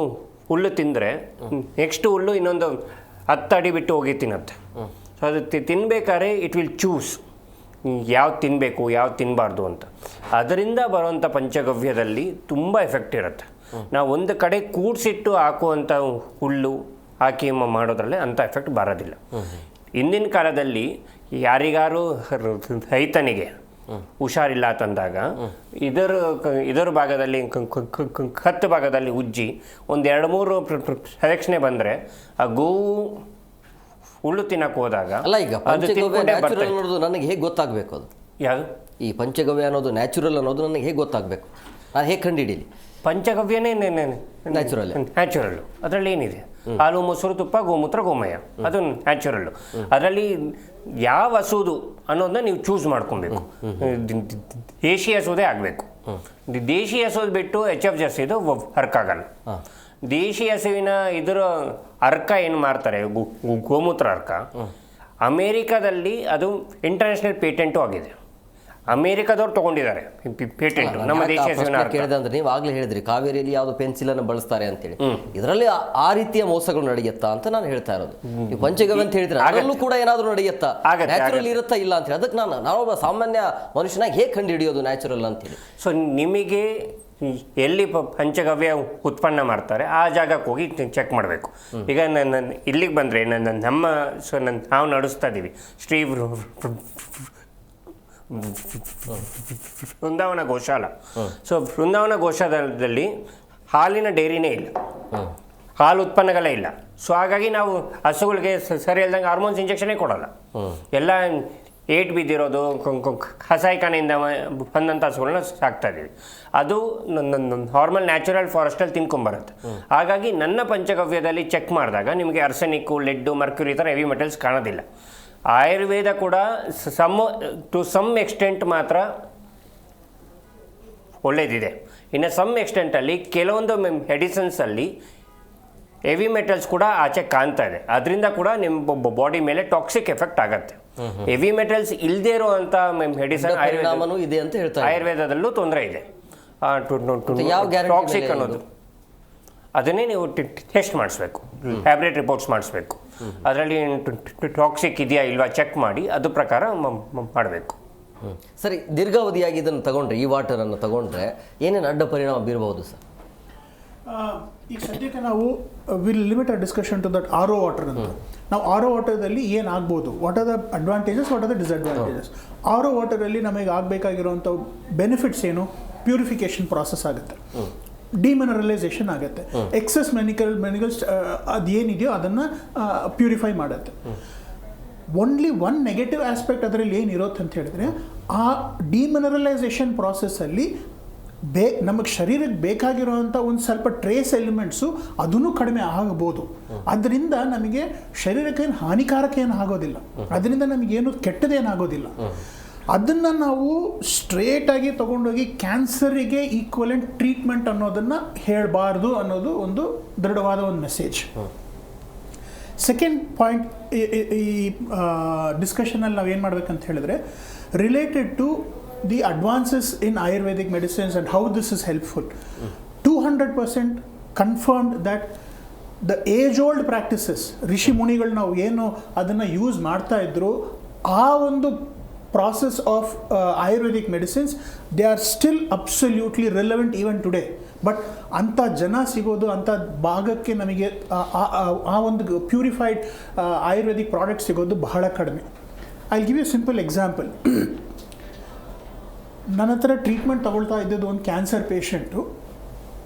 ಹುಲ್ಲು ತಿಂದರೆ ನೆಕ್ಸ್ಟ್ ಹುಲ್ಲು ಇನ್ನೊಂದು 10 ಅಡಿ ಬಿಟ್ಟು ಹೋಗಿ ತಿನ್ನತ್ತೆ. ಸೊ ಅದು ತಿನ್ನಬೇಕಾದ್ರೆ ಇಟ್ ವಿಲ್ ಚೂಸ್ ಯಾವ್ದು ತಿನ್ನಬೇಕು, ಯಾವ್ದು ತಿನ್ನಬಾರ್ದು ಅಂತ. ಅದರಿಂದ ಬರುವಂಥ ಪಂಚಗವ್ಯದಲ್ಲಿ ತುಂಬ ಎಫೆಕ್ಟ್ ಇರುತ್ತೆ. ನಾವು ಒಂದು ಕಡೆ ಕೂಡಿಸಿಟ್ಟು ಹಾಕುವಂಥ ಹುಲ್ಲು ಹಾಕಿ ಮಾಡೋದ್ರಲ್ಲೇ ಅಂಥ ಎಫೆಕ್ಟ್ ಬರೋದಿಲ್ಲ. ಹಿಂದಿನ ಕಾಲದಲ್ಲಿ ಯಾರಿಗಾರು ರೈತನಿಗೆ ಹುಷಾರಿಲ್ಲ ತಂದಾಗ ಇದರ ಭಾಗದಲ್ಲಿ ಕತ್ತು ಭಾಗದಲ್ಲಿ ಉಜ್ಜಿ ಒಂದು 2-3 ಪ್ರದಕ್ಷಿಣೆ ಬಂದರೆ ಆ ಗೋವು ಹುಲ್ಲು ತಿನ್ನಕ್ಕೆ ಹೋದಾಗ ಅಲ್ಲ, ಈಗ ಪಂಚಗವ್ಯ ನ್ಯಾಚುರಲ್ ಅನ್ನೋದು ನನಗೆ ಹೇಗೆ ಗೊತ್ತಾಗಬೇಕು? ಅದು ಯಾವುದು ಈ ಪಂಚಗವ್ಯ ಅನ್ನೋದು ನ್ಯಾಚುರಲ್ ಅನ್ನೋದು ನನಗೆ ಹೇಗೆ ಗೊತ್ತಾಗಬೇಕು? ನಾನು ಹೇಗೆ ಕಂಡುಹಿಡೀಲಿ? ಪಂಚಗವ್ಯನೇ ನ್ಯಾಚುರಲ್ಲು. ಅದರಲ್ಲಿ ಏನಿದೆ? ಹಾಲು, ಮೊಸರು, ತುಪ್ಪ, ಗೋಮೂತ್ರ, ಗೋಮಯ, ಅದು ನ್ಯಾಚುರಲ್ಲು. ಅದರಲ್ಲಿ ಯಾವ ಹಸುದು ಅನ್ನೋದನ್ನ ನೀವು ಚೂಸ್ ಮಾಡ್ಕೊಬೇಕು. ದೇಶಿ ಹಸುದೇ ಆಗಬೇಕು. ದೇಶಿ ಹಸುದು ಬಿಟ್ಟು HF ಜರ್ಸಿದು ವರ್ಕ್ ಆಗಲ್ಲ. ದೇಶಿ ಹಸುವಿನ ಇದರ ಅರ್ಕ ಏನು ಮಾಡ್ತಾರೆ, ಗೋಮೂತ್ರ ಅರ್ಕ, ಅಮೇರಿಕಾದಲ್ಲಿ ಅದು ಇಂಟರ್ನ್ಯಾಷನಲ್ ಪೇಟೆಂಟು ಆಗಿದೆ. ಅಮೇರಿಕಾದವ್ರು ತೊಗೊಂಡಿದ್ದಾರೆ ಪೇಟೆಂಟ್ ನಮ್ಮ ದೇಶೀಯ ಹಸುವಿನ ಅರ್ಕ. ಕೇಳಿದೆ ಅಂದ್ರೆ ನೀವು ಆಗಲೇ ಹೇಳಿದ್ರಿ ಕಾವೇರಿಯಲ್ಲಿ ಯಾವುದು ಪೆನ್ಸಿಲನ್ನು ಬಳಸ್ತಾರೆ ಅಂತೇಳಿ. ಇದರಲ್ಲಿ ಆ ರೀತಿಯ ಮೋಸಗಳು ನಡೆಯುತ್ತಾ ಅಂತ ನಾನು ಹೇಳ್ತಾ ಇರೋದು. ನೀವು ಪಂಚಗವ್ಯ ಅಂತ ಹೇಳಿದ್ರೆ ಅದರಲ್ಲೂ ಕೂಡ ಏನಾದರೂ ನಡೆಯುತ್ತಾ, ನ್ಯಾಚುರಲ್ ಇರುತ್ತಾ ಇಲ್ಲ ಅಂತ ಹೇಳಿ. ಅದಕ್ಕೆ ನಾನೊಬ್ಬ ಸಾಮಾನ್ಯ ಮನುಷ್ಯನಾಗಿ ಹೇಗೆ ಕಂಡು ಹಿಡಿಯೋದು ನ್ಯಾಚುರಲ್ ಅಂತೇಳಿ? ಸೊ ನಿಮಗೆ ಎಲ್ಲಿ ಪಂಚಗವ್ಯ ಉತ್ಪನ್ನ ಮಾಡ್ತಾರೆ ಆ ಜಾಗಕ್ಕೆ ಹೋಗಿ ಚೆಕ್ ಮಾಡಬೇಕು. ಈಗ ಇಲ್ಲಿಗೆ ಬಂದರೆ ನಾವು ನಡೆಸ್ತಾ ಇದ್ದೀವಿ ಶ್ರೀ ವೃಂದಾವನ ಗೋಶಾಲ. ಸೊ ವೃಂದಾವನ ಗೋಶಾಲದಲ್ಲಿ ಹಾಲಿನ ಡೈರಿನೇ ಇಲ್ಲ, ಹಾಲು ಉತ್ಪನ್ನಗಳೇ ಇಲ್ಲ. ಸೊ ಹಾಗಾಗಿ ನಾವು ಹಸುಗಳಿಗೆ ಸರಿ ಹೇಳ್ದಂಗೆ ಹಾರ್ಮೋನ್ಸ್ ಇಂಜೆಕ್ಷನೇ ಕೊಡೋಲ್ಲ. ಎಲ್ಲ ಏಟ್ ಬಿದ್ದಿರೋದು ಕಸಾಯಿಖಾನೆಯಿಂದ ಬಂದಂಥ ಹಸುಗಳನ್ನ ಸಾಕ್ತಾ ಇದ್ದೀವಿ. ಅದು ನಾರ್ಮಲ್ ನ್ಯಾಚುರಲ್ ಫಾರೆಸ್ಟಲ್ಲಿ ತಿನ್ಕೊಂಬರುತ್ತೆ. ಹಾಗಾಗಿ ನನ್ನ ಪಂಚಗವ್ಯದಲ್ಲಿ ಚೆಕ್ ಮಾಡಿದಾಗ ನಿಮಗೆ ಅರ್ಸೆನಿಕ್ಕು, ಲೆಡ್ಡು, ಮರ್ಕ್ಯುರಿ ಈ ಥರ ಹೆವಿ ಮೆಟಲ್ಸ್ ಕಾಣೋದಿಲ್ಲ. ಆಯುರ್ವೇದ ಕೂಡ ಟು ಸಮ್ ಎಕ್ಸ್ಟೆಂಟ್ ಮಾತ್ರ ಒಳ್ಳೇದಿದೆ. ಇನ್ನು ಸಮ್ ಎಕ್ಸ್ಟೆಂಟಲ್ಲಿ ಕೆಲವೊಂದು ಮೆಡಿಸಿನ್ಸಲ್ಲಿ ಹೆವಿ ಮೆಟಲ್ಸ್ ಕೂಡ ಆಚೆ ಕಾಣ್ತಾ ಇದೆ. ಅದರಿಂದ ಕೂಡ ನಿಮ್ಮ ಬಾಡಿ ಮೇಲೆ ಟಾಕ್ಸಿಕ್ ಎಫೆಕ್ಟ್ ಆಗುತ್ತೆ. ಹೆವಿ ಮೆಟಲ್ಸ್ ಇಲ್ಲದೇ ಇರುವಂಥ ಮೆಡಿಸಿನ್ ಇದೆ ಅಂತ ಹೇಳ್ತಾರೆ. ಆಯುರ್ವೇದದಲ್ಲೂ ತೊಂದರೆ ಇದೆ. ಯಾವ guarantee ಟಾಕ್ಸಿಕ್ ಮೇಲೆ ಅನ್ನೋದು ಅದನ್ನೇ ನೀವು ಟೆಸ್ಟ್ ಮಾಡಿಸ್ಬೇಕು, ಟ್ಯಾಬ್ಲೆಟ್ ರಿಪೋರ್ಟ್ಸ್ ಮಾಡಿಸ್ಬೇಕು. ಅದರಲ್ಲಿ ಟಾಕ್ಸಿಕ್ ಇದೆಯಾ ಇಲ್ವಾ ಚೆಕ್ ಮಾಡಿ ಅದ್ರ ಪ್ರಕಾರ ಮಾಡಬೇಕು. ಸರಿ, ದೀರ್ಘಾವಧಿಯಾಗಿ ಇದನ್ನು ತಗೊಂಡ್ರೆ, ಈ ವಾಟರನ್ನು ತಗೊಂಡ್ರೆ ಏನೇನು ಅಡ್ಡ ಪರಿಣಾಮ ಬೀರಬಹುದು ಸರ್? ಈಗ ಸದ್ಯಕ್ಕೆ ನಾವು will limit a discussion to that R O water ಅಂತ. ನಾವು ಆರ್ ಒ ವಾಟರ್ದಲ್ಲಿ ಏನಾಗ್ಬೋದು, what are the advantages, what are the disadvantages. R O ವಾಟರಲ್ಲಿ ನಮಗೆ ಆಗಬೇಕಾಗಿರುವಂಥ ಬೆನಿಫಿಟ್ಸ್ ಏನು? ಪ್ಯೂರಿಫಿಕೇಷನ್ ಪ್ರಾಸೆಸ್ ಆಗುತ್ತೆ, ಡಿಮಿನರಲೈಸೇಷನ್ ಆಗುತ್ತೆ, ಎಕ್ಸಸ್ ಮೆನಿಕಲ್ಸ್ ಅದೇನಿದೆಯೋ ಅದನ್ನು ಪ್ಯೂರಿಫೈ ಮಾಡುತ್ತೆ. ಓನ್ಲಿ ಒನ್ ನೆಗೆಟಿವ್ ಆಸ್ಪೆಕ್ಟ್ ಅದರಲ್ಲಿ ಏನಿರುತ್ತೆ ಅಂತ ಹೇಳಿದ್ರೆ, ಆ ಡಿಮಿನರಲೈಸೇಷನ್ ಪ್ರಾಸೆಸ್ಸಲ್ಲಿ ನಮಗೆ ಶರೀರಕ್ಕೆ ಬೇಕಾಗಿರುವಂಥ ಒಂದು ಸ್ವಲ್ಪ ಟ್ರೇಸ್ ಎಲಿಮೆಂಟ್ಸು ಅದನ್ನು ಕಡಿಮೆ ಆಗಬಹುದು. ಅದರಿಂದ ನಮಗೆ ಶರೀರಕ್ಕೆ ಏನು ಹಾನಿಕಾರಕ ಏನು ಆಗೋದಿಲ್ಲ, ಅದರಿಂದ ನಮಗೇನು ಕೆಟ್ಟದೇನಾಗೋದಿಲ್ಲ. ಅದನ್ನು ನಾವು ಸ್ಟ್ರೇಟಾಗಿ ತೊಗೊಂಡೋಗಿ ಕ್ಯಾನ್ಸರಿಗೆ ಈಕ್ವಲೆಂಟ್ ಟ್ರೀಟ್ಮೆಂಟ್ ಅನ್ನೋದನ್ನು ಹೇಳಬಾರ್ದು ಅನ್ನೋದು ಒಂದು ದೃಢವಾದ ಒಂದು ಮೆಸೇಜ್. ಸೆಕೆಂಡ್ ಪಾಯಿಂಟ್ ಈ ಡಿಸ್ಕಷನಲ್ಲಿ ನಾವು ಏನು ಮಾಡಬೇಕಂತ ಹೇಳಿದ್ರೆ, related to the advances in Ayurvedic medicines and how this is helpful. 200% confirmed that the age old practices, ಋಷಿ ಮುನಿಗಳು ನಾವು ಏನು ಅದನ್ನು ಯೂಸ್ ಮಾಡ್ತಾ ಇದ್ರು, ಆ ಒಂದು process of Ayurvedic medicines, they are still absolutely relevant even today. But ಅಂಥ ಜನ ಸಿಗೋದು, ಅಂಥ ಭಾಗಕ್ಕೆ ನಮಗೆ ಆ ಒಂದು ಪ್ಯೂರಿಫೈಡ್ ಆಯುರ್ವೇದಿಕ್ ಪ್ರಾಡಕ್ಟ್ ಸಿಗೋದು ಬಹಳ ಕಡಿಮೆ. I give you simple example. ನನ್ನ ಹತ್ರ ಟ್ರೀಟ್ಮೆಂಟ್ ತೊಗೊಳ್ತಾ ಇದ್ದದ್ದು ಒಂದು ಕ್ಯಾನ್ಸರ್ ಪೇಷಂಟು.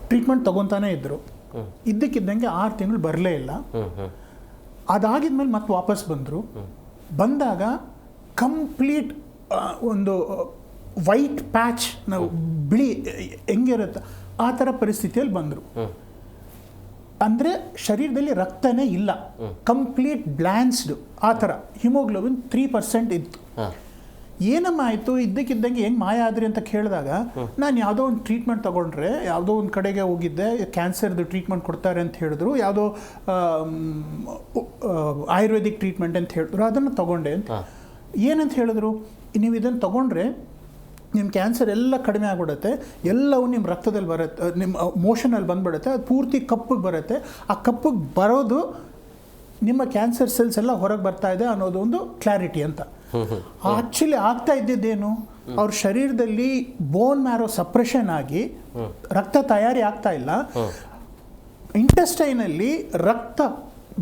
ಟ್ರೀಟ್ಮೆಂಟ್ ತೊಗೊತಾನೇ ಇದ್ದರು, ಇದ್ದಕ್ಕಿದ್ದಂಗೆ 6 ತಿಂಗಳು ಬರಲೇ ಇಲ್ಲ. ಅದಾಗಿದ್ಮೇಲೆ ಮತ್ತೆ ವಾಪಸ್ ಬಂದಾಗ ಕಂಪ್ಲೀಟ್ ಒಂದು ವೈಟ್ ಪ್ಯಾಚ್, ನಾವು ಬಿಳಿ ಹೆಂಗಿರುತ್ತೆ ಆ ಥರ ಪರಿಸ್ಥಿತಿಯಲ್ಲಿ ಬಂದರು. ಅಂದರೆ ಶರೀರದಲ್ಲಿ ರಕ್ತನೇ ಇಲ್ಲ, ಕಂಪ್ಲೀಟ್ ಬ್ಲ್ಯಾನ್ಸ್ಡು ಆ ಥರ. ಹಿಮೋಗ್ಲೋಬಿನ್ 3% ಇತ್ತು. ಏನಮ್ಮ ಆಯಿತು, ಇದ್ದಕ್ಕಿದ್ದಂಗೆ ಹೆಂಗೆ ಮಾಯ ಆದ್ರಿ ಅಂತ ಕೇಳಿದಾಗ, ನಾನು ಯಾವುದೋ ಒಂದು ಟ್ರೀಟ್ಮೆಂಟ್ ತೊಗೊಂಡ್ರೆ, ಯಾವುದೋ ಒಂದು ಕಡೆಗೆ ಹೋಗಿದ್ದೆ, ಕ್ಯಾನ್ಸರ್ದು ಟ್ರೀಟ್ಮೆಂಟ್ ಕೊಡ್ತಾರೆ ಅಂತ ಹೇಳಿದ್ರು, ಯಾವುದೋ ಆಯುರ್ವೇದಿಕ್ ಟ್ರೀಟ್ಮೆಂಟ್ ಅಂತ ಹೇಳಿದ್ರು, ಅದನ್ನು ತೊಗೊಂಡೆ ಅಂತ. ಏನಂತ ಹೇಳಿದ್ರು, ನೀವು ಇದನ್ನು ತೊಗೊಂಡ್ರೆ ನಿಮ್ಮ ಕ್ಯಾನ್ಸರ್ ಎಲ್ಲ ಕಡಿಮೆ ಆಗಿಬಿಡುತ್ತೆ, ಎಲ್ಲವೂ ನಿಮ್ಮ ರಕ್ತದಲ್ಲಿ ಬರುತ್ತೆ, ನಿಮ್ಮ ಮೋಷನಲ್ಲಿ ಬಂದುಬಿಡುತ್ತೆ, ಅದು ಪೂರ್ತಿ ಕಪ್ಪಿಗೆ ಬರುತ್ತೆ. ಆ ಕಪ್ಪಿಗೆ ಬರೋದು ನಿಮ್ಮ ಕ್ಯಾನ್ಸರ್ ಸೆಲ್ಸ್ ಎಲ್ಲ ಹೊರಗೆ ಬರ್ತಾ ಇದೆ ಅನ್ನೋದು ಒಂದು ಕ್ಲಾರಿಟಿ ಅಂತ. ಆ್ಯಕ್ಚುಲಿ ಆಗ್ತಾ ಇದ್ದಿದ್ದೇನು, ಅವ್ರ ಶರೀರದಲ್ಲಿ ಬೋನ್ ಮ್ಯಾರೋ ಸಪ್ರೆಷನ್ ಆಗಿ ರಕ್ತ ತಯಾರಿ ಆಗ್ತಾ ಇಲ್ಲ, ಇಂಟೆಸ್ಟೈನಲ್ಲಿ ರಕ್ತ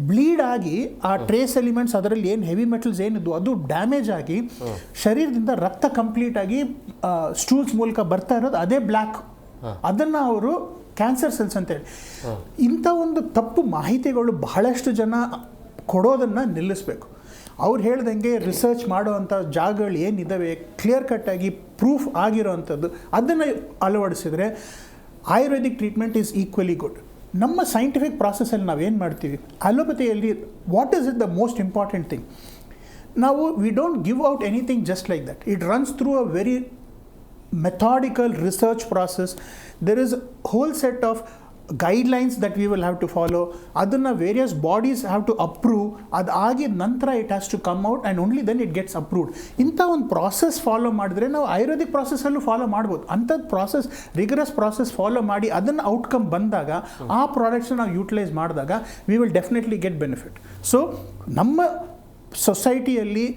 ಬ್ಲೀಡ್ ಆಗಿ ಆ ಟ್ರೇಸ್ ಎಲಿಮೆಂಟ್ಸ್, ಅದರಲ್ಲಿ ಏನು ಹೆವಿ ಮೆಟಲ್ಸ್ ಏನಿದ್ವು ಅದು ಡ್ಯಾಮೇಜ್ ಆಗಿ ಶರೀರದಿಂದ ರಕ್ತ ಕಂಪ್ಲೀಟ್ ಆಗಿ ಸ್ಟೂಲ್ಸ್ ಮೂಲಕ ಬರ್ತಾ ಇರೋದು ಅದೇ ಬ್ಲ್ಯಾಕ್. ಅದನ್ನು ಅವರು ಕ್ಯಾನ್ಸರ್ ಸೆಲ್ಸ್ ಅಂತೇಳಿ. ಇಂಥ ಒಂದು ತಪ್ಪು ಮಾಹಿತಿಗಳು ಬಹಳಷ್ಟು ಜನ ಕೊಡೋದನ್ನು ನಿಲ್ಲಿಸಬೇಕು. ಅವ್ರು ಹೇಳ್ದಂಗೆ ರಿಸರ್ಚ್ ಮಾಡೋವಂಥ ಜಾಗಗಳು ಏನಿದ್ದಾವೆ, ಕ್ಲಿಯರ್ ಕಟ್ಟಾಗಿ ಪ್ರೂಫ್ ಆಗಿರೋ ಅಂಥದ್ದು, ಅದನ್ನು ಅಳವಡಿಸಿದ್ರೆ Ayurvedic treatment is equally good. ನಮ್ಮ ಸೈಂಟಿಫಿಕ್ ಪ್ರಾಸೆಸ್ಸಲ್ಲಿ ನಾವೇನು ಮಾಡ್ತೀವಿ, ಅಲೋಪತಿಯಲ್ಲಿ what is it the most important thing, ನಾವು we don't give out anything just like that. It runs through a very methodical research process. There is whole set of guidelines that we will have to follow. ಅದನ್ನು various bodies have to approve. ಅದಾಗಿದ ನಂತರ it has to come out and only then it gets approved. ಇಂಥ ಒಂದು process follow ಮಾಡಿದ್ರೆ ನಾವು Ayurvedic ಪ್ರಾಸೆಸ್ಸಲ್ಲೂ follow ಮಾಡ್ಬೋದು. ಅಂಥದ್ದು process, rigorous process follow ಮಾಡಿ ಅದನ್ನು ಔಟ್ಕಮ್ ಬಂದಾಗ, ಆ ಪ್ರಾಡಕ್ಟ್ಸ್ನ ನಾವು ಯೂಟಿಲೈಸ್ ಮಾಡಿದಾಗ we will definitely get benefit. So ನಮ್ಮ ಸೊಸೈಟಿಯಲ್ಲಿ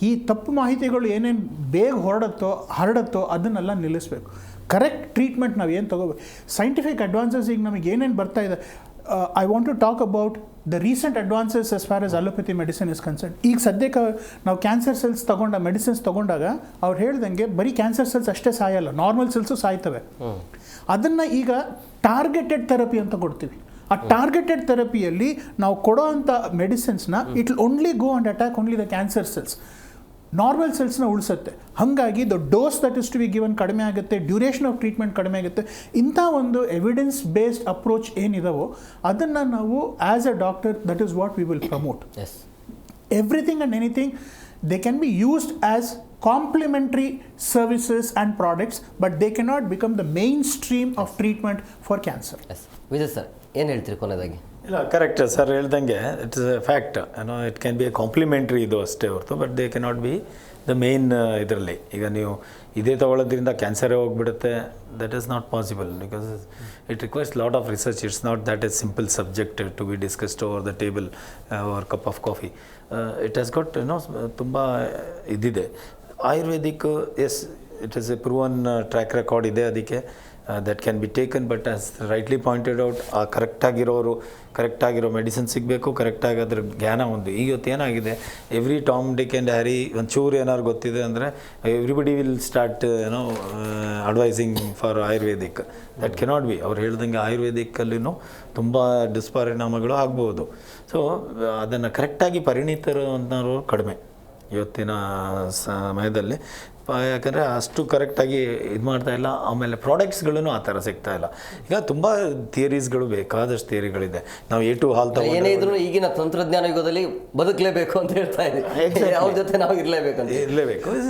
ಈ ತಪ್ಪು ಮಾಹಿತಿಗಳು ಏನೇನು ಬೇಗ ಹರಡುತ್ತೋ ಅದನ್ನೆಲ್ಲ ನಿಲ್ಲಿಸಬೇಕು. ಕರೆಕ್ಟ್ ಟ್ರೀಟ್ಮೆಂಟ್ ನಾವು ಏನು ತೊಗೋಬೇಕು. ಸೈಂಟಿಫಿಕ್ ಅಡ್ವಾನ್ಸಸ್ ಈಗ ನಮಗೆ ಏನೇನು ಬರ್ತಾ ಇದೆ, I want to talk about the recent advances as far as allopathy medicine is concern. ಈಗ ಸದ್ಯಕ್ಕೆ ನಾವು ಕ್ಯಾನ್ಸರ್ ಸೆಲ್ಸ್ ಮೆಡಿಸಿನ್ಸ್ ತೊಗೊಂಡಾಗ ಅವ್ರು ಹೇಳ್ದಂಗೆ ಬರೀ ಕ್ಯಾನ್ಸರ್ ಸೆಲ್ಸ್ ಅಷ್ಟೇ ಸಾಯಲ್ಲ, ನಾರ್ಮಲ್ ಸೆಲ್ಸು ಸಾಯ್ತವೆ. ಅದನ್ನು ಈಗ ಟಾರ್ಗೆಟೆಡ್ ಥೆರಪಿ ಅಂತ ಕೊಡ್ತೀವಿ. ಆ ಟಾರ್ಗೆಟೆಡ್ ಥೆರಪಿಯಲ್ಲಿ ನಾವು ಕೊಡೋ ಅಂಥ ಮೆಡಿಸಿನ್ಸ್ನ it will only go and attack only the cancer cells, normal ಸೆಲ್ಸ್ನ ಉಳಿಸುತ್ತೆ. ಹಾಗಾಗಿ the dose that is to be given ಕಡಿಮೆ ಆಗುತ್ತೆ, ಡ್ಯೂರೇಷನ್ ಆಫ್ ಟ್ರೀಟ್ಮೆಂಟ್ ಕಡಿಮೆ ಆಗುತ್ತೆ. ಇಂಥ ಒಂದು ಎವಿಡೆನ್ಸ್ ಬೇಸ್ಡ್ ಅಪ್ರೋಚ್ ಏನಿದಾವೋ ಅದನ್ನು ನಾವು as a doctor that is what we will promote. Everything and anything they can be used as complementary services and products, but they cannot become the mainstream of treatment for cancer. Vijay sir, ಏನು ಹೇಳ್ತೀರಿ ಕೊನೆಯದಾಗಿ? ಇಲ್ಲ, correct sir ಹೇಳ್ದಂಗೆ it is a fact. It can be a complementary ಇದು ಅಷ್ಟೇ ಹೊರತು, but they cannot be the main ಇದರಲ್ಲಿ. ಈಗ ನೀವು ಇದೇ ತೊಗೊಳ್ಳೋದ್ರಿಂದ ಕ್ಯಾನ್ಸರೇ ಹೋಗ್ಬಿಡುತ್ತೆ, that is not possible because it requires lot of research. It's not that a simple subject to be discussed over the table or cup of coffee. It has got ತುಂಬ ಇದಿದೆ. Ayurvedic as it is a proven track record ಇದೆ ಅದಕ್ಕೆ, that can be taken. But as rightly pointed out, ಆ ಕರೆಕ್ಟಾಗಿರೋ medicine ಸಿಗಬೇಕು, ಕರೆಕ್ಟಾಗಿ ಅದ್ರ ಜ್ಞಾನ ಒಂದು. ಇವತ್ತು ಏನಾಗಿದೆ, every Tom DK and Harry ಒಂಚೂರು ಏನಾದ್ರು ಗೊತ್ತಿದೆ ಅಂದರೆ everybody will start advising for Ayurvedic. That cannot be. ಅವ್ರು ಹೇಳ್ದಂಗೆ ಆಯುರ್ವೇದಿಕ್ಕಲ್ಲಿನೂ ತುಂಬ ದುಷ್ಪರಿಣಾಮಗಳು ಆಗ್ಬೋದು. ಸೊ ಅದನ್ನು ಕರೆಕ್ಟಾಗಿ ಪರಿಣಿತರು ಅನ್ನೋರು ಕಡಿಮೆ ಇವತ್ತಿನ ಸಮಯದಲ್ಲಿ. ಯಾಕಂದರೆ ಅಷ್ಟು ಕರೆಕ್ಟಾಗಿ ಇದು ಮಾಡ್ತಾ ಇಲ್ಲ. ಆಮೇಲೆ ಪ್ರಾಡಕ್ಟ್ಸ್ಗಳೂ ಆ ಥರ ಸಿಗ್ತಾ ಇಲ್ಲ. ಈಗ ತುಂಬ ಥಿಯರೀಸ್ಗಳು, ಬೇಕಾದಷ್ಟು ಥಿಯರಿಗಳಿದೆ. ನಾವು A2 ಹಾಲ್ ಏನೇ ಇದ್ರು ಈಗಿನ ತಂತ್ರಜ್ಞಾನ ಯುಗದಲ್ಲಿ ಬದುಕಲೇಬೇಕು ಅಂತ ಹೇಳ್ತಾ ಇದ್ದೀವಿ. ಅವ್ರ ಜೊತೆ ನಾವು ಇರಲೇಬೇಕು.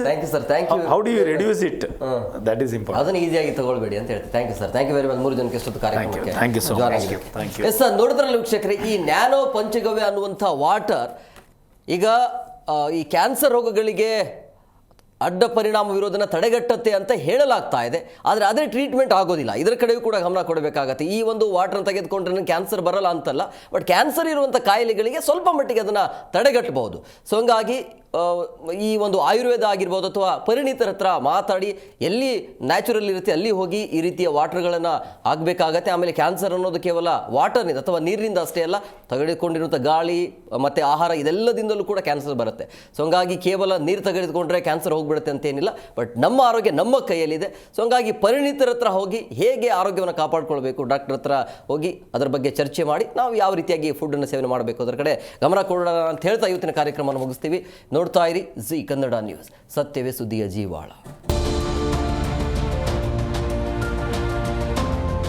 Thank you sir, thank you. How do you reduce it, that is important. ಅದನ್ನು ಈಸಿಯಾಗಿ ತಗೊಳ್ಬೇಡಿ ಅಂತ ಹೇಳ್ತೀವಿ. Thank you sir, thank you very much. 3 ಜನಕ್ಕೆ ಎಷ್ಟೊತ್ತು ಕಾರ್ಯಕ್ರಮಕ್ಕೆ thank you so much. Thank you. Yes sir, ನೋಡಿದ್ರಲ್ಲ ವೀಕ್ಷಕರೇ, ಈ ನ್ಯಾನೋ ಪಂಚಗವ್ಯ ಅನ್ನುವಂಥ ವಾಟರ್ ಈಗ ಈ ಕ್ಯಾನ್ಸರ್ ರೋಗಗಳಿಗೆ ಅಡ್ಡ ಪರಿಣಾಮವಿರೋದನ್ನು ತಡೆಗಟ್ಟುತ್ತೆ ಅಂತ ಹೇಳಲಾಗ್ತಾ ಇದೆ. ಆದರೆ ಅದೇ ಟ್ರೀಟ್ಮೆಂಟ್ ಆಗೋದಿಲ್ಲ. ಇದರ ಕಡೆಯೂ ಕೂಡ ಗಮನ ಕೊಡಬೇಕಾಗತ್ತೆ. ಈ ಒಂದು ವಾಟರ್ನ ತೆಗೆದುಕೊಂಡ್ರೆ ಕ್ಯಾನ್ಸರ್ ಬರಲ್ಲ ಅಂತಲ್ಲ, ಬಟ್ ಕ್ಯಾನ್ಸರ್ ಇರುವಂಥ ಕಾಯಿಲೆಗಳಿಗೆ ಸ್ವಲ್ಪ ಮಟ್ಟಿಗೆ ಅದನ್ನು ತಡೆಗಟ್ಟಬಹುದು. ಸೊ ಹಂಗಾಗಿ ಈ ಒಂದು ಆಯುರ್ವೇದ ಆಗಿರ್ಬೋದು ಅಥವಾ ಪರಿಣಿತರ ಹತ್ರ ಮಾತಾಡಿ ಎಲ್ಲಿ ನ್ಯಾಚುರಲ್ ಇರುತ್ತೆ ಅಲ್ಲಿ ಹೋಗಿ ಈ ರೀತಿಯ ವಾಟರ್ಗಳನ್ನು ಆಗಬೇಕಾಗತ್ತೆ. ಆಮೇಲೆ ಕ್ಯಾನ್ಸರ್ ಅನ್ನೋದು ಕೇವಲ ವಾಟರ್ನಿಂದ ಅಥವಾ ನೀರಿನಿಂದ ಅಷ್ಟೇ ಅಲ್ಲ, ತೆಗೆದುಕೊಂಡಿರುವಂಥ ಗಾಳಿ ಮತ್ತು ಆಹಾರ ಇದೆಲ್ಲದಿಂದಲೂ ಕೂಡ ಕ್ಯಾನ್ಸರ್ ಬರುತ್ತೆ. ಸೊ ಹಂಗಾಗಿ ಕೇವಲ ನೀರು ತೆಗೆದುಕೊಂಡ್ರೆ ಕ್ಯಾನ್ಸರ್ ಹೋಗ್ಬಿಡುತ್ತೆ ಅಂತೇನಿಲ್ಲ, ಬಟ್ ನಮ್ಮ ಆರೋಗ್ಯ ನಮ್ಮ ಕೈಯಲ್ಲಿದೆ. ಸೊ ಹಂಗಾಗಿ ಪರಿಣಿತರ ಹತ್ರ ಹೋಗಿ ಹೇಗೆ ಆರೋಗ್ಯವನ್ನು ಕಾಪಾಡ್ಕೊಳ್ಬೇಕು, ಡಾಕ್ಟರ್ ಹತ್ರ ಹೋಗಿ ಅದರ ಬಗ್ಗೆ ಚರ್ಚೆ ಮಾಡಿ ನಾವು ಯಾವ ರೀತಿಯಾಗಿ ಫುಡ್ಡನ್ನು ಸೇವನೆ ಮಾಡಬೇಕು ಅದರ ಕಡೆ ಗಮನ ಕೊಡೋಣ ಅಂತ ಹೇಳ್ತಾ ಇವತ್ತಿನ ಕಾರ್ಯಕ್ರಮವನ್ನು ಮುಗಿಸ್ತೀವಿ. ನೋಡ್ತಾ ಇರಿ ಜಿ ಕನ್ನಡ ನ್ಯೂಸ್, ಸತ್ಯವೇ ಸುದ್ದಿಯ ಜೀವಾಳ.